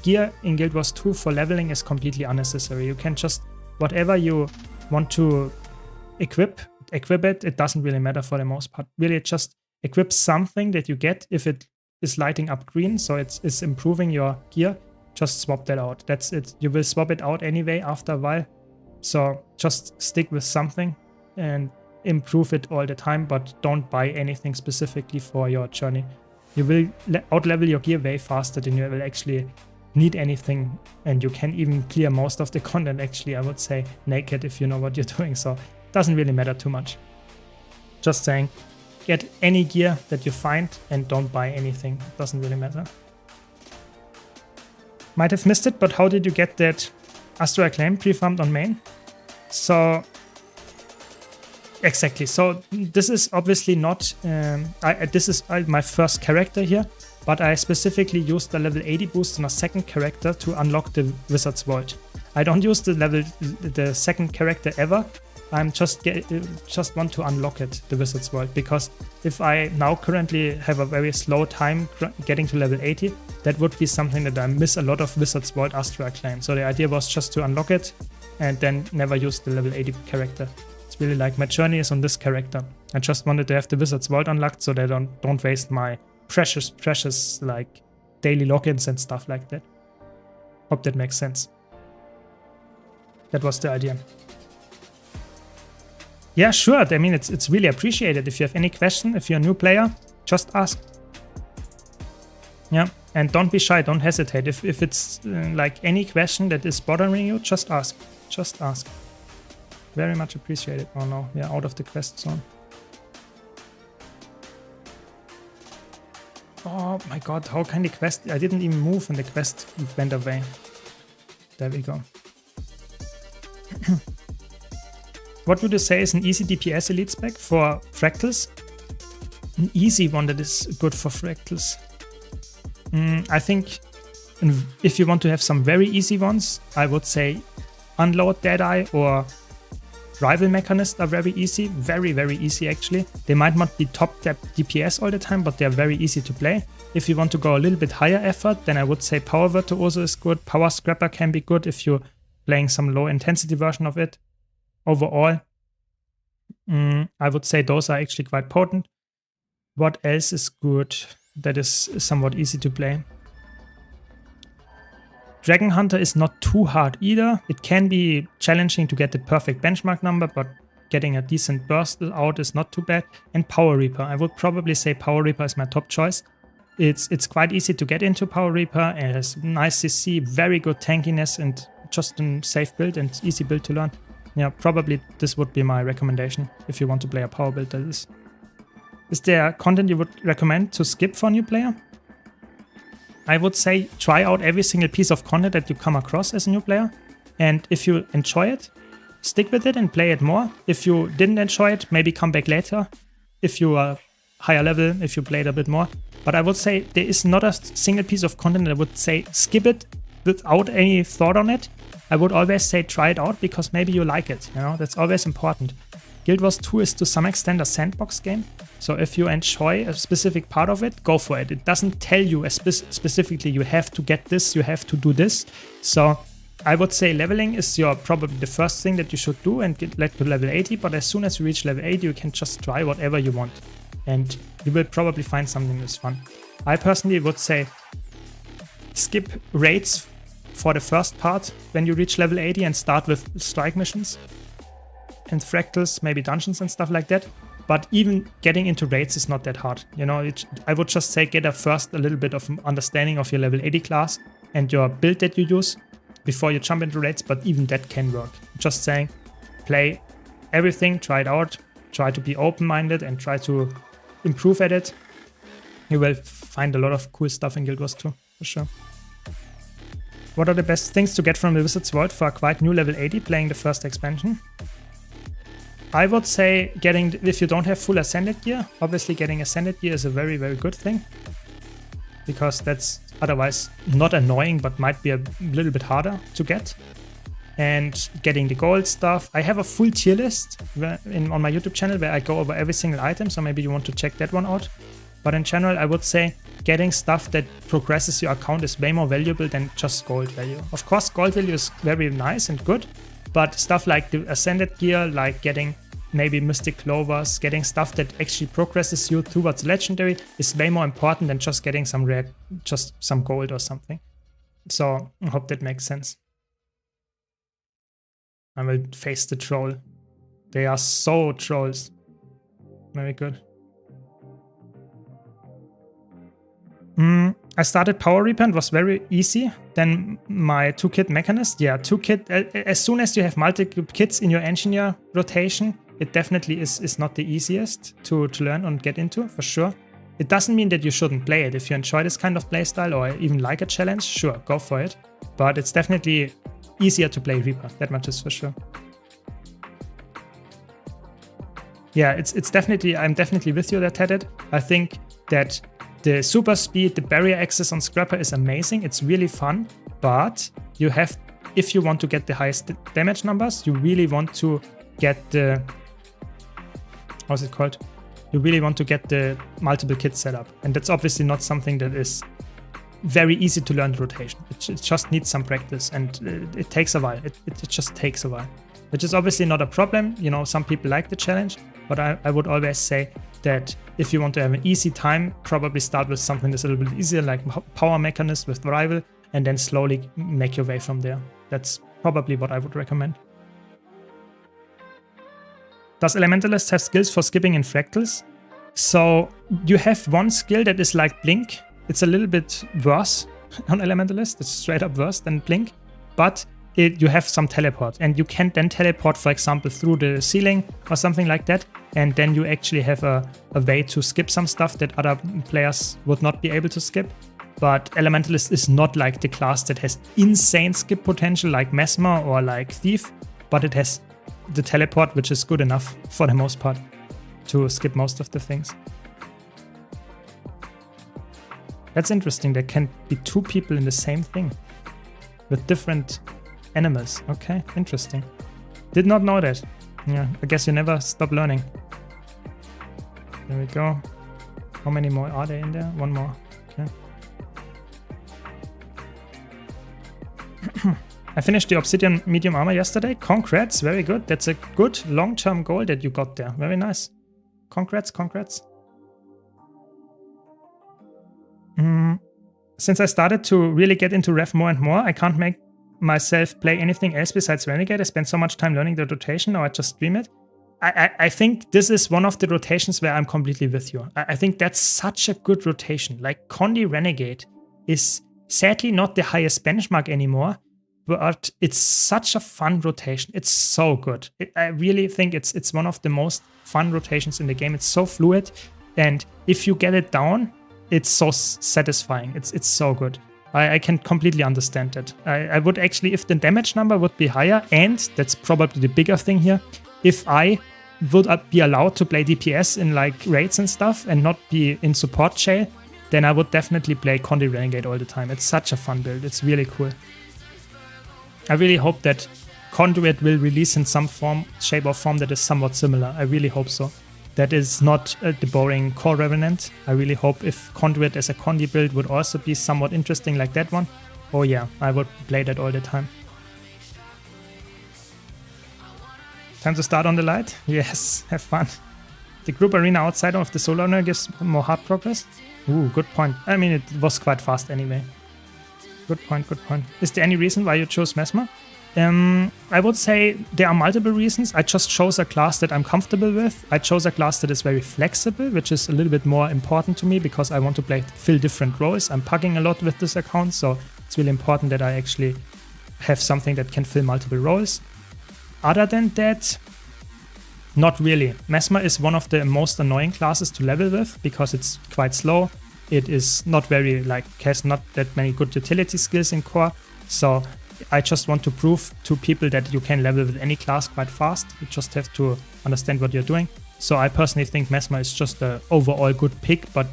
Gear in Guild Wars 2 for leveling is completely unnecessary. You can just, whatever you want to equip it. It doesn't really matter for the most part. Really just equip something that you get if it is lighting up green, so it's improving your gear. Just swap that out. That's it. You will swap it out anyway after a while. So just stick with something and improve it all the time, but don't buy anything specifically for your journey. You will outlevel your gear way faster than you will actually need anything, and you can even clear most of the content actually, I would say, naked if you know what you're doing, so it doesn't really matter too much. Just saying, get any gear that you find and don't buy anything. It doesn't really matter. Might have missed it, but how did you get that Astro Acclaim pre-farmed on main? So, exactly. So this is obviously not, this is my first character here, but I specifically used the level 80 boost on a second character to unlock the Wizard's Vault. I don't use the second character ever. I'm just want to unlock it, the Wizard's Vault, because if I now currently have a very slow time getting to level 80, that would be something that I miss a lot of Wizard's Vault Astro Acclaim. So the idea was just to unlock it and then never use the level 80 character. It's really like my journey is on this character. I just wanted to have the Wizard's Vault unlocked so that I don't waste my precious like daily logins and stuff like that. Hope that makes sense. That was the idea. Yeah, sure. I mean, it's really appreciated. If you have any question, if you're a new player, just ask. Yeah, and don't be shy. Don't hesitate. If it's like any question that is bothering you, just ask. Just ask. Very much appreciated. Oh no, we are out of the quest zone. Oh my god, how can the quest... I didn't even move and the quest went away. There we go. What would you say is an easy DPS elite spec for fractals? An easy one that is good for fractals. I think if you want to have some very easy ones, I would say Unload Deadeye or Rival Mechanist are very easy. Very, very easy actually. They might not be top DPS all the time, but they're very easy to play. If you want to go a little bit higher effort, then I would say Power Virtuoso is good. Power Scrapper can be good if you're playing some low intensity version of it. Overall, I would say those are actually quite potent. What else is good that is somewhat easy to play? Dragon Hunter is not too hard either. It can be challenging to get the perfect benchmark number, but getting a decent burst out is not too bad. And Power Reaper. I would probably say Power Reaper is my top choice. It's quite easy to get into Power Reaper. It has nice CC, very good tankiness, and just a safe build and easy build to learn. Yeah, probably this would be my recommendation if you want to play a power build, that is. Is there content you would recommend to skip for a new player? I would say try out every single piece of content that you come across as a new player. And if you enjoy it, stick with it and play it more. If you didn't enjoy it, maybe come back later. If you are higher level, if you played a bit more. But I would say there is not a single piece of content that I would say skip it without any thought on it. I would always say try it out because maybe you like it, you know, that's always important. Guild Wars 2 is to some extent a sandbox game. So if you enjoy a specific part of it, go for it. It doesn't tell you specifically you have to get this, you have to do this. So I would say leveling is probably the first thing that you should do and get to level 80. But as soon as you reach level 80, you can just try whatever you want. And you will probably find something that's fun. I personally would say skip raids for the first part when you reach level 80 and start with strike missions and fractals, maybe dungeons and stuff like that. But even getting into raids is not that hard. You know, I would just say get a little bit of understanding of your level 80 class and your build that you use before you jump into raids, but even that can work. Just saying, play everything, try it out, try to be open-minded and try to improve at it. You will find a lot of cool stuff in Guild Wars 2, for sure. What are the best things to get from the Wizard's World for a quite new level 80 playing the first expansion? I would say if you don't have full Ascended gear, obviously getting Ascended gear is a very, very good thing. Because that's otherwise not annoying, but might be a little bit harder to get. And getting the gold stuff. I have a full tier list on my YouTube channel where I go over every single item, so maybe you want to check that one out. But in general, I would say getting stuff that progresses your account is way more valuable than just gold value. Of course, gold value is very nice and good, but stuff like the Ascended gear, like getting maybe Mystic Clovers, getting stuff that actually progresses you towards Legendary is way more important than just getting some rare, just some gold or something. So I hope that makes sense. I will face the troll. They are so trolls. Very good. I started Power Reaper and was very easy. Then my 2-kit Mechanist. Yeah, 2-kit. As soon as you have multiple kits in your engineer rotation, it definitely is not the easiest to learn and get into, for sure. It doesn't mean that you shouldn't play it. If you enjoy this kind of playstyle or even like a challenge, sure, go for it. But it's definitely easier to play Reaper, that much is for sure. Yeah, it's definitely, I'm definitely with you there, Tedded. I think that the super speed, the barrier access on Scrapper is amazing. It's really fun, but you have, if you want to get the highest damage numbers, you really want to get the, how's it called? You really want to get the multiple kits set up. And that's obviously not something that is very easy to learn the rotation. It just needs some practice and it takes a while. It just takes a while, which is obviously not a problem. You know, some people like the challenge, but I would always say that if you want to have an easy time, probably start with something that's a little bit easier, like Power Mechanist with Rival, and then slowly make your way from there. That's probably what I would recommend. Does Elementalist have skills for skipping in fractals? So you have one skill that is like Blink. It's a little bit worse on Elementalist. It's straight up worse than Blink, but you have some teleport, and you can then teleport, for example, through the ceiling or something like that, and then you actually have a way to skip some stuff that other players would not be able to skip. But Elementalist is not like the class that has insane skip potential like Mesmer or like Thief, but it has the teleport, which is good enough for the most part to skip most of the things. That's interesting. There can be two people in the same thing with different animals. Okay, interesting. Did not know that. Yeah, I guess you never stop learning. There we go. How many more are there in there? One more. Okay. I finished the Obsidian medium armor yesterday. Congrats, very good. That's a good long-term goal that you got there. Very nice. Congrats, congrats. Since I started to really get into Rev more and more, I can't make myself play anything else besides Renegade. I spend so much time learning the rotation, or I just stream it. I think this is one of the rotations where I'm completely with you. I think that's such a good rotation. Like, Condi Renegade is sadly not the highest benchmark anymore, but it's such a fun rotation. It's so good. I really think it's one of the most fun rotations in the game. It's so fluid, and if you get it down, it's so satisfying. It's so good. I can completely understand that. I would actually, if the damage number would be higher, and that's probably the bigger thing here, if I would be allowed to play DPS in like raids and stuff and not be in support jail, then I would definitely play Condi Renegade all the time. It's such a fun build. It's really cool. I really hope that Conduit will release in some form, shape or form that is somewhat similar. I really hope so. That is not the boring core Revenant. I really hope if Conduit as a Condi build would also be somewhat interesting like that one. Oh yeah, I would play that all the time. Time to start on the light? Yes, have fun. The group arena outside of the solo arena gives more hard progress? Ooh, good point. I mean, it was quite fast anyway. Good point, good point. Is there any reason why you chose Mesmer? I would say there are multiple reasons. I just chose a class that I'm comfortable with. I chose a class that is very flexible, which is a little bit more important to me because I want to fill different roles. I'm pugging a lot with this account, so it's really important that I actually have something that can fill multiple roles. Other than that, not really. Mesmer is one of the most annoying classes to level with because it's quite slow. It is not very, has not that many good utility skills in core. So I just want to prove to people that you can level with any class quite fast. You just have to understand what you're doing. So I personally think Mesmer is just an overall good pick, but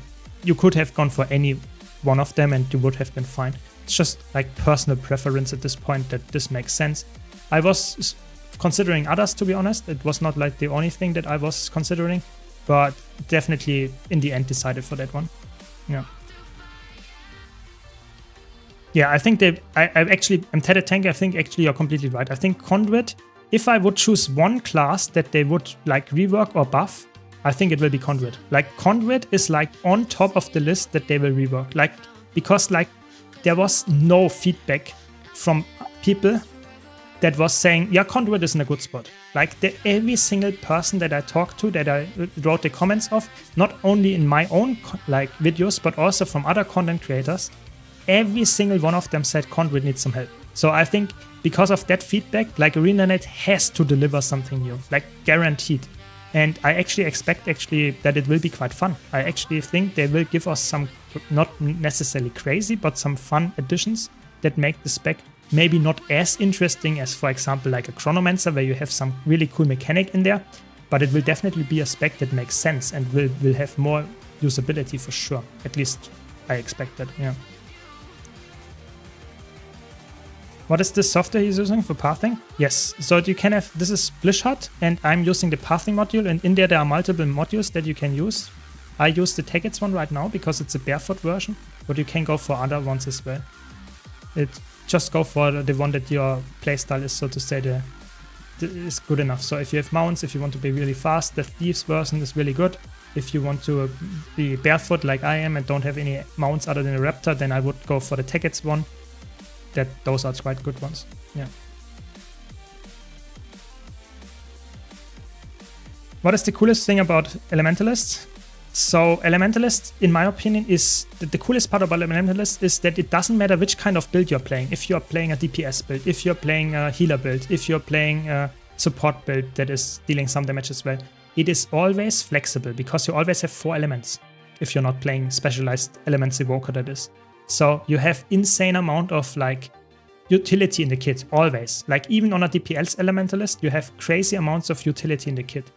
you could have gone for any one of them and you would have been fine. It's just like personal preference at this point that this makes sense. I was considering others, to be honest. It was not like the only thing that I was considering, but definitely in the end decided for that one. Yeah. Yeah, I think I'm Ted Tank. I think actually you're completely right. I think Conduit, if I would choose one class that they would like rework or buff, I think it will be Conduit. Like Conduit is like on top of the list that they will rework. Like, because like there was no feedback from people that was saying, yeah, Conduit is in a good spot. Like every single person that I talked to, that I wrote the comments of, not only in my own like videos, but also from other content creators, every single one of them said Conduit needs some help. So I think because of that feedback, like ArenaNet has to deliver something new, like guaranteed. And I actually expect that it will be quite fun. I actually think they will give us some, not necessarily crazy, but some fun additions that make the spec maybe not as interesting as, for example, like a Chronomancer, where you have some really cool mechanic in there, but it will definitely be a spec that makes sense and will have more usability for sure. At least I expect that, yeah. What is this software he's using for pathing? Yes, so you can have, this is Blishut, and I'm using the pathing module, and in there are multiple modules that you can use. I use the Taggets one right now because it's a barefoot version, but you can go for other ones as well. Just go for the one that your playstyle is, so to say, is good enough. So if you have mounts, if you want to be really fast, the Thieves version is really good. If you want to be barefoot like I am and don't have any mounts other than a Raptor, then I would go for the Taggets one. Those are quite good ones. Yeah. What is the coolest thing about Elementalists? So Elementalist, in my opinion, is the coolest part about Elementalist is that it doesn't matter which kind of build you're playing. If you're playing a DPS build, if you're playing a healer build, if you're playing a support build that is dealing some damage as well, it is always flexible because you always have 4 elements. If you're not playing specialized elements evoker, that is. So you have insane amount of like utility in the kit, always. Like even on a DPS Elementalist, you have crazy amounts of utility in the kit.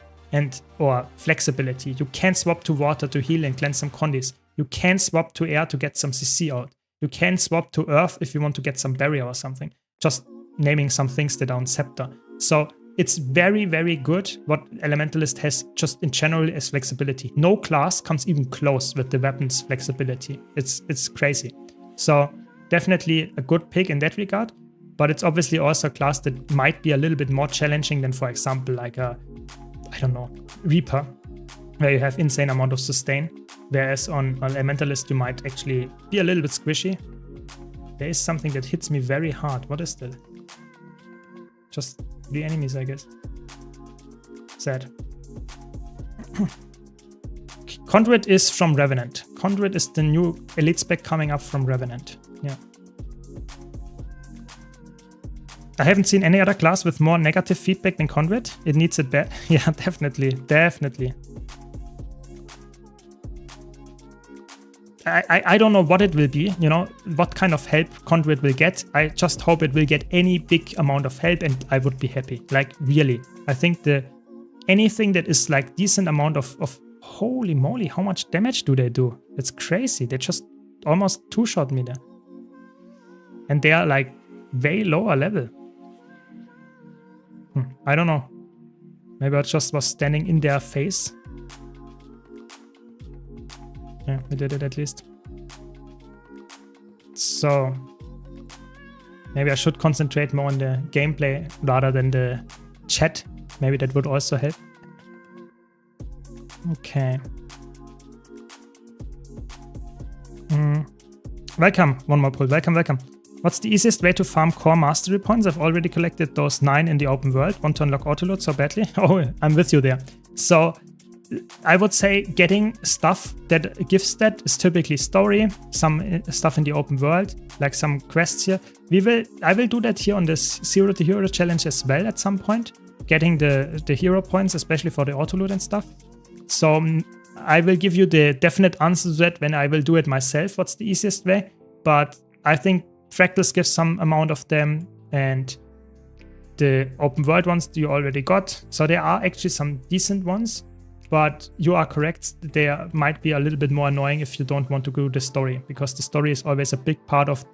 Or flexibility. You can swap to water to heal and cleanse some condis. You can swap to air to get some CC out. You can swap to earth if you want to get some barrier or something. Just naming some things that are on Scepter. So it's very, very good what Elementalist has just in general as flexibility. No class comes even close with the weapons flexibility. It's crazy. So definitely a good pick in that regard. But it's obviously also a class that might be a little bit more challenging than, for example, like a, I don't know, Reaper, where you have insane amount of sustain. Whereas on Elementalist, you might actually be a little bit squishy. There is something that hits me very hard. What is that? Just the enemies, I guess. Sad. Conduit is from Revenant. Conduit is the new elite spec coming up from Revenant. Yeah. I haven't seen any other class with more negative feedback than Conduit. It needs it bad. Yeah, definitely. Definitely. I don't know what it will be, you know, what kind of help Conduit will get. I just hope it will get any big amount of help and I would be happy. Like, really. I think the anything that is like decent amount of holy moly, how much damage do they do? It's crazy. They just almost two-shot me there. And they are like way lower level. I don't know. Maybe I just was standing in their face. Yeah, we did it at least. So maybe I should concentrate more on the gameplay rather than the chat. Maybe that would also help. Okay. Welcome. One more pull. Welcome, welcome. What's the easiest way to farm core mastery points? I've already collected those 9 in the open world. Want to unlock autoload so badly? Oh, I'm with you there. So I would say getting stuff that gives that is typically story, some stuff in the open world, like some quests here. I will do that here on this Zero to Hero challenge as well at some point. Getting the hero points, especially for the autoload and stuff. So I will give you the definite answer to that when I will do it myself. What's the easiest way? But I think Fractals gives some amount of them, and the open world ones you already got. So there are actually some decent ones, but you are correct. They might be a little bit more annoying if you don't want to do the story, because the story is always a big part of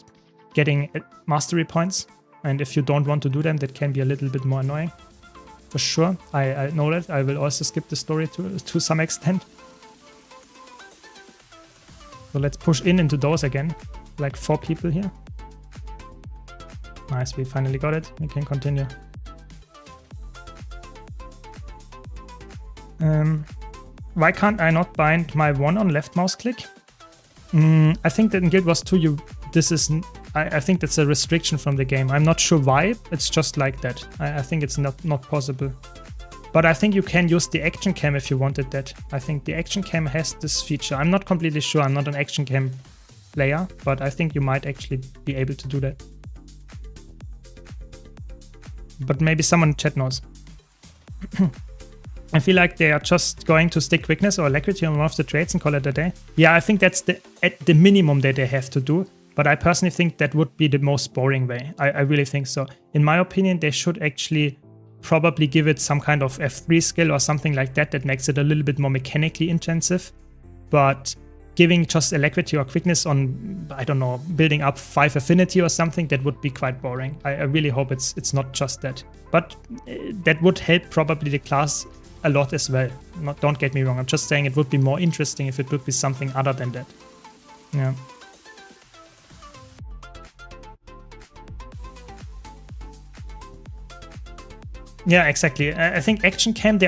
getting mastery points. And if you don't want to do them, that can be a little bit more annoying. For sure, I know that. I will also skip the story to some extent. So let's push into those again. Like 4 people here. Nice, we finally got it. We can continue. Why can't I not bind my 1 on left mouse click? I think that in Guild Wars 2 I think that's a restriction from the game. I'm not sure why, it's just like that. I think it's not possible. But I think you can use the action cam if you wanted that. I think the action cam has this feature. I'm not completely sure, I'm not an action cam player, but I think you might actually be able to do that. But maybe someone in chat knows. I feel like they are just going to stick quickness or alacrity on one of the traits and call it a day. Yeah, I think that's at the minimum that they have to do. But I personally think that would be the most boring way. I really think so. In my opinion, they should actually probably give it some kind of F3 skill or something like that that makes it a little bit more mechanically intensive. But giving just alacrity or quickness on, I don't know, building up 5 affinity or something, that would be quite boring. I really hope it's not just that. But that would help probably the class a lot as well. Don't get me wrong, I'm just saying it would be more interesting if it would be something other than that. Yeah. Yeah, exactly. I think Action Cam,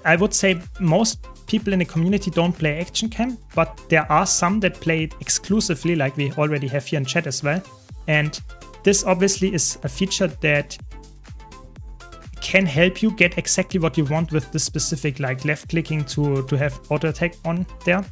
I would say most people in the community don't play Action Cam, but there are some that play it exclusively, like we already have here in chat as well. And this obviously is a feature that can help you get exactly what you want with the specific, like left clicking to have auto attack on there.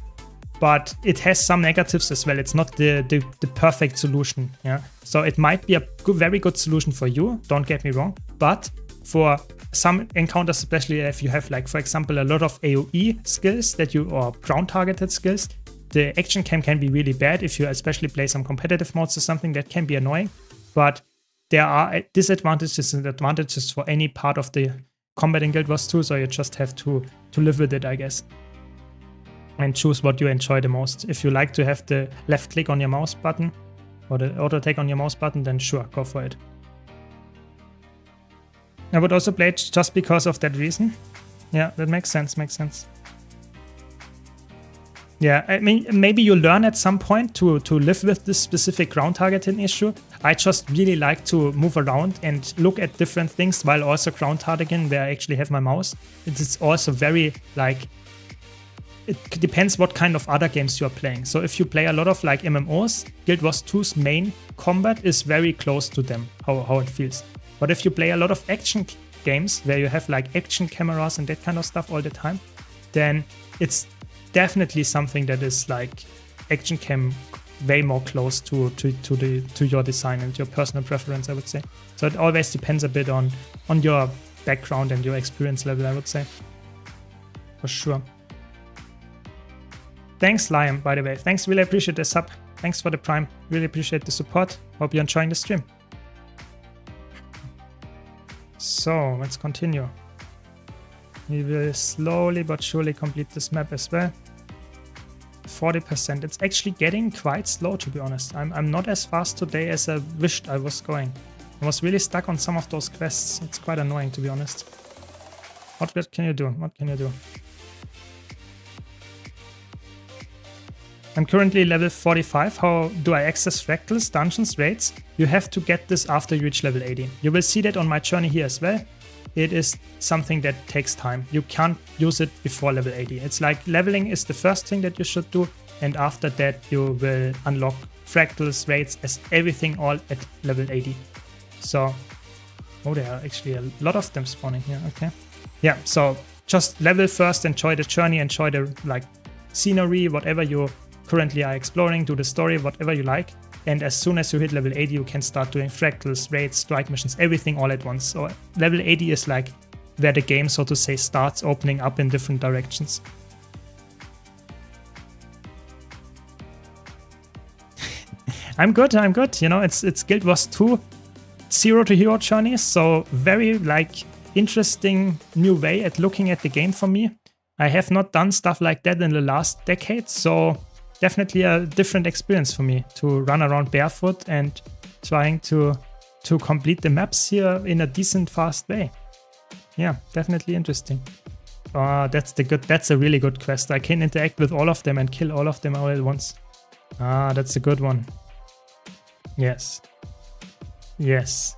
But it has some negatives as well. It's not the perfect solution. Yeah. So it might be a very good solution for you, don't get me wrong, but for some encounters, especially if you have, like, for example, a lot of AoE skills or ground targeted skills, the action cam can be really bad. If you especially play some competitive modes or something, that can be annoying. But there are disadvantages and advantages for any part of the combat in Guild Wars 2, so you just have to live with it, I guess. And choose what you enjoy the most. If you like to have the left click on your mouse button or the auto attack on your mouse button, then sure, go for it. I would also play it just because of that reason. Yeah, that makes sense, Yeah, I mean, maybe you learn at some point to live with this specific ground targeting issue. I just really like to move around and look at different things while also ground targeting where I actually have my mouse. It is also very, like, it depends what kind of other games you are playing. So if you play a lot of like MMOs, Guild Wars 2's main combat is very close to them, how it feels. But if you play a lot of action games where you have like action cameras and that kind of stuff all the time, then it's definitely something that is like action cam way more close to your design and your personal preference, I would say. So it always depends a bit on your background and your experience level, I would say. For sure. Thanks, Liam, by the way. Thanks, really appreciate the sub. Thanks for the Prime. Really appreciate the support. Hope you're enjoying the stream. So, let's continue. We will slowly but surely complete this map as well. 40%. It's actually getting quite slow, to be honest. I'm not as fast today as I wished I was going. I was really stuck on some of those quests. It's quite annoying, to be honest. What can you do? What can you do? I'm currently level 45. How do I access fractals, dungeons, raids? You have to get this after you reach level 80. You will see that on my journey here as well. It is something that takes time. You can't use it before level 80. It's like leveling is the first thing that you should do, and after that you will unlock fractals, raids, as everything all at level 80. So, oh, there are actually a lot of them spawning here, okay. Yeah, so just level first, enjoy the journey, enjoy the like scenery, whatever you currently are exploring, do the story, whatever you like. And as soon as you hit level 80, you can start doing fractals, raids, strike missions, everything all at once. So level 80 is like where the game, so to say, starts opening up in different directions. I'm good. You know, it's Guild Wars 2 0 to hero journeys, so very like interesting new way at looking at the game for me. I have not done stuff like that in the last decade, so definitely a different experience for me to run around barefoot and trying to complete the maps here in a decent, fast way. Yeah, definitely interesting. That's a really good quest. I can interact with all of them and kill all of them all at once. That's a good one. Yes. Yes.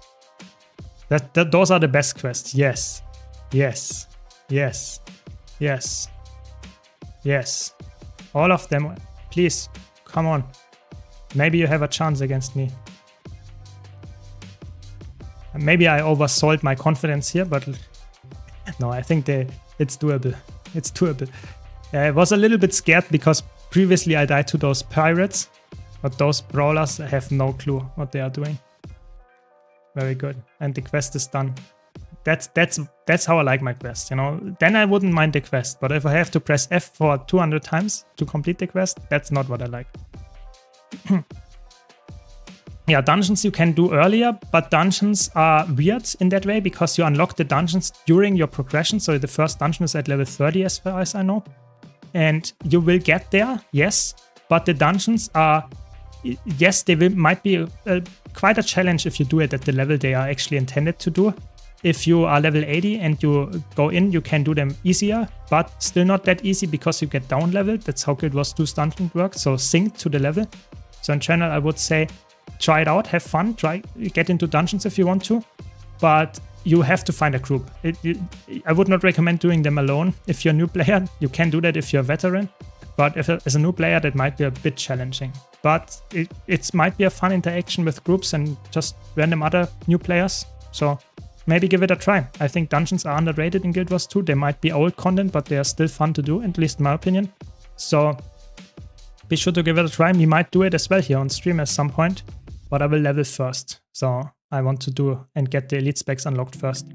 Those are the best quests. Yes. Yes. Yes. Yes. Yes. All of them. Please, come on. Maybe you have a chance against me. Maybe I oversold my confidence here, but no, I think it's doable. It's doable. I was a little bit scared because previously I died to those pirates, but those brawlers have no clue what they are doing. Very good. And the quest is done. That's how I like my quest, you know. Then I wouldn't mind the quest, but if I have to press F for 200 times to complete the quest, that's not what I like. Yeah, dungeons you can do earlier, but dungeons are weird in that way because you unlock the dungeons during your progression. So the first dungeon is at level 30 as far as I know. And you will get there, yes, but the dungeons are, yes, they might be quite a challenge if you do it at the level they are actually intended to do. If you are level 80 and you go in, you can do them easier, but still not that easy because you get down leveled. That's how Guild Wars 2's dungeon works, so sync to the level. So in general, I would say try it out, have fun, get into dungeons if you want to, but you have to find a group. I would not recommend doing them alone. If you're a new player, you can do that if you're a veteran, but as a new player, that might be a bit challenging. But it might be a fun interaction with groups and just random other new players, so maybe give it a try. I think dungeons are underrated in Guild Wars 2. They might be old content, but they are still fun to do, at least in my opinion. So be sure to give it a try. We might do it as well here on stream at some point, but I will level first. So I want to do and get the elite specs unlocked first.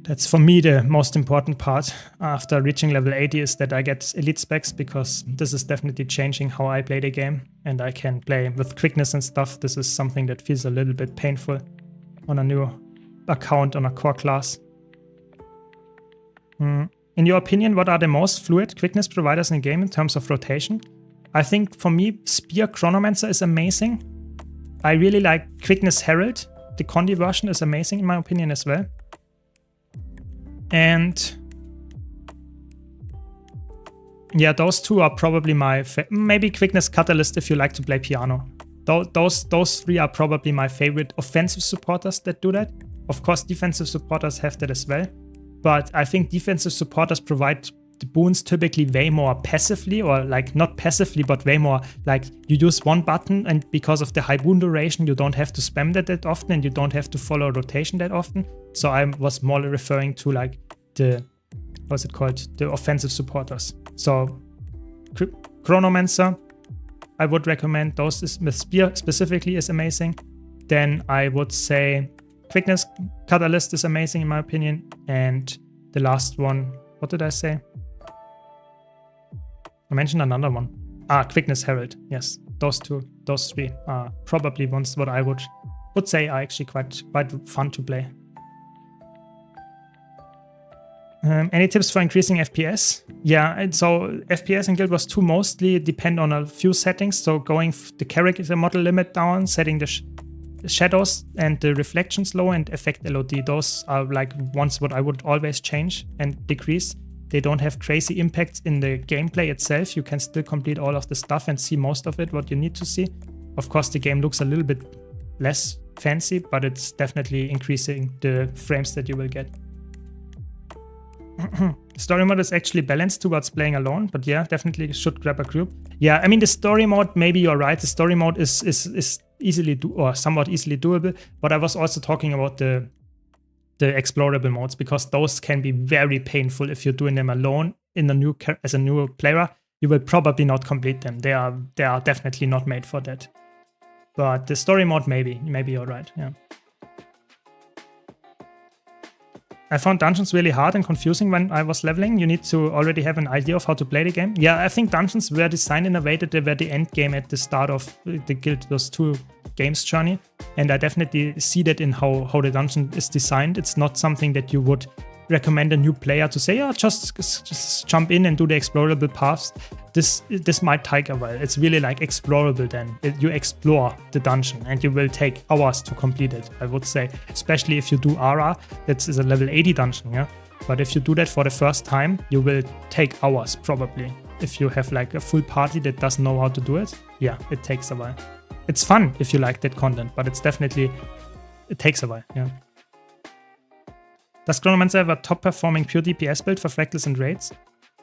That's for me the most important part after reaching level 80 is that I get elite specs, because this is definitely changing how I play the game and I can play with quickness and stuff. This is something that feels a little bit painful on a new account on a core class. In your opinion, what are the most fluid quickness providers in the game in terms of rotation? I think for me, Spear Chronomancer is amazing. I really like Quickness Herald. The Condi version is amazing in my opinion as well. And yeah, those two are probably my maybe Quickness Catalyst if you like to play piano. Those three are probably my favorite offensive supporters that do that. Of course, defensive supporters have that as well, but I think defensive supporters provide the boons typically way more passively, or like not passively, but way more like you use one button and because of the high boon duration, you don't have to spam that often and you don't have to follow rotation that often. So I was more referring to like the, what's it called? The offensive supporters. So Chronomancer, I would recommend those. With Spear specifically is amazing. Then I would say Quickness Catalyst is amazing in my opinion. And the last one, what did I say? I mentioned another one. Quickness Herald. Yes, those three are probably ones what I would say are actually quite fun to play. Any tips for increasing FPS? Yeah, and so FPS in Guild Wars 2 mostly depend on a few settings. So going the character model limit down, setting the shadows and the reflections low, and effect LOD. Those are like ones what I would always change and decrease. They don't have crazy impacts in the gameplay itself. You can still complete all of the stuff and see most of it, what you need to see. Of course, the game looks a little bit less fancy, but it's definitely increasing the frames that you will get. Story mode is actually balanced towards playing alone, but yeah, definitely should grab a group. Yeah, I mean the story mode, maybe you're right. The story mode is easily or somewhat easily doable, but I was also talking about the explorable modes, because those can be very painful if you're doing them alone in as a new player. You will probably not complete them. They are definitely not made for that. But the story mode, maybe you're right. Yeah. I found dungeons really hard and confusing when I was leveling. You need to already have an idea of how to play the game. Yeah, I think dungeons were designed in a way that they were the end game at the start of the Guild Wars 2 games journey. And I definitely see that in how the dungeon is designed. It's not something that you would recommend a new player to say, oh, just jump in and do the explorable paths. This might take a while. It's really like explorable then. You explore the dungeon and you will take hours to complete it, I would say. Especially if you do Ara, that is a level 80 dungeon, yeah? But if you do that for the first time, you will take hours probably. If you have like a full party that doesn't know how to do it, yeah, it takes a while. It's fun if you like that content, but it takes a while, yeah. Does Chronomancer have a top-performing pure DPS build for fractals and raids?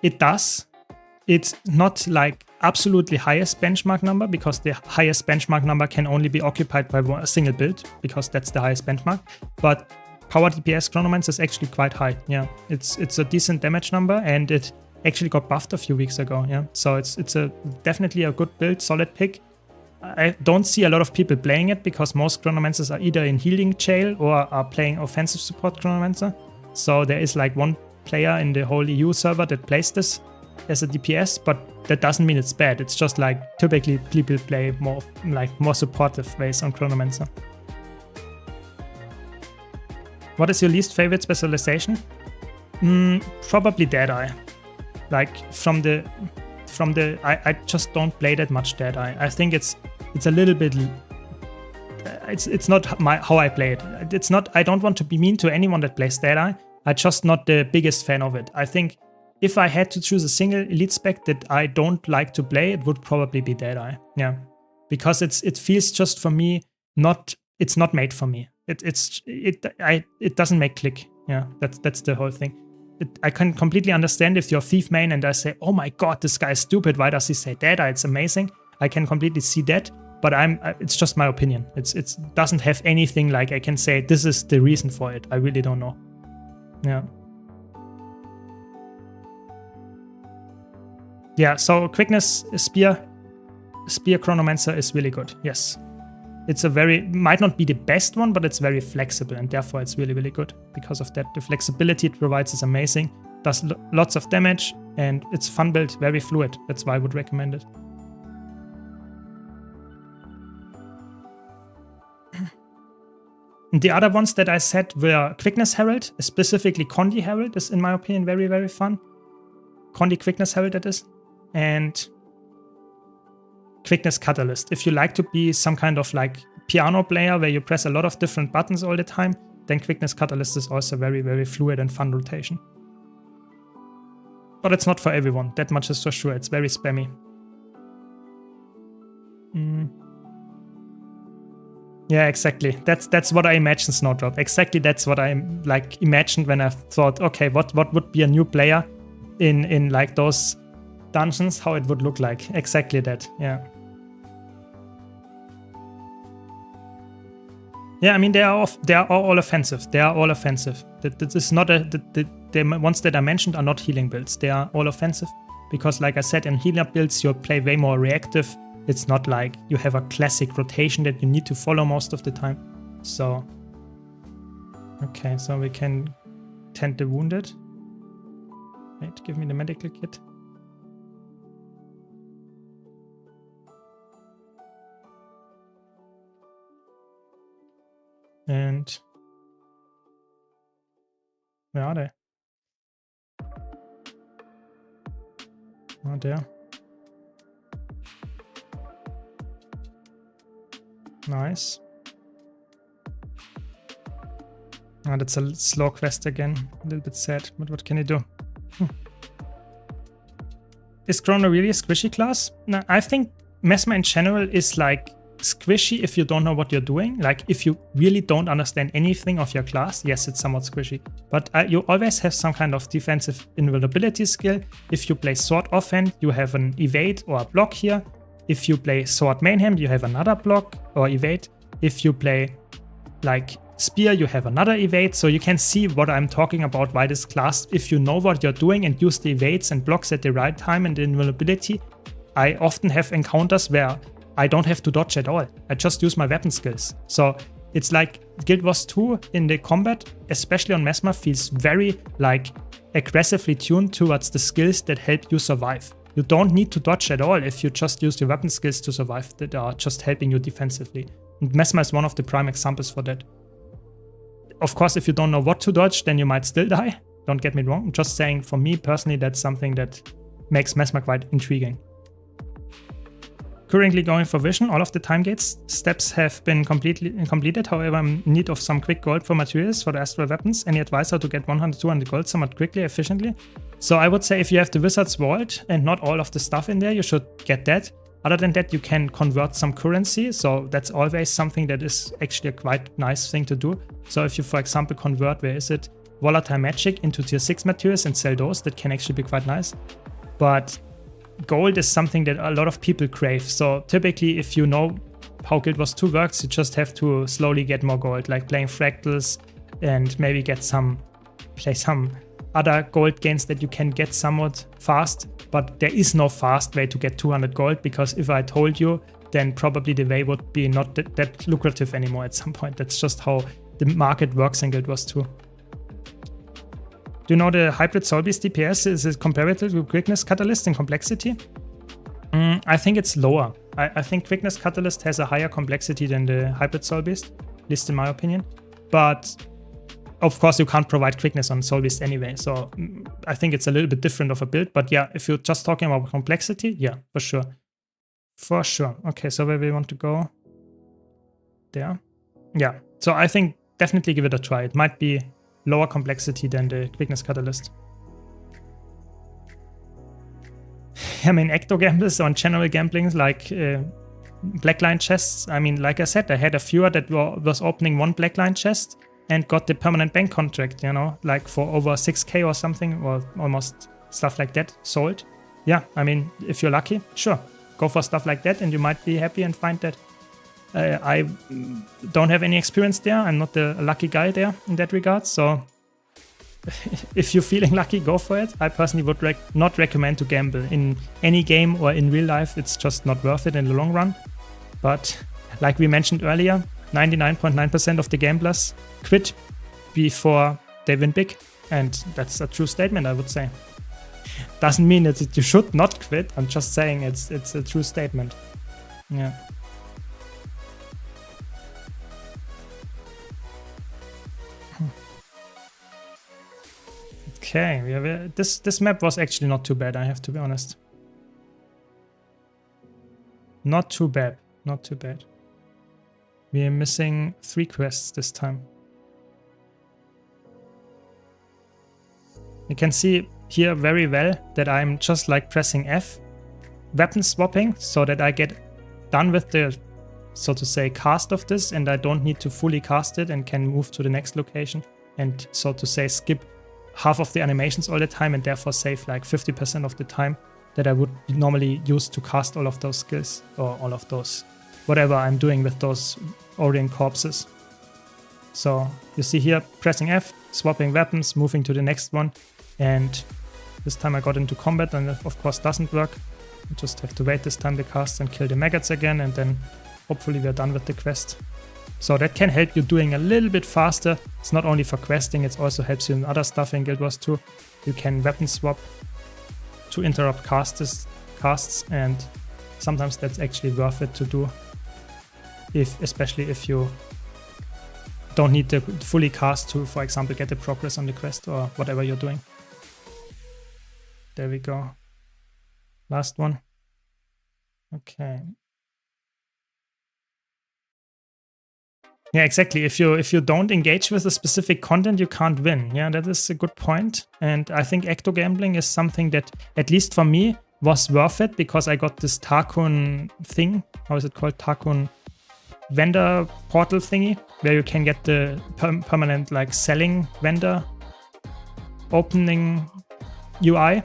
It does. It's not like absolutely highest benchmark number, because the highest benchmark number can only be occupied by a single build, because that's the highest benchmark. But power DPS Chronomancer is actually quite high. Yeah, it's a decent damage number, and it actually got buffed a few weeks ago. Yeah, so it's definitely a good build, solid pick. I don't see a lot of people playing it, because most Chronomancers are either in healing jail or are playing offensive support Chronomancer. So there is like one player in the whole EU server that plays this as a DPS, but that doesn't mean it's bad. It's just like typically people play more supportive ways on Chronomancer. What is your least favorite specialization? Probably Deadeye. Like I just don't play that much Deadeye. I think it's a little bit. It's not how I play it. It's not. I don't want to be mean to anyone that plays Deadeye. I'm just not the biggest fan of it. I think if I had to choose a single elite spec that I don't like to play, it would probably be Deadeye. Yeah, because it feels just for me it's not made for me. It doesn't make click. Yeah, that's the whole thing. I can completely understand if you're Thief main and I say, oh my god, this guy is stupid. Why does he say Deadeye? It's amazing. I can completely see that, but it's just my opinion. It doesn't have anything like I can say this is the reason for it. I really don't know. Yeah. Yeah, so quickness spear Chronomancer is really good. Yes. It's might not be the best one, but it's very flexible, and therefore it's really, really good. Because of that, the flexibility it provides is amazing. Does lots of damage, and it's fun build, very fluid. That's why I would recommend it. The other ones that I said were Quickness Herald, specifically Condi Herald is in my opinion very, very fun. Condi Quickness Herald that is. And Quickness Catalyst. If you like to be some kind of like piano player where you press a lot of different buttons all the time, then Quickness Catalyst is also very, very fluid and fun rotation. But it's not for everyone, that much is for sure. It's very spammy. Yeah, exactly. That's what I imagined Snowdrop. Exactly, that's what I like imagined when I thought, okay, what would be a new player in like those dungeons, how it would look like. Exactly that. Yeah. Yeah, I mean they are all offensive. They are all offensive. This is not the ones that I mentioned are not healing builds. They are all offensive because, like I said, in healer builds you play way more reactive. It's not like you have a classic rotation that you need to follow most of the time. So, okay, so we can tend the wounded. Wait, give me the medical kit. And where are they? Oh, there. Nice. Ah, that's a slow quest again. A little bit sad, but what can you do? Is Chrono really a squishy class? No, I think Mesmer in general is like squishy if you don't know what you're doing. Like if you really don't understand anything of your class, yes, it's somewhat squishy. But you always have some kind of defensive invulnerability skill. If you play sword offhand, you have an evade or a block here. If you play sword mainhand, you have another block or evade. If you play like spear, you have another evade. So you can see what I'm talking about, why this class, if you know what you're doing and use the evades and blocks at the right time and the invulnerability, I often have encounters where I don't have to dodge at all. I just use my weapon skills. So it's like Guild Wars 2 in the combat, especially on Mesmer, feels very like aggressively tuned towards the skills that help you survive. You don't need to dodge at all if you just use your weapon skills to survive that are just helping you defensively. And Mesmer is one of the prime examples for that. Of course, if you don't know what to dodge, then you might still die. Don't get me wrong. I'm just saying, for me personally, that's something that makes Mesmer quite intriguing. Currently going for Vision. All of the time gates steps have been completed. However, I'm in need of some quick gold for materials for the astral weapons. Any advice how to get 100, 200 gold somewhat quickly, efficiently? So I would say if you have the Wizard's Vault and not all of the stuff in there, you should get that. Other than that, you can convert some currency. So that's always something that is actually a quite nice thing to do. So if you, for example, convert, where is it? Volatile magic into tier 6 materials and sell those, that can actually be quite nice. But gold is something that a lot of people crave. So typically, if you know how Guild Wars 2 works, you just have to slowly get more gold, like playing fractals and maybe play some other gold gains that you can get somewhat fast. But there is no fast way to get 200 gold, because if I told you, then probably the way would be not that lucrative anymore at some point. That's just how the market works in Guild Wars 2. Do you know the hybrid Soul Beast DPS? Is it comparable to Quickness Catalyst in complexity? I think it's lower. I think Quickness Catalyst has a higher complexity than the hybrid Soul Beast, at least in my opinion. But of course, you can't provide quickness on Soul Beast anyway. So I think it's a little bit different of a build. But yeah, if you're just talking about complexity, yeah, for sure. For sure. Okay, so where we want to go? There. Yeah, so I think definitely give it a try. It might be lower complexity than the Quickness Catalyst. I mean, ecto gambles on general gamblings like blackline chests. I mean, like I said, I had a viewer that was opening one blackline chest and got the permanent bank contract, you know, like for over 6k or something, or almost stuff like that sold. Yeah, I mean, if you're lucky, sure, go for stuff like that and you might be happy and find that. I don't have any experience there. I'm not the lucky guy there in that regard. So if you're feeling lucky, go for it. I personally would not recommend to gamble in any game or in real life. It's just not worth it in the long run. But like we mentioned earlier, 99.9% of the gamblers quit before they win big. And that's a true statement, I would say. Doesn't mean that you should not quit. I'm just saying it's a true statement. Yeah. Okay, this map was actually not too bad, I have to be honest. Not too bad, not too bad. We are missing 3 quests this time. You can see here very well that I'm just like pressing F, weapon swapping, so that I get done with the, so to say, cast of this, and I don't need to fully cast it and can move to the next location and, so to say, skip half of the animations all the time and therefore save like 50% of the time that I would normally use to cast all of those skills or all of those, whatever I'm doing with those Orient corpses. So you see here, pressing F, swapping weapons, moving to the next one, and this time I got into combat and it of course doesn't work. I just have to wait this time to cast and kill the maggots again, and then hopefully we're done with the quest. So that can help you doing a little bit faster. It's not only for questing, it also helps you in other stuff in Guild Wars 2. You can weapon swap to interrupt casts, and sometimes that's actually worth it to do, especially if you don't need to fully cast to, for example, get the progress on the quest or whatever you're doing. There we go. Last one. Okay. Yeah, exactly. If you don't engage with a specific content, you can't win. Yeah, that is a good point. And I think ecto gambling is something that, at least for me, was worth it because I got this Tarkun thing. How is it called? Tarkun vendor portal thingy, where you can get the permanent like selling vendor opening UI.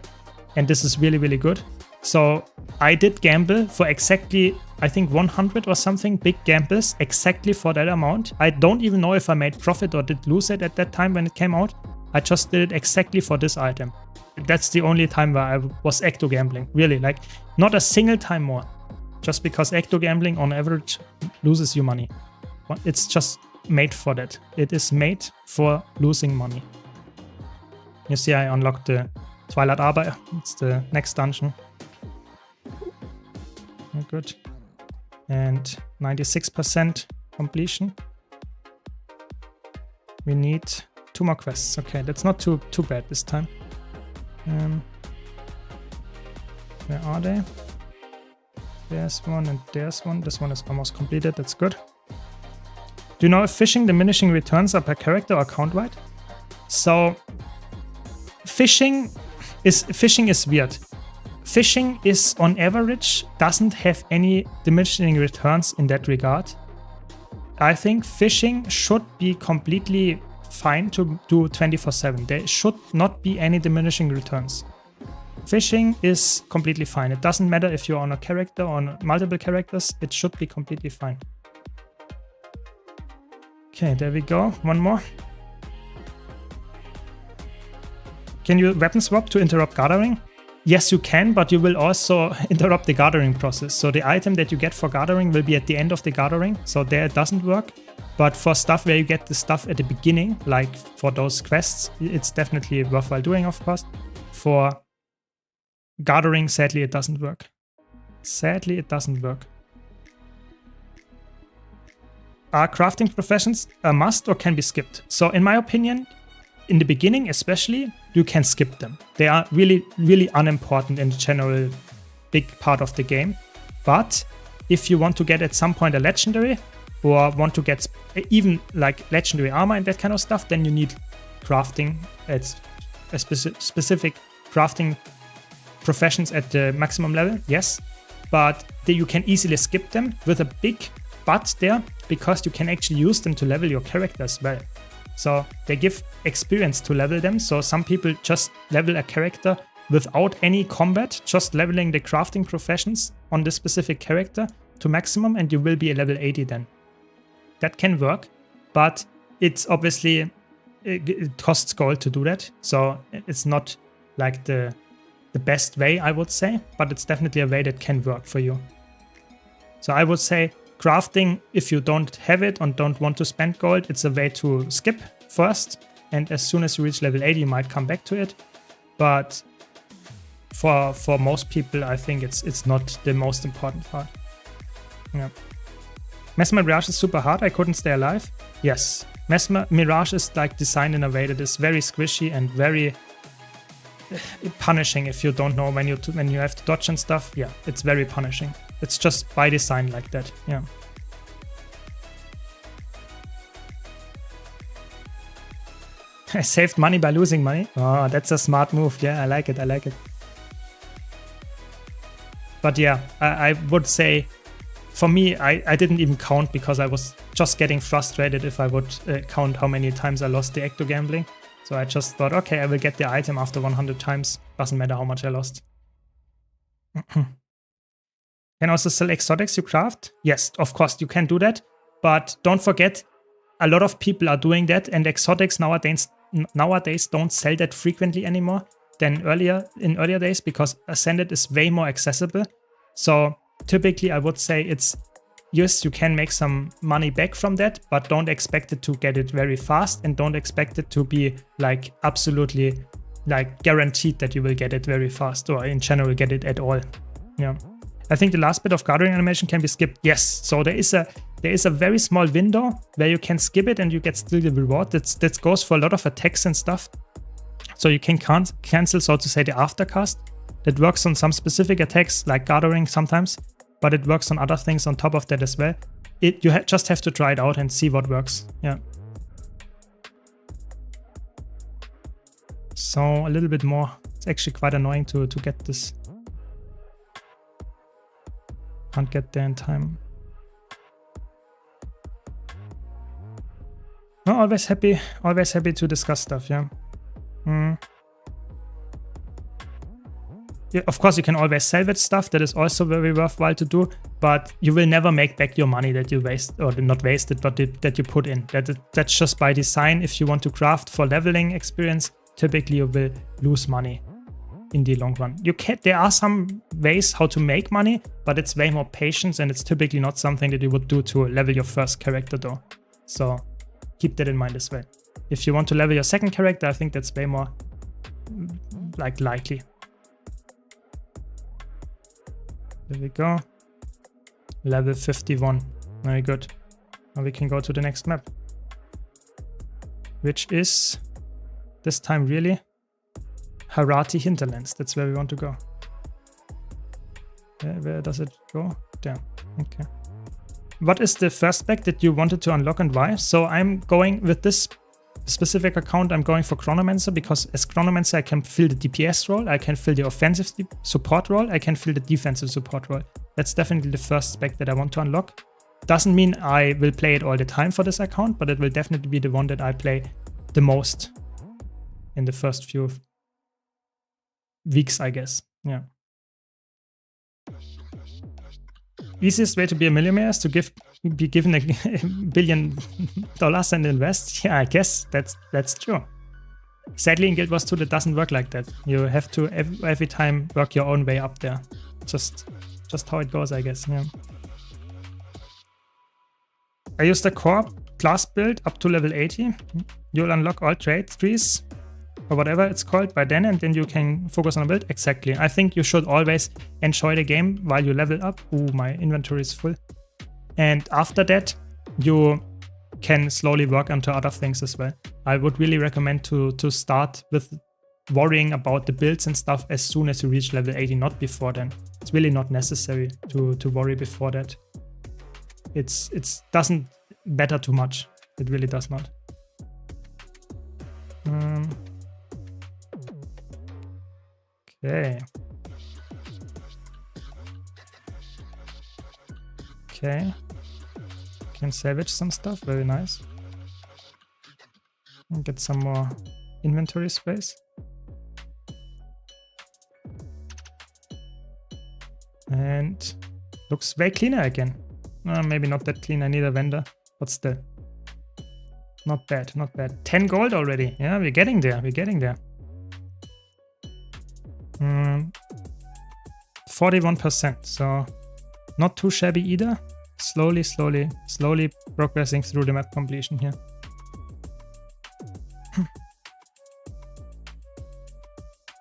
And this is really, really good. So I did gamble for exactly, I think 100 or something big gambles exactly for that amount. I don't even know if I made profit or did lose it at that time when it came out. I just did it exactly for this item. That's the only time where I was ecto gambling. Really, like not a single time more. Just because ecto gambling on average loses you money. It's just made for that. It is made for losing money. You see, I unlocked the Twilight Arbor. It's the next dungeon. Good. And 96% completion. We need 2 more quests. Okay, that's not too bad this time. Where are they? There's one and there's one. This one is almost completed. That's good. Do you know if fishing diminishing returns are per character or account-wide? So fishing is weird. Fishing is on average doesn't have any diminishing returns in that regard. I think fishing should be completely fine to do 24/7. There should not be any diminishing returns. Fishing is completely fine. It doesn't matter if you're on a character or on multiple characters. It should be completely fine. Okay, there we go. One more. Can you weapon swap to interrupt gathering? Yes, you can, but you will also interrupt the gathering process. So the item that you get for gathering will be at the end of the gathering. So there it doesn't work. But for stuff where you get the stuff at the beginning, like for those quests, it's definitely worthwhile doing, of course. For gathering, sadly, it doesn't work. Sadly, it doesn't work. Are crafting professions a must or can be skipped? So in my opinion, in the beginning especially, you can skip them. They are really, really unimportant in the general big part of the game. But if you want to get at some point a legendary or want to get even like legendary armor and that kind of stuff, then you need crafting. It's a specific crafting professions at the maximum level, yes. But you can easily skip them with a big but there, because you can actually use them to level your character as well. So they give experience to level them. So some people just level a character without any combat, just leveling the crafting professions on this specific character to maximum, and you will be a level 80 then. That can work, but it's obviously, it costs gold to do that. So it's not like the best way, I would say, but it's definitely a way that can work for you. So I would say crafting, if you don't have it and don't want to spend gold, it's a way to skip first, and as soon as you reach level 80 you might come back to it. But for most people, I think it's not the most important part. Yeah. Mesmer Mirage is super hard. I couldn't stay alive. Yes, Mesmer Mirage is like designed in a way that is very squishy and very punishing if you don't know when you have to dodge and stuff. Yeah, it's very punishing. It's just by design like that. Yeah. I saved money by losing money. Oh, that's a smart move. Yeah, I like it. I like it. But yeah, I would say for me, I didn't even count because I was just getting frustrated if I would count how many times I lost the ecto gambling. So I just thought, okay, I will get the item after 100 times. Doesn't matter how much I lost. Can also sell exotics you craft? Yes, of course you can do that. But don't forget, a lot of people are doing that, and exotics nowadays don't sell that frequently anymore than in earlier days, because Ascended is way more accessible. So typically I would say it's, yes, you can make some money back from that, but don't expect it to get it very fast, and don't expect it to be like absolutely like guaranteed that you will get it very fast, or in general get it at all. Yeah. I think the last bit of gathering animation can be skipped. Yes, so there is a very small window where you can skip it and you get still the reward. That goes for a lot of attacks and stuff. So you can cancel, so to say, the aftercast. That works on some specific attacks like gathering sometimes, but it works on other things on top of that as well. You just have to try it out and see what works. Yeah. So a little bit more. It's actually quite annoying to get this. Can't get there in time. No, always happy to discuss stuff, yeah. Yeah, of course, you can always salvage stuff. That is also very worthwhile to do, but you will never make back your money that you waste, or not wasted, but that you put in. That's just by design. If you want to craft for leveling experience, typically you will lose money in the long run. There are some ways how to make money, but it's way more patience, and it's typically not something that you would do to level your first character though. So keep that in mind as well. If you want to level your second character, I think that's way more likely. There we go. Level 51. Very good. Now we can go to the next map, which is this time really Harati Hinterlands. That's where we want to go. Where does it go? There. Okay. What is the first spec that you wanted to unlock and why? So I'm going with this specific account. I'm going for Chronomancer because as Chronomancer I can fill the DPS role, I can fill the offensive support role, I can fill the defensive support role. That's definitely the first spec that I want to unlock. Doesn't mean I will play it all the time for this account, but it will definitely be the one that I play the most in the first few weeks, I guess. Yeah. Easiest way to be a millionaire is to be given $1 billion and invest. Yeah, I guess that's true. Sadly, in Guild Wars 2, that doesn't work like that. You have to every time work your own way up there. Just how it goes, I guess. Yeah. I use the core class build up to level 80. You'll unlock all trait trees or whatever it's called by then, and then you can focus on a build. Exactly. I think you should always enjoy the game while you level up. Ooh, my inventory is full. And after that, you can slowly work onto other things as well. I would really recommend to start with worrying about the builds and stuff as soon as you reach level 80, not before then. It's really not necessary to worry before that. It doesn't matter too much. It really does not. Okay. Okay. Can salvage some stuff. Very nice. And get some more inventory space. And looks way cleaner again. Maybe not that clean. I need a vendor, but still. Not bad, not bad. 10 gold already. Yeah, we're getting there. We're getting there. 41%. So not too shabby either. Slowly progressing through the map completion here.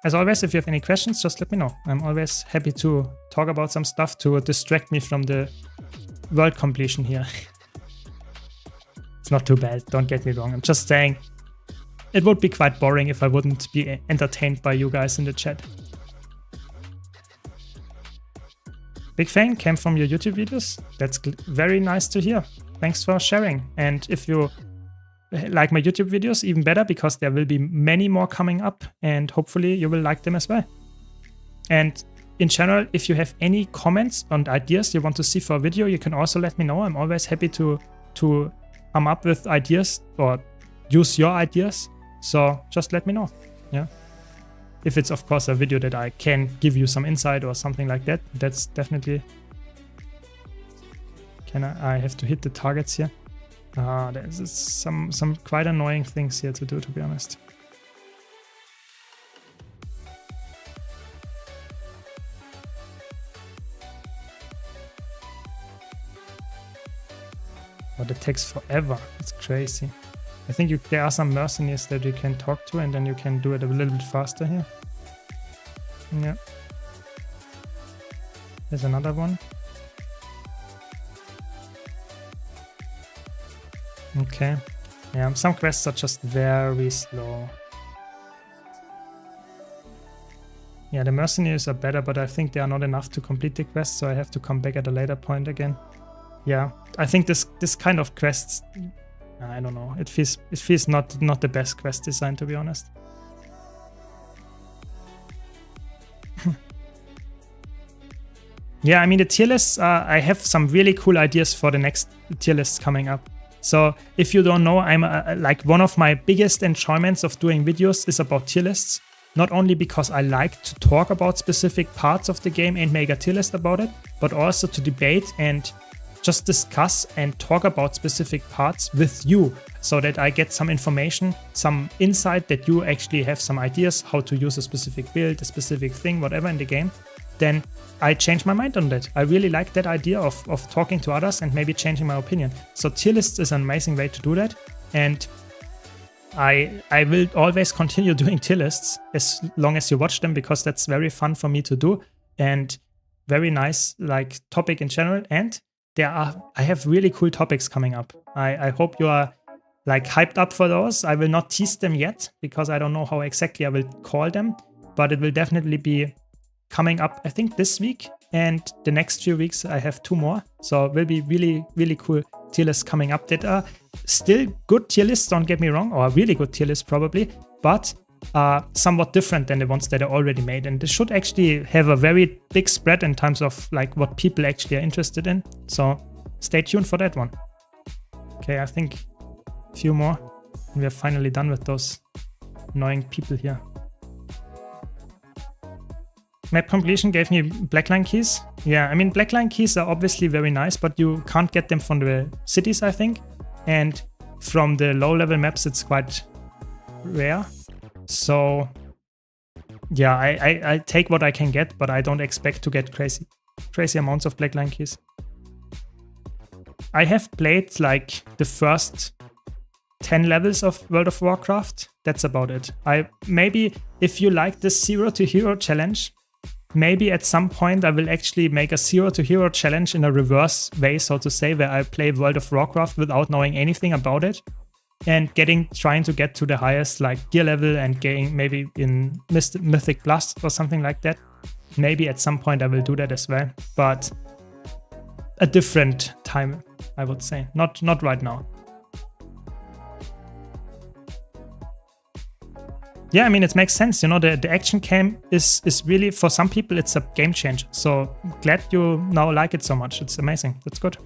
As always, if you have any questions, just let me know. I'm always happy to talk about some stuff to distract me from the world completion here. It's not too bad, don't get me wrong. I'm just saying it would be quite boring if I wouldn't be entertained by you guys in the chat. Big fan came from your YouTube videos. That's very nice to hear. Thanks for sharing. And if you like my YouTube videos, even better, because there will be many more coming up and hopefully you will like them as well. And in general, if you have any comments and ideas you want to see for a video, you can also let me know. I'm always happy to come up with ideas or use your ideas. So just let me know. Yeah. If it's, of course, a video that I can give you some insight or something like that, that's definitely... I have to hit the targets here. There's some quite annoying things here to do, to be honest. But it takes forever. It's crazy. I think there are some mercenaries that you can talk to, and then you can do it a little bit faster here. Yeah. There's another one. Okay. Yeah, some quests are just very slow. Yeah, the mercenaries are better, but I think they are not enough to complete the quest, so I have to come back at a later point again. Yeah, I think this kind of quests, I don't know. It feels not the best quest design, to be honest. Yeah, I mean, the tier lists, I have some really cool ideas for the next tier lists coming up. So if you don't know, I'm like one of my biggest enjoyments of doing videos is about tier lists. Not only because I like to talk about specific parts of the game and make a tier list about it, but also to debate and just discuss and talk about specific parts with you so that I get some information, some insight that you actually have some ideas how to use a specific build, a specific thing, whatever in the game. Then I change my mind on that. I really like that idea of talking to others and maybe changing my opinion. So tier lists is an amazing way to do that. And I will always continue doing tier lists as long as you watch them, because that's very fun for me to do and very nice like topic in general. And I have really cool topics coming up. I hope you are like hyped up for those. I will not tease them yet because I don't know how exactly I will call them, but it will definitely be coming up, I think, this week, and the next few weeks I have 2 more. So it will be really, really cool tier lists coming up that are still good tier lists, don't get me wrong, or really good tier lists probably, but somewhat different than the ones that are already made. And this should actually have a very big spread in terms of like what people actually are interested in. So stay tuned for that one. Okay, I think a few more and we are finally done with those annoying people here. Map completion gave me blackline keys. Yeah, I mean, blackline keys are obviously very nice, but you can't get them from the cities, I think. And from the low-level maps, it's quite rare. So, yeah, I take what I can get, but I don't expect to get crazy amounts of blackline keys. I have played like the first 10 levels of World of Warcraft. That's about it. Maybe if you like this 0 to Hero challenge, maybe at some point I will actually make a 0 to Hero challenge in a reverse way, so to say, where I play World of Warcraft without knowing anything about it and trying to get to the highest like gear level and getting maybe in Mythic Plus or something like that. Maybe at some point I will do that as well, but a different time, I would say. Not right now. Yeah, I mean, it makes sense. You know, the action cam is really, for some people, it's a game changer. So glad you now like it so much. It's amazing. That's good.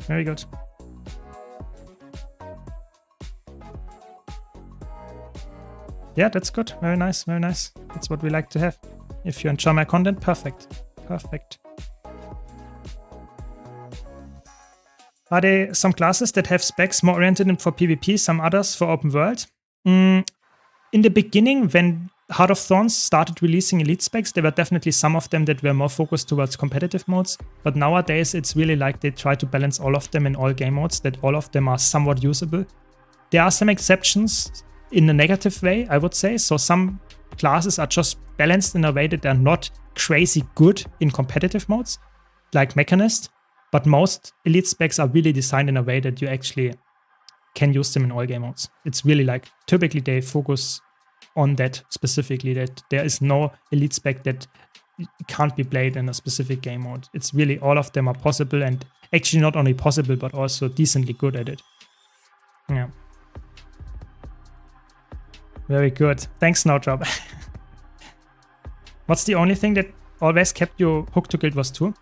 Very good. Yeah, that's good. Very nice. Very nice. That's what we like to have. If you enjoy my content, perfect. Perfect. Are there some classes that have specs more oriented for PvP, some others for open world? In the beginning, when Heart of Thorns started releasing elite specs, there were definitely some of them that were more focused towards competitive modes. But nowadays, it's really like they try to balance all of them in all game modes, that all of them are somewhat usable. There are some exceptions in a negative way, I would say. So some classes are just balanced in a way that they're not crazy good in competitive modes, like Mechanist. But most elite specs are really designed in a way that you actually can use them in all game modes. It's really like, typically they focus on that specifically, that there is no elite spec that can't be played in a specific game mode. It's really all of them are possible, and actually not only possible, but also decently good at it. Yeah. Very good. Thanks, Snowdrop. What's the only thing that always kept you hooked to Guild Wars 2?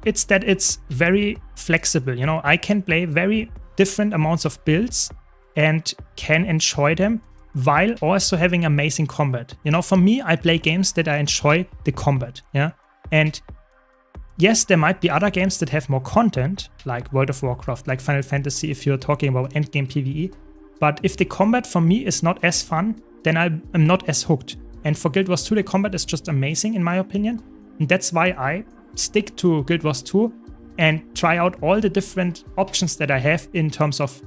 It's that it's very flexible. You know, I can play very different amounts of builds and can enjoy them while also having amazing combat. You know, for me, I play games that I enjoy the combat. Yeah. And yes, there might be other games that have more content, like World of Warcraft, like Final Fantasy, if you're talking about endgame PvE. But if the combat for me is not as fun, then I'm not as hooked. And for Guild Wars 2, the combat is just amazing, in my opinion. And that's why I stick to Guild Wars 2 and try out all the different options that I have in terms of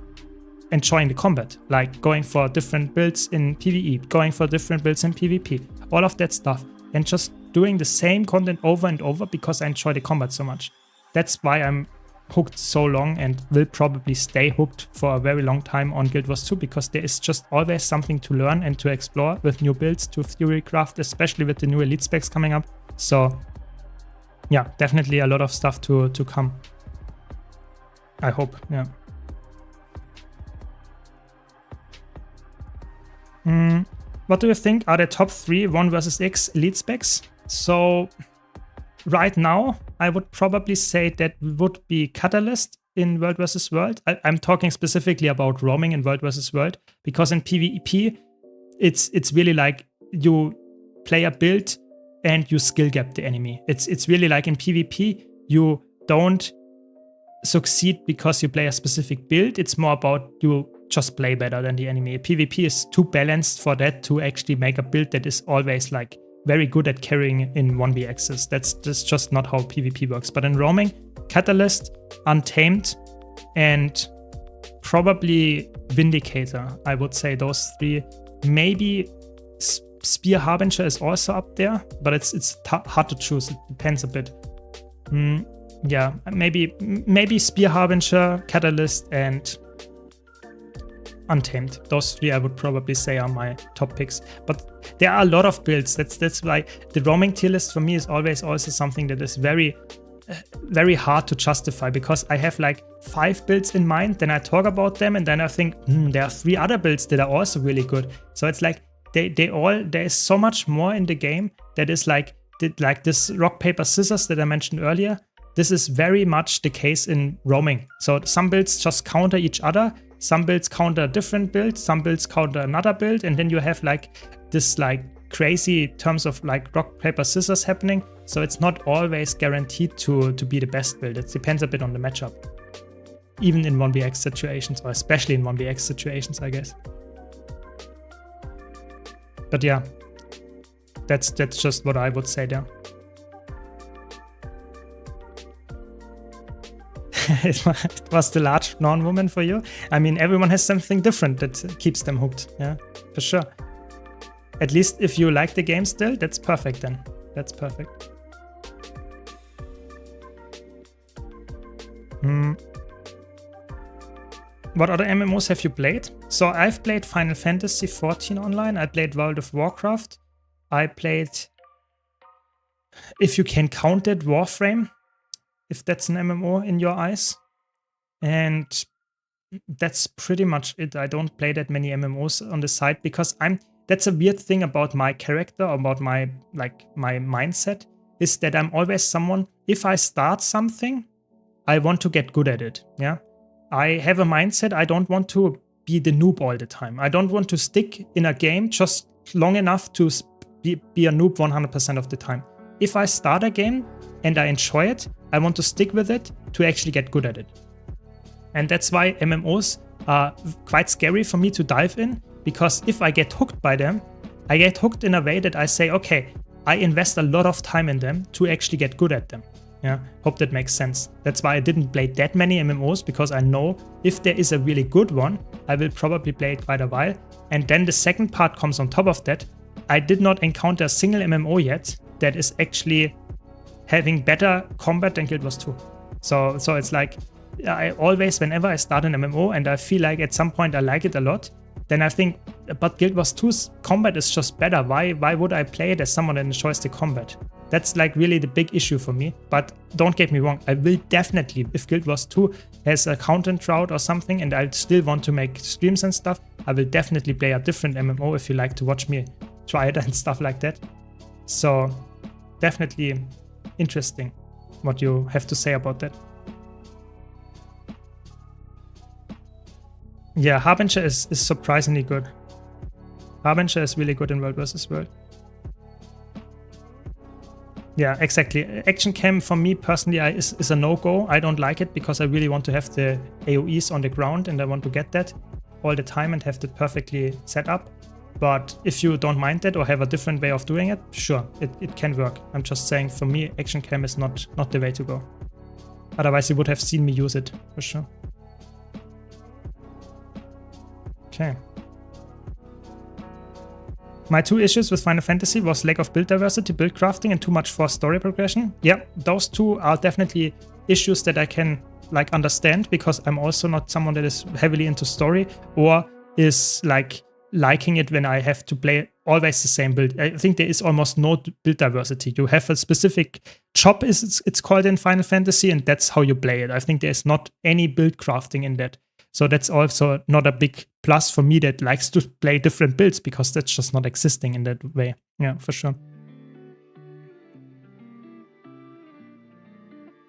enjoying the combat, like going for different builds in PvE, going for different builds in PvP, all of that stuff, and just doing the same content over and over because I enjoy the combat so much. That's why I'm hooked so long and will probably stay hooked for a very long time on Guild Wars 2, because there is just always something to learn and to explore with new builds to theorycraft, especially with the new elite specs coming up. So yeah, definitely a lot of stuff to come. I hope, yeah. What do you think are the top 3 1 versus X elite specs? So right now, I would probably say that would be Catalyst in World vs. World. I'm talking specifically about roaming in World vs. World, because in PvP, it's really like you play a build and you skill gap the enemy. It's really like in PvP, you don't succeed because you play a specific build. It's more about you just play better than the enemy. PvP is too balanced for that to actually make a build that is always like very good at carrying in 1vx's. That's just not how PvP works. But in roaming, Catalyst, Untamed, and probably Vindicator, I would say those 3. Maybe Spear Harbinger is also up there, but it's hard to choose. It depends a bit. Yeah, maybe Spear Harbinger, Catalyst, and Untamed. Those 3 I would probably say are my top picks. But there are a lot of builds. That's why the roaming tier list for me is always also something that is very hard to justify, because I have like 5 builds in mind, then I talk about them, and then I think there are 3 other builds that are also really good. So it's like there is so much more in the game that is like this rock paper scissors that I mentioned earlier. This is very much the case in roaming. So some builds just counter each other. Some builds counter a different build, some builds counter another build, and then you have like this like crazy terms of like rock, paper, scissors happening. So it's not always guaranteed to be the best build. It depends a bit on the matchup. Even in 1vx situations, or especially in 1vx situations, I guess. But yeah, that's just what I would say there. It was the large non-woman for you. I mean, everyone has something different that keeps them hooked. Yeah, for sure. At least if you like the game still, that's perfect then. That's perfect. What other MMOs have you played? So I've played Final Fantasy XIV online. I played World of Warcraft. I played, if you can count it, Warframe, if that's an MMO in your eyes. And that's pretty much it. I don't play that many MMOs on the side because that's a weird thing about my character, about my mindset, is that I'm always someone, if I start something, I want to get good at it. Yeah. I have a mindset, I don't want to be the noob all the time. I don't want to stick in a game just long enough to be a noob 100% of the time. If I start a game and I enjoy it, I want to stick with it to actually get good at it. And that's why MMOs are quite scary for me to dive in, because if I get hooked by them, I get hooked in a way that I say, okay, I invest a lot of time in them to actually get good at them. Yeah, hope that makes sense. That's why I didn't play that many MMOs, because I know if there is a really good one, I will probably play it quite a while. And then the second part comes on top of that. I did not encounter a single MMO yet that is actually having better combat than Guild Wars 2. So it's like, I always, whenever I start an MMO and I feel like at some point I like it a lot, then I think, but Guild Wars 2's combat is just better. Why would I play it as someone that enjoys the combat? That's like really the big issue for me. But don't get me wrong, I will definitely, if Guild Wars 2 has a content drought or something and I still want to make streams and stuff, I will definitely play a different MMO if you like to watch me try it and stuff like that. So definitely interesting what you have to say about that. Yeah, Harbinger is surprisingly good. Harbinger is really good in World vs. World. Yeah, exactly. Action Cam for me personally is a no-go. I don't like it because I really want to have the AoEs on the ground and I want to get that all the time and have that perfectly set up. But if you don't mind that or have a different way of doing it, sure, it can work. I'm just saying, for me, Action Cam is not the way to go. Otherwise, you would have seen me use it, for sure. Okay. My 2 issues with Final Fantasy was lack of build diversity, build crafting, and too much forced story progression. Yeah, those 2 are definitely issues that I can like understand, because I'm also not someone that is heavily into story or is like liking it when I have to play always the same build. I think there is almost no build diversity. You have a specific job, it's called in Final Fantasy, and that's how you play it. I think there's not any build crafting in that. So that's also not a big plus for me that likes to play different builds, because that's just not existing in that way. Yeah, for sure.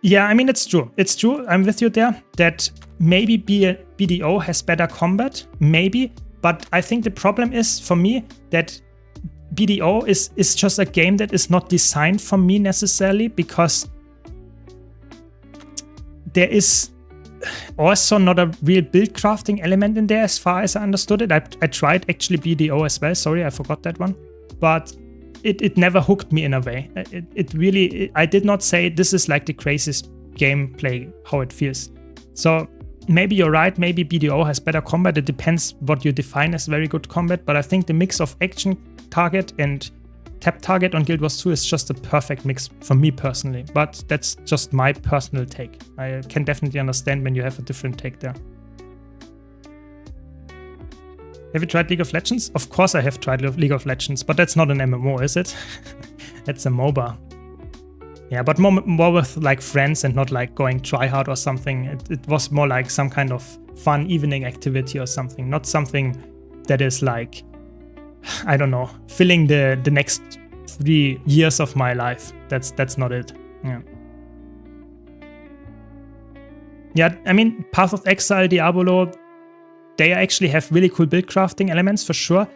Yeah, I mean, it's true. It's true. I'm with you there that maybe BDO has better combat, maybe. But I think the problem is for me that BDO is just a game that is not designed for me necessarily, because there is also not a real build crafting element in there as far as I understood it. I tried actually BDO as well. Sorry, I forgot that one. But it never hooked me in a way. It really, I did not say this is like the craziest gameplay, how it feels. So maybe you're right, maybe BDO has better combat. It depends what you define as very good combat, but I think the mix of action target and tap target on Guild Wars 2 is just a perfect mix for me personally. But that's just my personal take. I can definitely understand when you have a different take there. Have you tried League of Legends? Of course I have tried League of Legends, but that's not an MMO, is it? That's a MOBA. Yeah, but more with like friends and not like going try hard or something. It was more like some kind of fun evening activity or something, not something that is like, I don't know, filling the next 3 years of my life. That's not it. Yeah. Yeah, I mean, Path of Exile, Diablo, they actually have really cool build crafting elements for sure.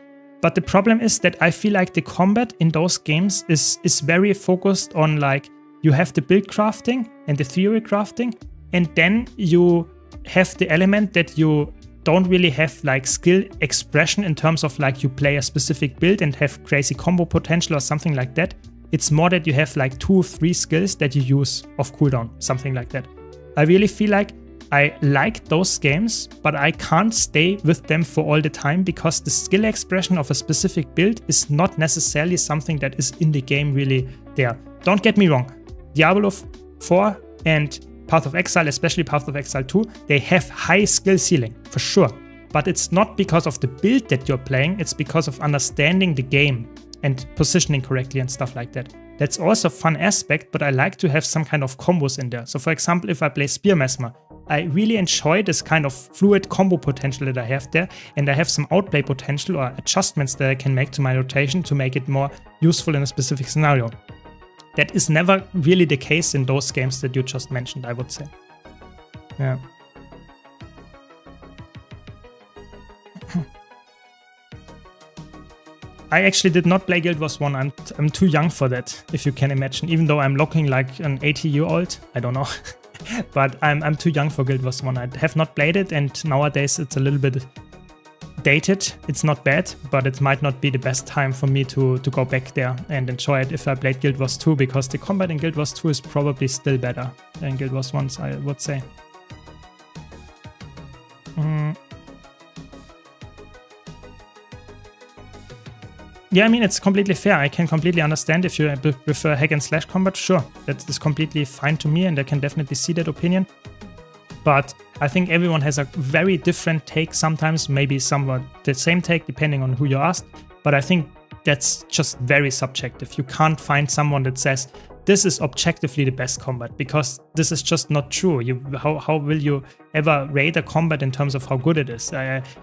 But the problem is that I feel like the combat in those games is very focused on like, you have the build crafting and the theory crafting, and then you have the element that you don't really have like skill expression in terms of like you play a specific build and have crazy combo potential or something like that. It's more that you have like 2-3 skills that you use off cooldown, something like that. I really feel like I like those games, but I can't stay with them for all the time, because the skill expression of a specific build is not necessarily something that is in the game really there. Don't get me wrong, Diablo 4 and Path of Exile, especially Path of Exile 2, they have high skill ceiling, for sure. But it's not because of the build that you're playing, it's because of understanding the game and positioning correctly and stuff like that. That's also a fun aspect, but I like to have some kind of combos in there. So for example, if I play Spear Mesmer, I really enjoy this kind of fluid combo potential that I have there, and I have some outplay potential or adjustments that I can make to my rotation to make it more useful in a specific scenario. That is never really the case in those games that you just mentioned, I would say. Yeah. I actually did not play Guild Wars 1. I'm too young for that, if you can imagine. Even though I'm looking like an 80-year-old, I don't know. But I'm too young for Guild Wars 1. I have not played it, and nowadays it's a little bit dated. It's not bad, but it might not be the best time for me to go back there and enjoy it if I played Guild Wars 2, because the combat in Guild Wars 2 is probably still better than Guild Wars 1, I would say. Yeah, I mean, it's completely fair. I can completely understand if you prefer hack and slash combat. Sure, that is completely fine to me, and I can definitely see that opinion. But I think everyone has a very different take sometimes, maybe somewhat the same take depending on who you ask. But I think that's just very subjective. You can't find someone that says, this is objectively the best combat, because this is just not true. How will you ever rate a combat in terms of how good it is?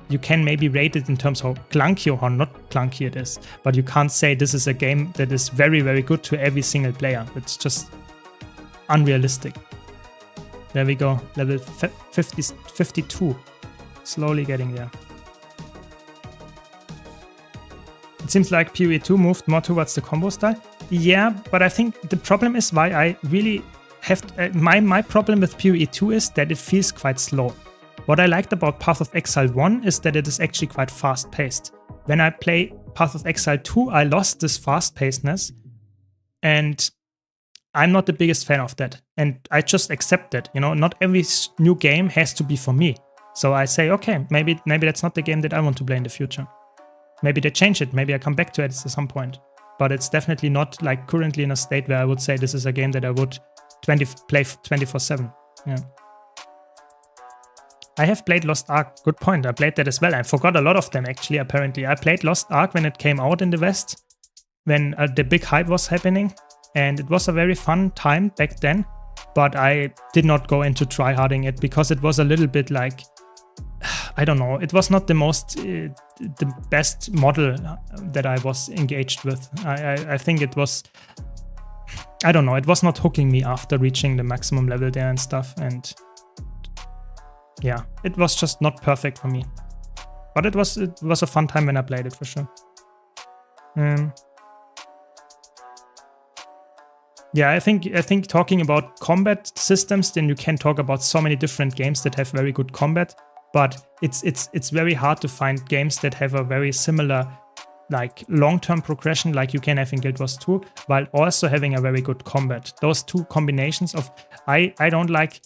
You can maybe rate it in terms of how clunky or how not clunky it is, but you can't say this is a game that is very, very good to every single player. It's just unrealistic. There we go, level 52. Slowly getting there. It seems like PoE 2 moved more towards the combo style. Yeah, but I think the problem is why I really have... my problem with PoE 2 is that it feels quite slow. What I liked about Path of Exile 1 is that it is actually quite fast-paced. When I play Path of Exile 2, I lost this fast-pacedness, and I'm not the biggest fan of that. And I just accept that, you know, not every new game has to be for me. So I say, okay, maybe that's not the game that I want to play in the future. Maybe they change it, maybe I come back to it at some point. But it's definitely not like currently in a state where I would say this is a game that I would play 24/7. Yeah. I have played Lost Ark. Good point. I played that as well. I forgot a lot of them, actually, apparently. I played Lost Ark when it came out in the West, when the big hype was happening. And it was a very fun time back then. But I did not go into tryharding it because it was a little bit like, I don't know, it was not the most, the best model that I was engaged with. I think it was, I don't know, it was not hooking me after reaching the maximum level there and stuff. And yeah, it was just not perfect for me. But it was a fun time when I played it for sure. Yeah, I think talking about combat systems, then you can talk about so many different games that have very good combat. But it's very hard to find games that have a very similar, like, long-term progression like you can have in Guild Wars 2, while also having a very good combat. Those two combinations of, I don't like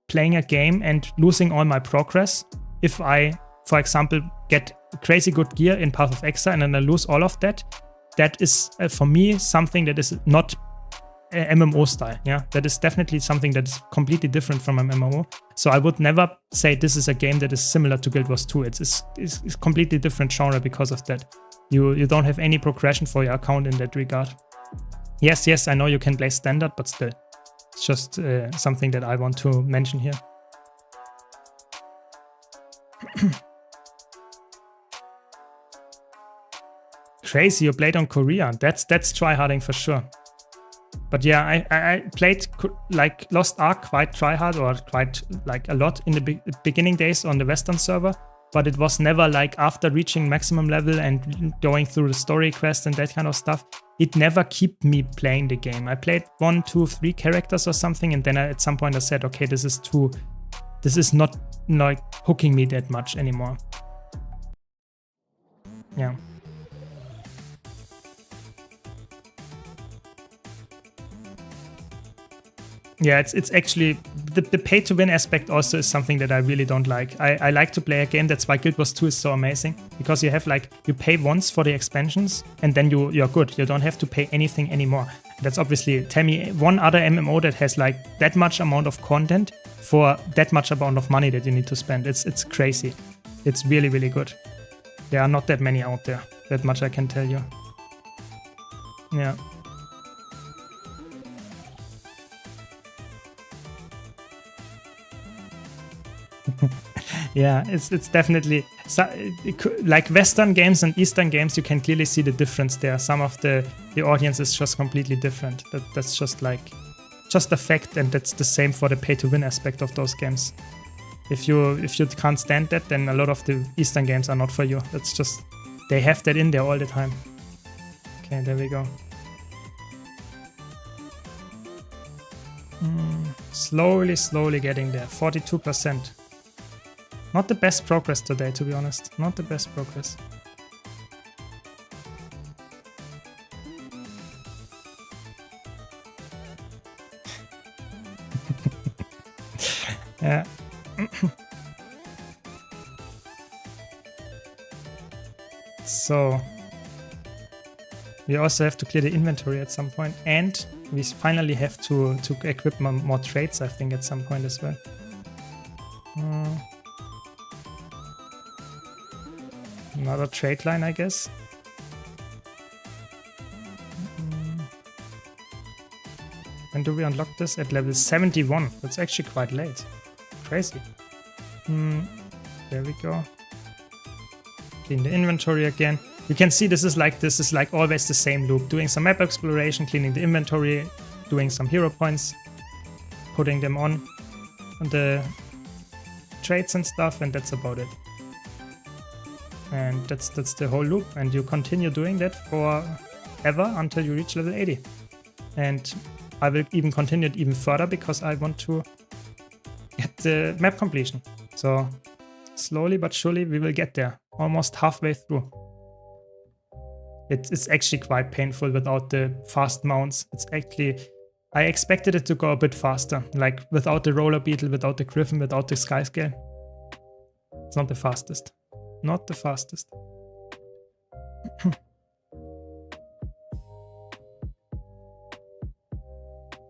playing a game and losing all my progress. If I, for example, get crazy good gear in Path of Exile and then I lose all of that, that is, for me, something that is not MMO style. Yeah, that is definitely something that is completely different from an MMO. So I would never say this is a game that is similar to Guild Wars 2. It's completely different genre because of that. You don't have any progression for your account in that regard. Yes, I know you can play standard, but still, it's just something that I want to mention here. Crazy, you played on Korea. That's tryharding for sure. But yeah, I played like Lost Ark quite tryhard, or quite like a lot in the beginning days on the Western server. But it was never like after reaching maximum level and going through the story quest and that kind of stuff. It never kept me playing the game. I played 1, 2, 3 characters or something, and then at some point I said, okay, this is not like hooking me that much anymore. Yeah. Yeah, it's actually, the pay-to-win aspect also is something that I really don't like. I like to play a game, that's why Guild Wars 2 is so amazing, because you have like, you pay once for the expansions and then you're good. You don't have to pay anything anymore. That's obviously, tell me one other MMO that has like that much amount of content for that much amount of money that you need to spend. It's crazy. It's really, really good. There are not that many out there. That much I can tell you. Yeah. Yeah, it's definitely like Western games and Eastern games. You can clearly see the difference there. Some of the audience is just completely different. That's just a fact, and that's the same for the pay-to-win aspect of those games. If you can't stand that, then a lot of the Eastern games are not for you. That's just, they have that in there all the time. Okay, there we go. Slowly getting there. 42%. Not the best progress today, to be honest. Not the best progress. Yeah. So we also have to clear the inventory at some point, and we finally have to equip more traits, I think, at some point as well. Another trait line, I guess. When do we unlock this? At level 71. That's actually quite late. Crazy. There we go. Clean the inventory again. You can see this is like always the same loop. Doing some map exploration, cleaning the inventory, doing some hero points, putting them on the traits and stuff, and that's about it. And that's the whole loop, and you continue doing that forever until you reach level 80. And I will even continue it even further because I want to get the map completion. So slowly but surely we will get there, almost halfway through. It's actually quite painful without the fast mounts. It's actually, I expected it to go a bit faster, like without the roller beetle, without the griffin, without the sky scale. It's not the fastest. Not the fastest.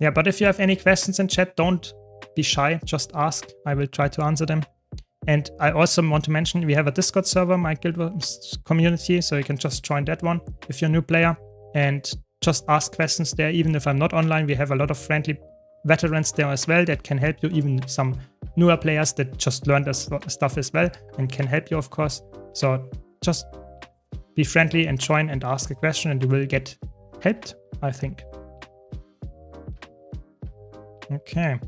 Yeah, but if you have any questions in chat, don't be shy, just ask. I will try to answer them. And I also want to mention we have a Discord server, my Guild Wars community, so you can just join that one if you're a new player and just ask questions there. Even if I'm not online, we have a lot of friendly veterans there as well that can help you, even some newer players that just learned this stuff as well and can help you, of course. So just be friendly and join and ask a question and you will get helped, I think. Okay.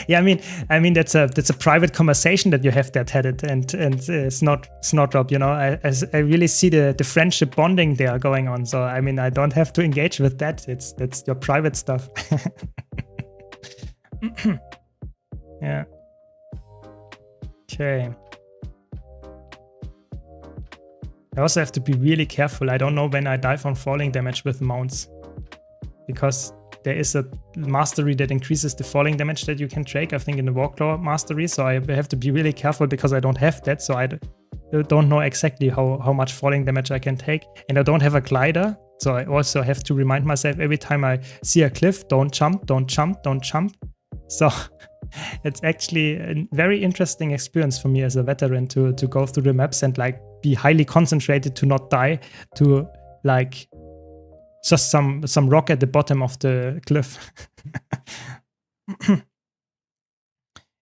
Yeah, I mean that's a private conversation that you have there, Teddit, and it's not Snowdrop, you know. I really see the friendship bonding there going on. So I mean, I don't have to engage with that. That's your private stuff. Yeah. Okay. I also have to be really careful. I don't know when I dive on falling damage with mounts, because there is a mastery that increases the falling damage that you can take, I think in the Warclaw mastery, so I have to be really careful because I don't have that, so I don't know exactly how much falling damage I can take, and I don't have a glider, so I also have to remind myself every time I see a cliff, don't jump, don't jump, don't jump. So it's actually a very interesting experience for me as a veteran to go through the maps and like be highly concentrated to not die, to like just some rock at the bottom of the cliff.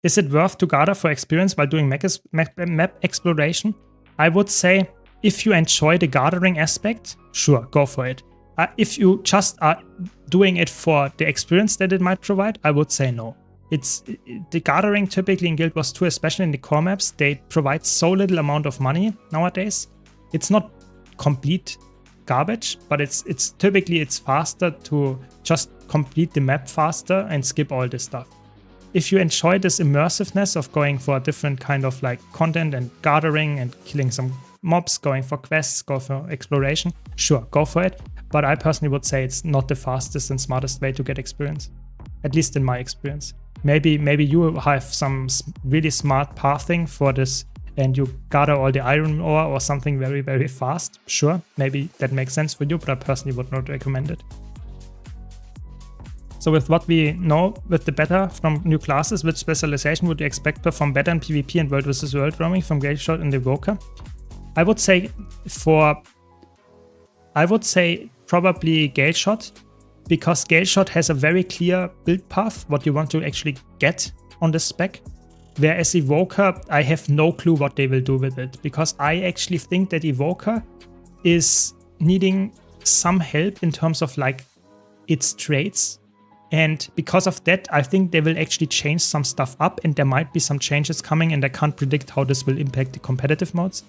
Is it worth to gather for experience while doing map exploration? I would say if you enjoy the gathering aspect, sure, go for it. If you just are doing it for the experience that it might provide, I would say no. It's the gathering typically in Guild Wars 2, especially in the core maps, they provide so little amount of money nowadays. It's not complete garbage, but it's typically faster to just complete the map faster and skip all this stuff. If you enjoy this immersiveness of going for a different kind of like content and gathering and killing some mobs, going for quests, go for exploration, sure, go for it. But I personally would say it's not the fastest and smartest way to get experience, at least in my experience. Maybe you have some really smart pathing for this and you gather all the iron ore or something very, very fast. Sure, maybe that makes sense for you, but I personally would not recommend it. So with what we know with the beta from new classes, which specialization would you expect to perform better in PvP and World vs. World roaming from Galeshot and Evoker? I would say probably Galeshot, because Galeshot has a very clear build path, what you want to actually get on the spec. Whereas Evoker, I have no clue what they will do with it, because I actually think that Evoker is needing some help in terms of like its traits. And because of that, I think they will actually change some stuff up and there might be some changes coming and I can't predict how this will impact the competitive modes.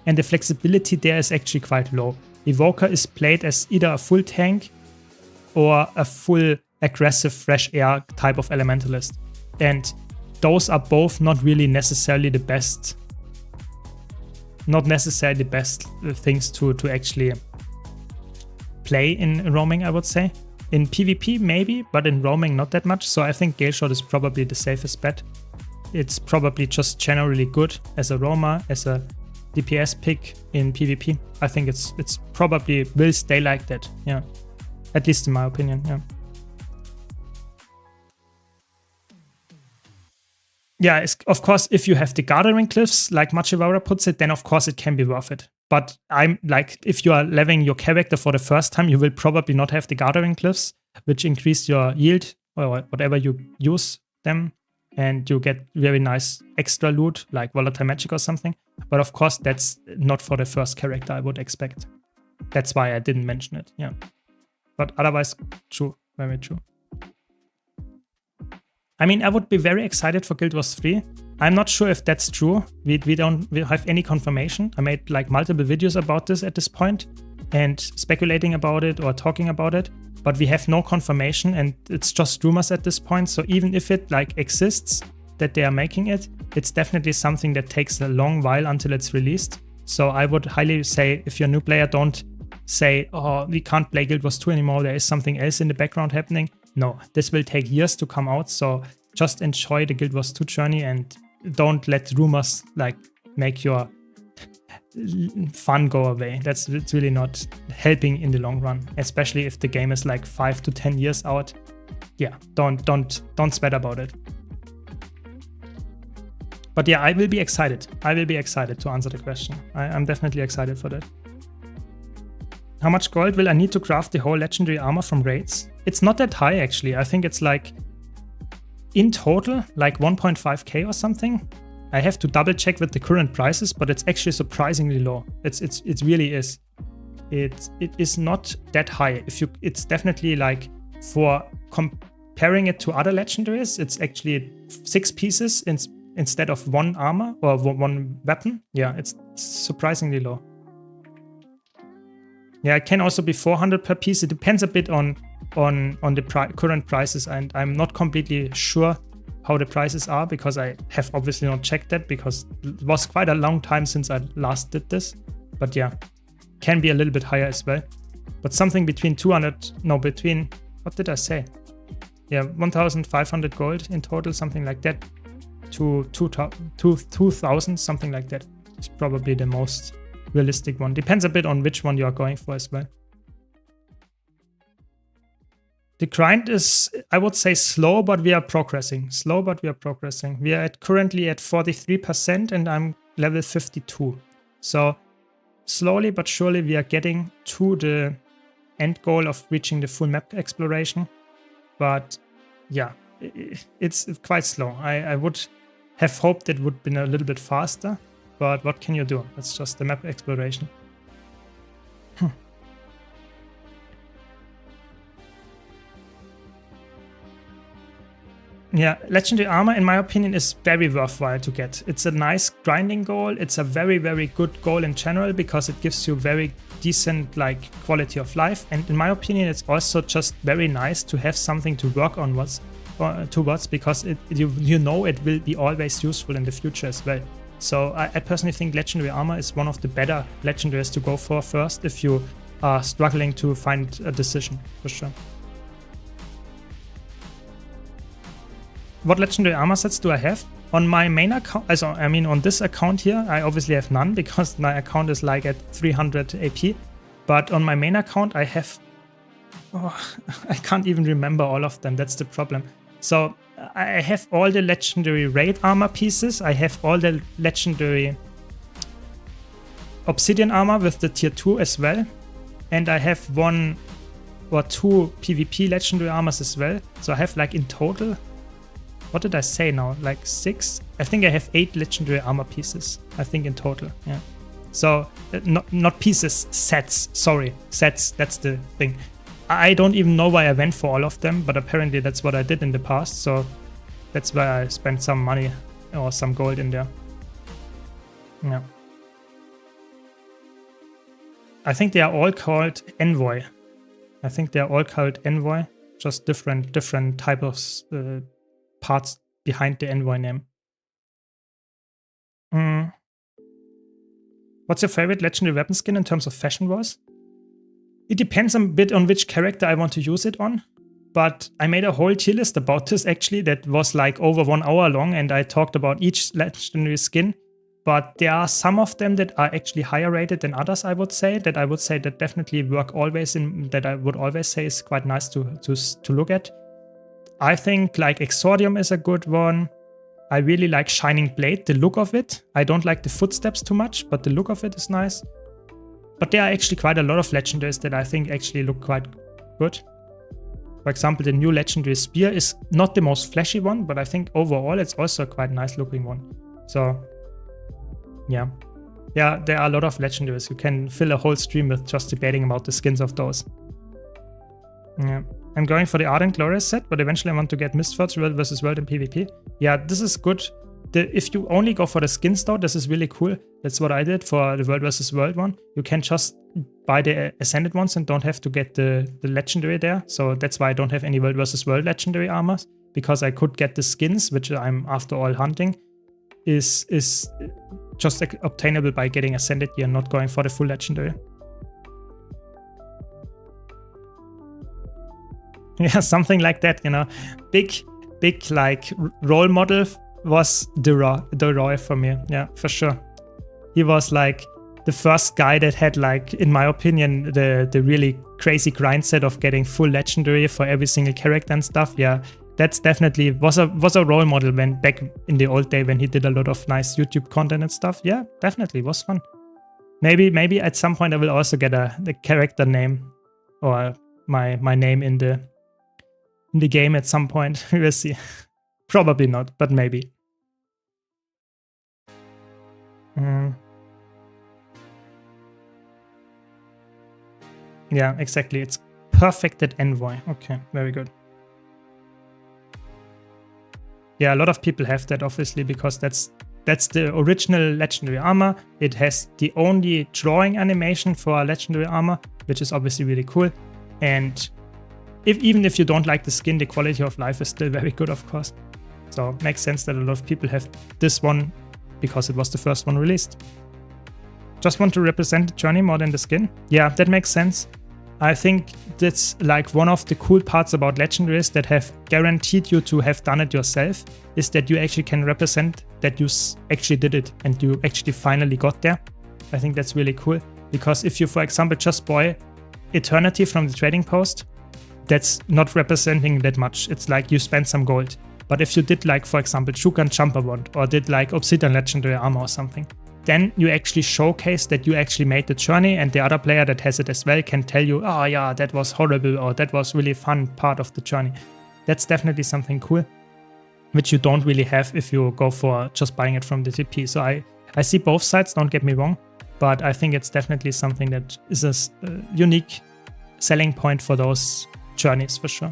And the flexibility there is actually quite low. Evoker is played as either a full tank or a full aggressive fresh air type of elementalist. And those are both not really necessarily the best, things to actually play in roaming, I would say. In PvP maybe, but in roaming not that much. So I think Galeshot is probably the safest bet. It's probably just generally good as a roamer, as a DPS pick in PvP. I think it's probably will stay like that, yeah. At least in my opinion, yeah. Yeah, of course, if you have the gathering cliffs, like Machivara puts it, then of course it can be worth it. But I'm like, if you are leveling your character for the first time, you will probably not have the gathering cliffs, which increase your yield or whatever you use them, and you get very nice extra loot like volatile magic or something. But of course, that's not for the first character I would expect. That's why I didn't mention it, yeah. But otherwise, true, very true. I mean, I would be very excited for Guild Wars 3. I'm not sure if that's true. We don't have any confirmation. I made like multiple videos about this at this point and speculating about it or talking about it, but we have no confirmation and it's just rumors at this point. So even if it like exists that they are making it, it's definitely something that takes a long while until it's released. So I would highly say if you're a new player, don't say, oh, we can't play Guild Wars 2 anymore. There is something else in the background happening. No, this will take years to come out, so just enjoy the Guild Wars 2 journey and don't let rumors like make your fun go away. It's really not helping in the long run, especially if the game is like 5 to 10 years out. yeah, don't sweat about it. But yeah, I will be excited. I will be excited to answer the question. I'm definitely excited for that. How much gold will I need to craft the whole legendary armor from raids? It's not that high actually. I think it's like in total like 1.5k or something. I have to double check with the current prices, but it's actually surprisingly low. It really is. It is not that high. It's definitely like, for comparing it to other legendaries, it's actually 6 pieces instead of 1 armor or 1 weapon. Yeah, it's surprisingly low. Yeah, it can also be 400 per piece. It depends a bit on the current prices, and I'm not completely sure how the prices are because I have obviously not checked that because it was quite a long time since I last did this. But yeah, can be a little bit higher as well. But something between what did I say? Yeah, 1,500 gold in total, something like that, to 2,000, something like that. It's probably the most realistic one. Depends a bit on which one you are going for as well. The grind is, I would say, slow, but we are progressing. Slow, but we are progressing. We are currently at 43% and I'm level 52. So slowly but surely we are getting to the end goal of reaching the full map exploration. But yeah, it's quite slow. I would have hoped it would have been a little bit faster, but what can you do? It's just the map exploration. Yeah, legendary armor, in my opinion, is very worthwhile to get. It's a nice grinding goal. It's a very, very good goal in general because it gives you very decent like quality of life. And in my opinion, it's also just very nice to have something to work on towards because you know it will be always useful in the future as well. So I personally think legendary armor is one of the better legendaries to go for first if you are struggling to find a decision, for sure. What legendary armor sets do I have? On my main account, I mean on this account here, I obviously have none because my account is like at 300 AP. But on my main account, I have, I can't even remember all of them. That's the problem. So I have all the legendary raid armor pieces. I have all the legendary obsidian armor with the tier 2 as well. And I have 1 or 2 PvP legendary armors as well. So I have like in total, what did I say now? Like 6? I think I have 8 legendary armor pieces. I think in total, yeah. So not pieces, sets. Sorry, sets. That's the thing. I don't even know why I went for all of them, but apparently that's what I did in the past. So that's why I spent some money or some gold in there. Yeah. I think they are all called Envoy. I think they are all called Envoy. Just different type of parts behind the Envoy name. What's your favorite legendary weapon skin in terms of fashion wise? It depends a bit on which character I want to use it on, but I made a whole tier list about this actually that was like over 1 hour long and I talked about each legendary skin, but there are some of them that are actually higher rated than others, I would say that definitely work always in, that I would always say is quite nice to look at. I think like Exordium is a good one. I really like Shining Blade, the look of it. I don't like the footsteps too much, but the look of it is nice. But there are actually quite a lot of legendaries that I think actually look quite good. For example, the new legendary spear is not the most flashy one, but I think overall it's also a quite nice looking one. So yeah. Yeah, there are a lot of legendaries. You can fill a whole stream with just debating about the skins of those. Yeah. I'm going for the Ardent Glorious set, but eventually I want to get Mistforge World versus World in PvP. Yeah, this is good. If you only go for the skins though, this is really cool. That's what I did for the World versus World one. You can just buy the Ascended ones and don't have to get the Legendary there. So that's why I don't have any World versus World Legendary armors, because I could get the skins, which I'm after all hunting, is just obtainable by getting Ascended gear and not going for the full Legendary. Yeah, something like that, you know. Big like role model was the Roy for me. Yeah, for sure. He was like the first guy that had, like, in my opinion, the really crazy grind set of getting full legendary for every single character and stuff. Yeah, that's definitely was a role model when back in the old day when he did a lot of nice YouTube content and stuff. Yeah, definitely was fun. Maybe at some point I will also get the character name or my name in the game at some point. We will see. Probably not, but maybe. Yeah, exactly. It's perfected envoy. Okay, very good. Yeah, a lot of people have that, obviously, because that's the original legendary armor. It has the only drawing animation for a legendary armor, which is obviously really cool. And even if you don't like the skin, the quality of life is still very good, of course. So it makes sense that a lot of people have this one because it was the first one released. Just want to represent the journey more than the skin. Yeah, that makes sense. I think that's like one of the cool parts about legendaries that have guaranteed you to have done it yourself, is that you actually can represent that you actually did it and you actually finally got there. I think that's really cool, because if you, for example, just buy Eternity from the trading post, that's not representing that much. It's like you spent some gold. But if you did, like, for example, Shukan Jumper Wand or did like Obsidian Legendary Armor or something, then you actually showcase that you actually made the journey, and the other player that has it as well can tell you, oh yeah, that was horrible, or that was really fun part of the journey. That's definitely something cool, which you don't really have if you go for just buying it from the TP. So I see both sides, don't get me wrong, but I think it's definitely something that is a unique selling point for those journeys for sure.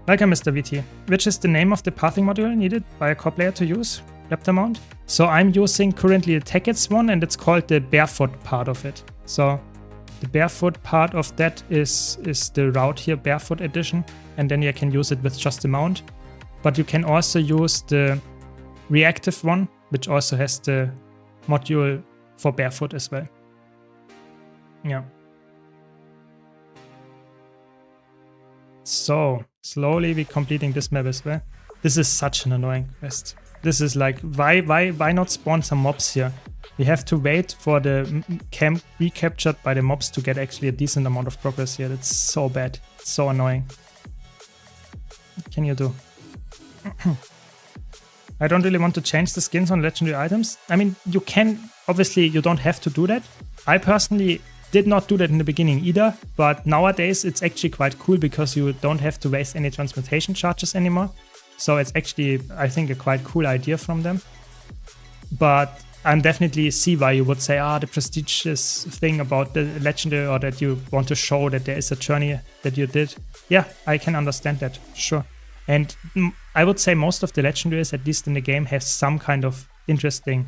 Welcome, Mr. VT. Which is the name of the pathing module needed by a core player to use? Raptor mount? So I'm using currently the Tackets one, and it's called the barefoot part of it. So the barefoot part of that is the route here, barefoot edition, and then you can use it with just the mount. But you can also use the reactive one, which also has the module for barefoot as well. Yeah. So slowly we're completing this map as well. This is such an annoying quest. This is like, why not spawn some mobs here? We have to wait for the camp recaptured by the mobs to get actually a decent amount of progress here. That's so bad. It's so annoying. What can you do? I don't really want to change the skins on legendary items. I mean, you can, obviously you don't have to do that. I personally did not do that in the beginning either, but nowadays it's actually quite cool because you don't have to waste any transmutation charges anymore. So it's actually, I think, a quite cool idea from them. But I definitely see why you would say, the prestigious thing about the legendary, or that you want to show that there is a journey that you did. Yeah, I can understand that, sure. And I would say most of the legendaries, at least in the game, have some kind of interesting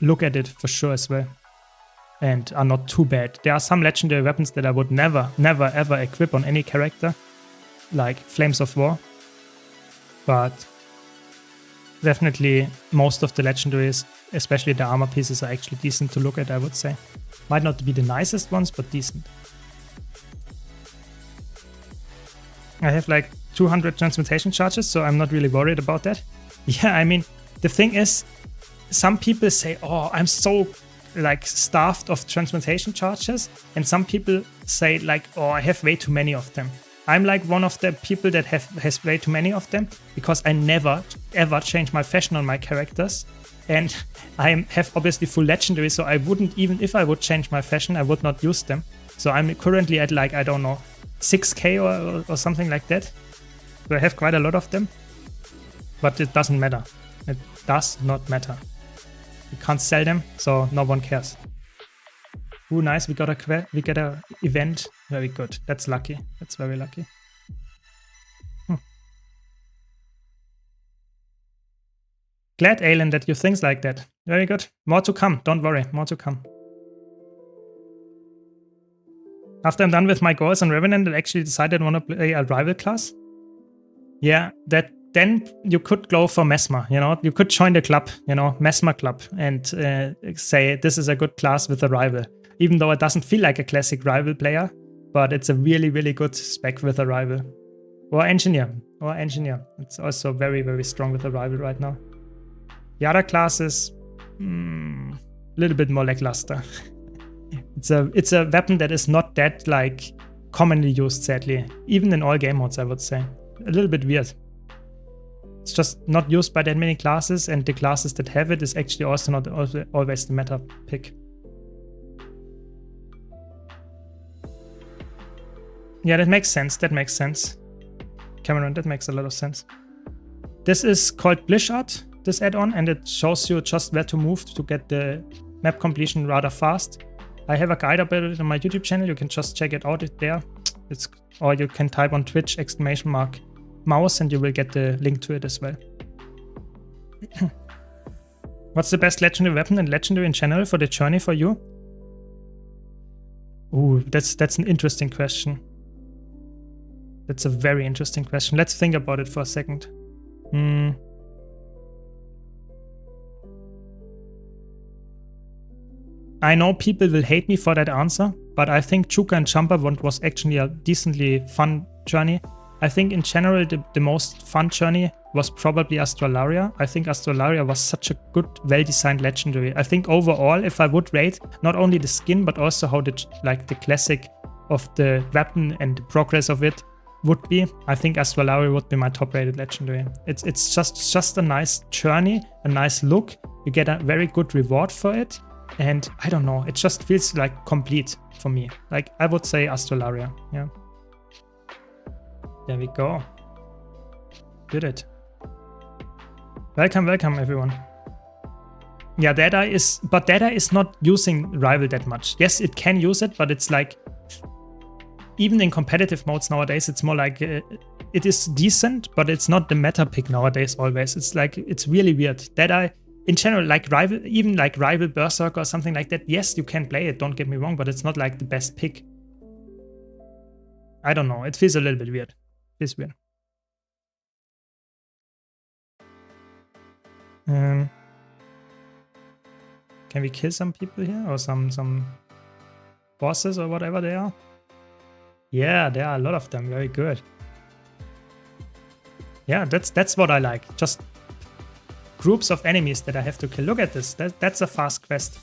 look at it for sure as well. And are not too bad. There are some legendary weapons that I would never ever equip on any character, like Flames of War. But definitely most of the legendaries, especially the armor pieces, are actually decent to look at, I would say. Might not be the nicest ones, but decent. I have like 200 transmutation charges, so I'm not really worried about that. Yeah, I mean, the thing is, some people say, oh, I'm so like starved of transmutation charges, and some people say like, oh, I have way too many of them. I'm like one of the people that has way too many of them, because I never ever change my fashion on my characters, and I have obviously full legendary, so I wouldn't, even if I would change my fashion, I would not use them. So I'm currently at like, I don't know, 6k or something like that. So I have quite a lot of them, but it doesn't matter. It does not matter. We can't sell them, so no one cares. Ooh, nice, we got a event. Very good. That's lucky. That's very lucky. Glad, Alan, that you think like that. Very good. More to come. Don't worry. More to come. After I'm done with my goals on Revenant, I actually decided I want to play a rival class. Yeah, then you could go for Mesmer, you know, you could join the club, you know, Mesmer club, and say this is a good class with a rival. Even though it doesn't feel like a classic rival player, but it's a really, really good spec with a rival. Or engineer. It's also very, very strong with a rival right now. The other classes, a little bit more lackluster. It's a weapon that is not that like commonly used, sadly. Even in all game modes, I would say. A little bit weird. It's just not used by that many classes, and the classes that have it is actually also not always the meta pick. Yeah, that makes sense. That makes sense. Cameron, that makes a lot of sense. This is called Blishart, this add-on, and it shows you just where to move to get the map completion rather fast. I have a guide about it on my YouTube channel. You can just check it out there. Or you can type on Twitch !mouse and you will get the link to it as well. What's the best legendary weapon and legendary in general for the journey for you? Ooh, that's an interesting question. That's a very interesting question. Let's think about it for a second. I know people will hate me for that answer, but I think Chuka and Champa was actually a decently fun journey. I think in general the most fun journey was probably Astralaria. I think Astralaria was such a good, well-designed legendary. I think overall, if I would rate not only the skin but also how the classic of the weapon and the progress of it would be, I think Astralaria would be my top-rated legendary. It's just a nice journey, a nice look. You get a very good reward for it. And I don't know, it just feels like complete for me. Like, I would say Astralaria, yeah. There we go. Did it. Welcome, welcome everyone. Yeah, Data is not using Rival that much. Yes, it can use it, but it's like, even in competitive modes nowadays, it's more like, it is decent, but it's not the meta pick nowadays always. It's like, it's really weird. Data, in general, like Rival, even like Rival Berserker or something like that, yes, you can play it, don't get me wrong, but it's not like the best pick. I don't know, it feels a little bit weird. It feels weird. Can we kill some people here? Or some bosses or whatever they are? Yeah, there are a lot of them, very good. Yeah, that's what I like. Just groups of enemies that I have to kill. Look at this. That's a fast quest.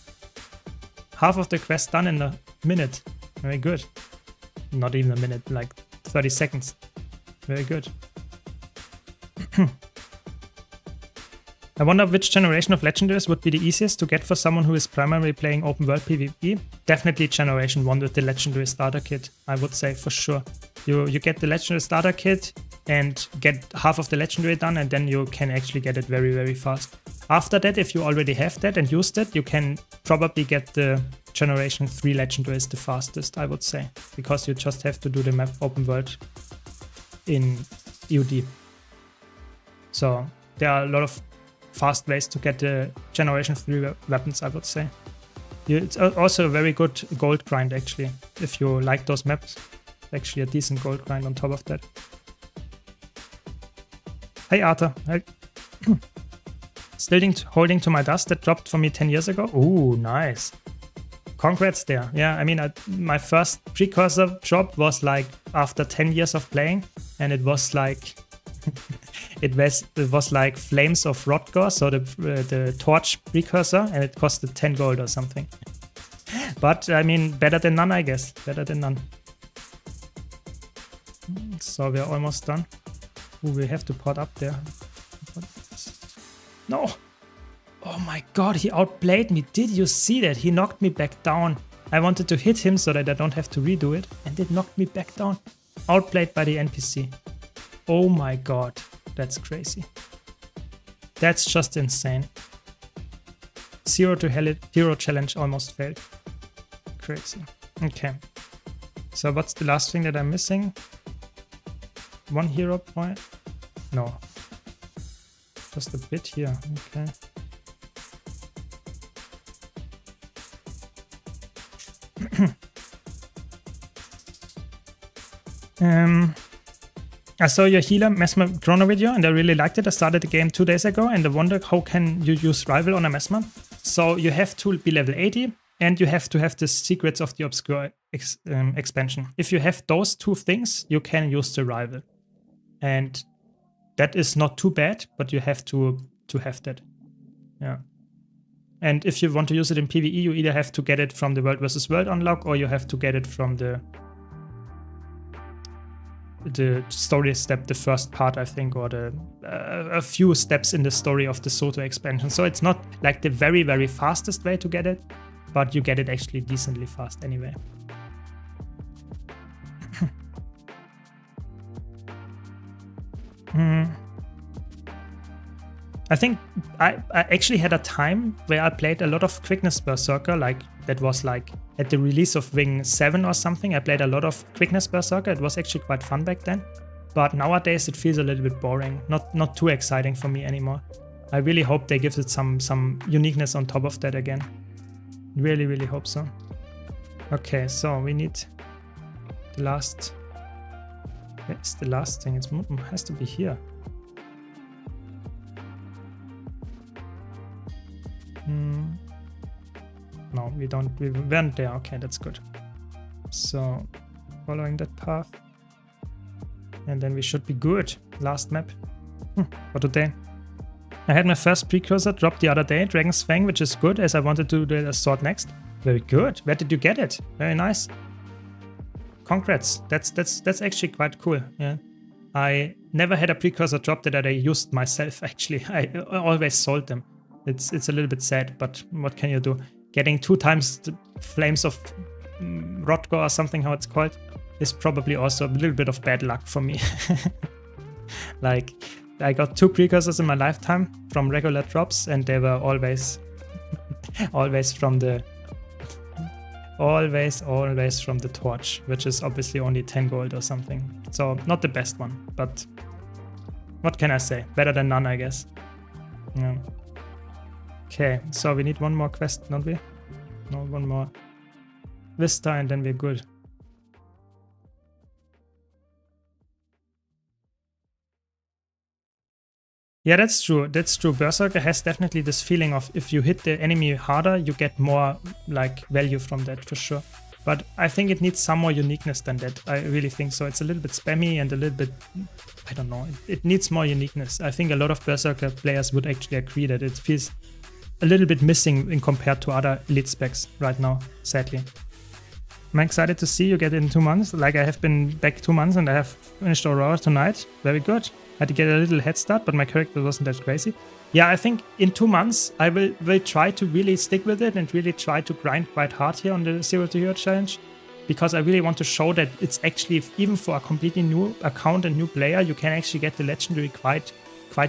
Half of the quest done in a minute. Very good. Not even a minute, like 30 seconds. Very good. I wonder which generation of legendaries would be the easiest to get for someone who is primarily playing open world PvP. Definitely generation 1 with the legendary starter kit, I would say for sure. You get the legendary starter kit and get half of the legendary done, and then you can actually get it very, very fast. After that, if you already have that and used it, you can probably get the generation 3 legendaries the fastest, I would say, because you just have to do the map open world in EUD. So there are a lot of fast ways to get the generation 3 weapons, I would say. It's also a very good gold grind, actually, if you like those maps. Actually a decent gold grind on top of that. Hey Arthur. Hey. Still holding to my dust that dropped for me 10 years ago. Ooh, nice. Congrats there. Yeah, I mean, my first precursor drop was like after 10 years of playing, and it was like it was like Flames of Rodgor, so the torch precursor, and it costed 10 gold or something. But I mean, better than none, I guess. Better than none. So we're almost done. Ooh, we have to pot up there. No! Oh my god, he outplayed me. Did you see that? He knocked me back down. I wanted to hit him so that I don't have to redo it, and it knocked me back down. Outplayed by the NPC. Oh my god, that's crazy. That's just insane. 0 to hero challenge almost failed. Crazy. Okay. So what's the last thing that I'm missing? 1 hero point? No. Just a bit here. Okay. I saw your healer Mesmer Chrono video and I really liked it. I started the game 2 days ago and I wondered how can you use Rival on a Mesmer? So you have to be level 80 and you have to have the Secrets of the Obscure expansion. If you have those 2 things, you can use the Rival. And that is not too bad, but you have to have that. Yeah. And if you want to use it in PvE, you either have to get it from the World vs. World unlock, or you have to get it from the story step, the first part, I think, or a few steps in the story of the Soto expansion. So it's not like the very, very fastest way to get it, but you get it actually decently fast anyway. I think I actually had a time where I played a lot of Quickness Berserker, like that was like at the release of Wing 7 or something. I played a lot of Quickness Berserker. It was actually quite fun back then. But nowadays it feels a little bit boring, not too exciting for me anymore. I really hope they give it some uniqueness on top of that again. Really, really hope so. Okay, so we need the last... Where's the last thing? It has to be here. No, we weren't there. Okay, that's good. So, following that path. And then we should be good. Last map for today. I had my first precursor drop the other day, Dragon's Fang, which is good, as I wanted to do the sword next. Very good. Where did you get it? Very nice. Congrats. That's actually quite cool. Yeah. I never had a precursor drop that I used myself, actually. I always sold them. It's a little bit sad, but what can you do? Getting 2 times the Flames of Rotgo or something, how it's called, is probably also a little bit of bad luck for me. Like, I got 2 precursors in my lifetime from regular drops, and they were always from the torch, which is obviously only 10 gold or something. So not the best one, but what can I say? Better than none, I guess. Yeah. Okay, so we need one more quest, don't we? No, one more Vista, and then we're good. Yeah, that's true. That's true. Berserker has definitely this feeling of if you hit the enemy harder, you get more like value from that for sure. But I think it needs some more uniqueness than that. I really think so. It's a little bit spammy and a little bit, I don't know. It needs more uniqueness. I think a lot of Berserker players would actually agree that it feels a little bit missing in compared to other elite specs right now, sadly. I'm excited to see you get it in 2 months. Like, I have been back 2 months and I have finished Aurora tonight. Very good. I had to get a little head start, but my character wasn't that crazy. Yeah, I think in 2 months I will try to really stick with it and really try to grind quite hard here on the 0 to Hero challenge, because I really want to show that it's actually, even for a completely new account and new player, you can actually get the legendary quite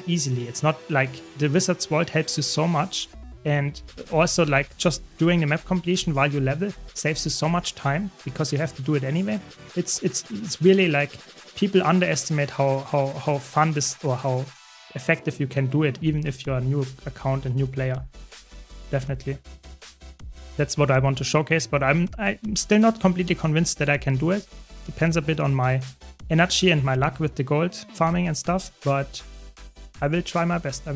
easily. It's not like the Wizard's Vault helps you so much. And also, like, just doing the map completion while you level saves you so much time because you have to do it anyway. It's really like people underestimate how fun this, or how effective you can do it, even if you're a new account and new player. Definitely. That's what I want to showcase, but I'm still not completely convinced that I can do it. Depends a bit on my energy and my luck with the gold farming and stuff, but I will try my best.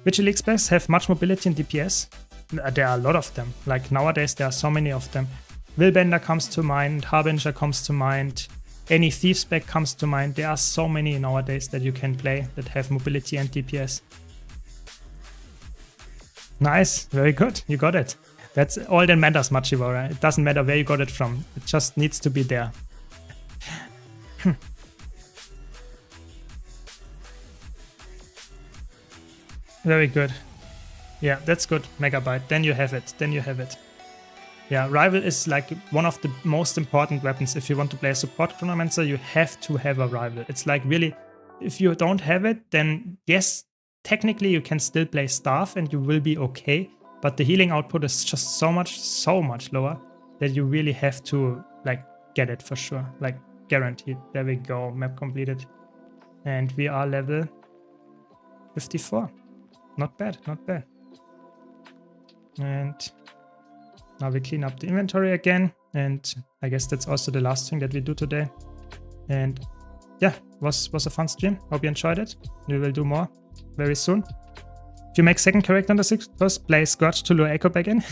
Which elite specs have much mobility and DPS? There are a lot of them. Like, nowadays there are so many of them. Willbender comes to mind, Harbinger comes to mind, any Thief spec comes to mind. There are so many nowadays that you can play that have mobility and DPS. Nice, very good, you got it. That's all that matters, Machivora. It doesn't matter where you got it from, it just needs to be there. Very good. Yeah, that's good, Megabyte. Then you have it. Yeah, Rival is like one of the most important weapons. If you want to play a support Chronomancer, you have to have a Rival. It's like, really, if you don't have it, then yes, technically you can still play Staff and you will be okay, but the healing output is just so much lower that you really have to, like, get it for sure. Like, guaranteed. There we go, map completed. And we are level 54. Not bad, not bad. And now we clean up the inventory again. And I guess that's also the last thing that we do today. And yeah, was a fun stream. Hope you enjoyed it. We will do more very soon. If you make second character on the 6th, play Scorch to lure Echo back in.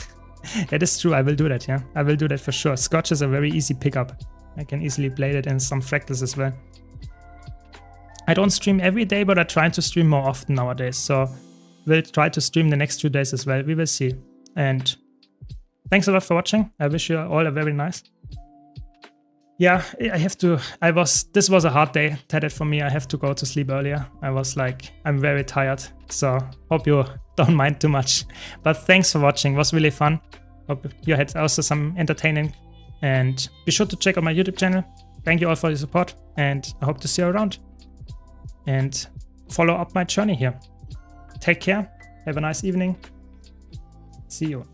It is true, I will do that, yeah. I will do that for sure. Scorch is a very easy pickup. I can easily play it in some fractals as well. I don't stream every day, but I try to stream more often nowadays. So we'll try to stream the next 2 days as well. We will see. And thanks a lot for watching. I wish you all a very nice. Yeah, I have to, this was a hard day, Tedded, for me. I have to go to sleep earlier. I was like, I'm very tired. So hope you don't mind too much. But thanks for watching. It was really fun. Hope you had also some entertaining. And be sure to check out my YouTube channel. Thank you all for your support. And I hope to see you around. And follow up my journey here. Take care. Have a nice evening. See you.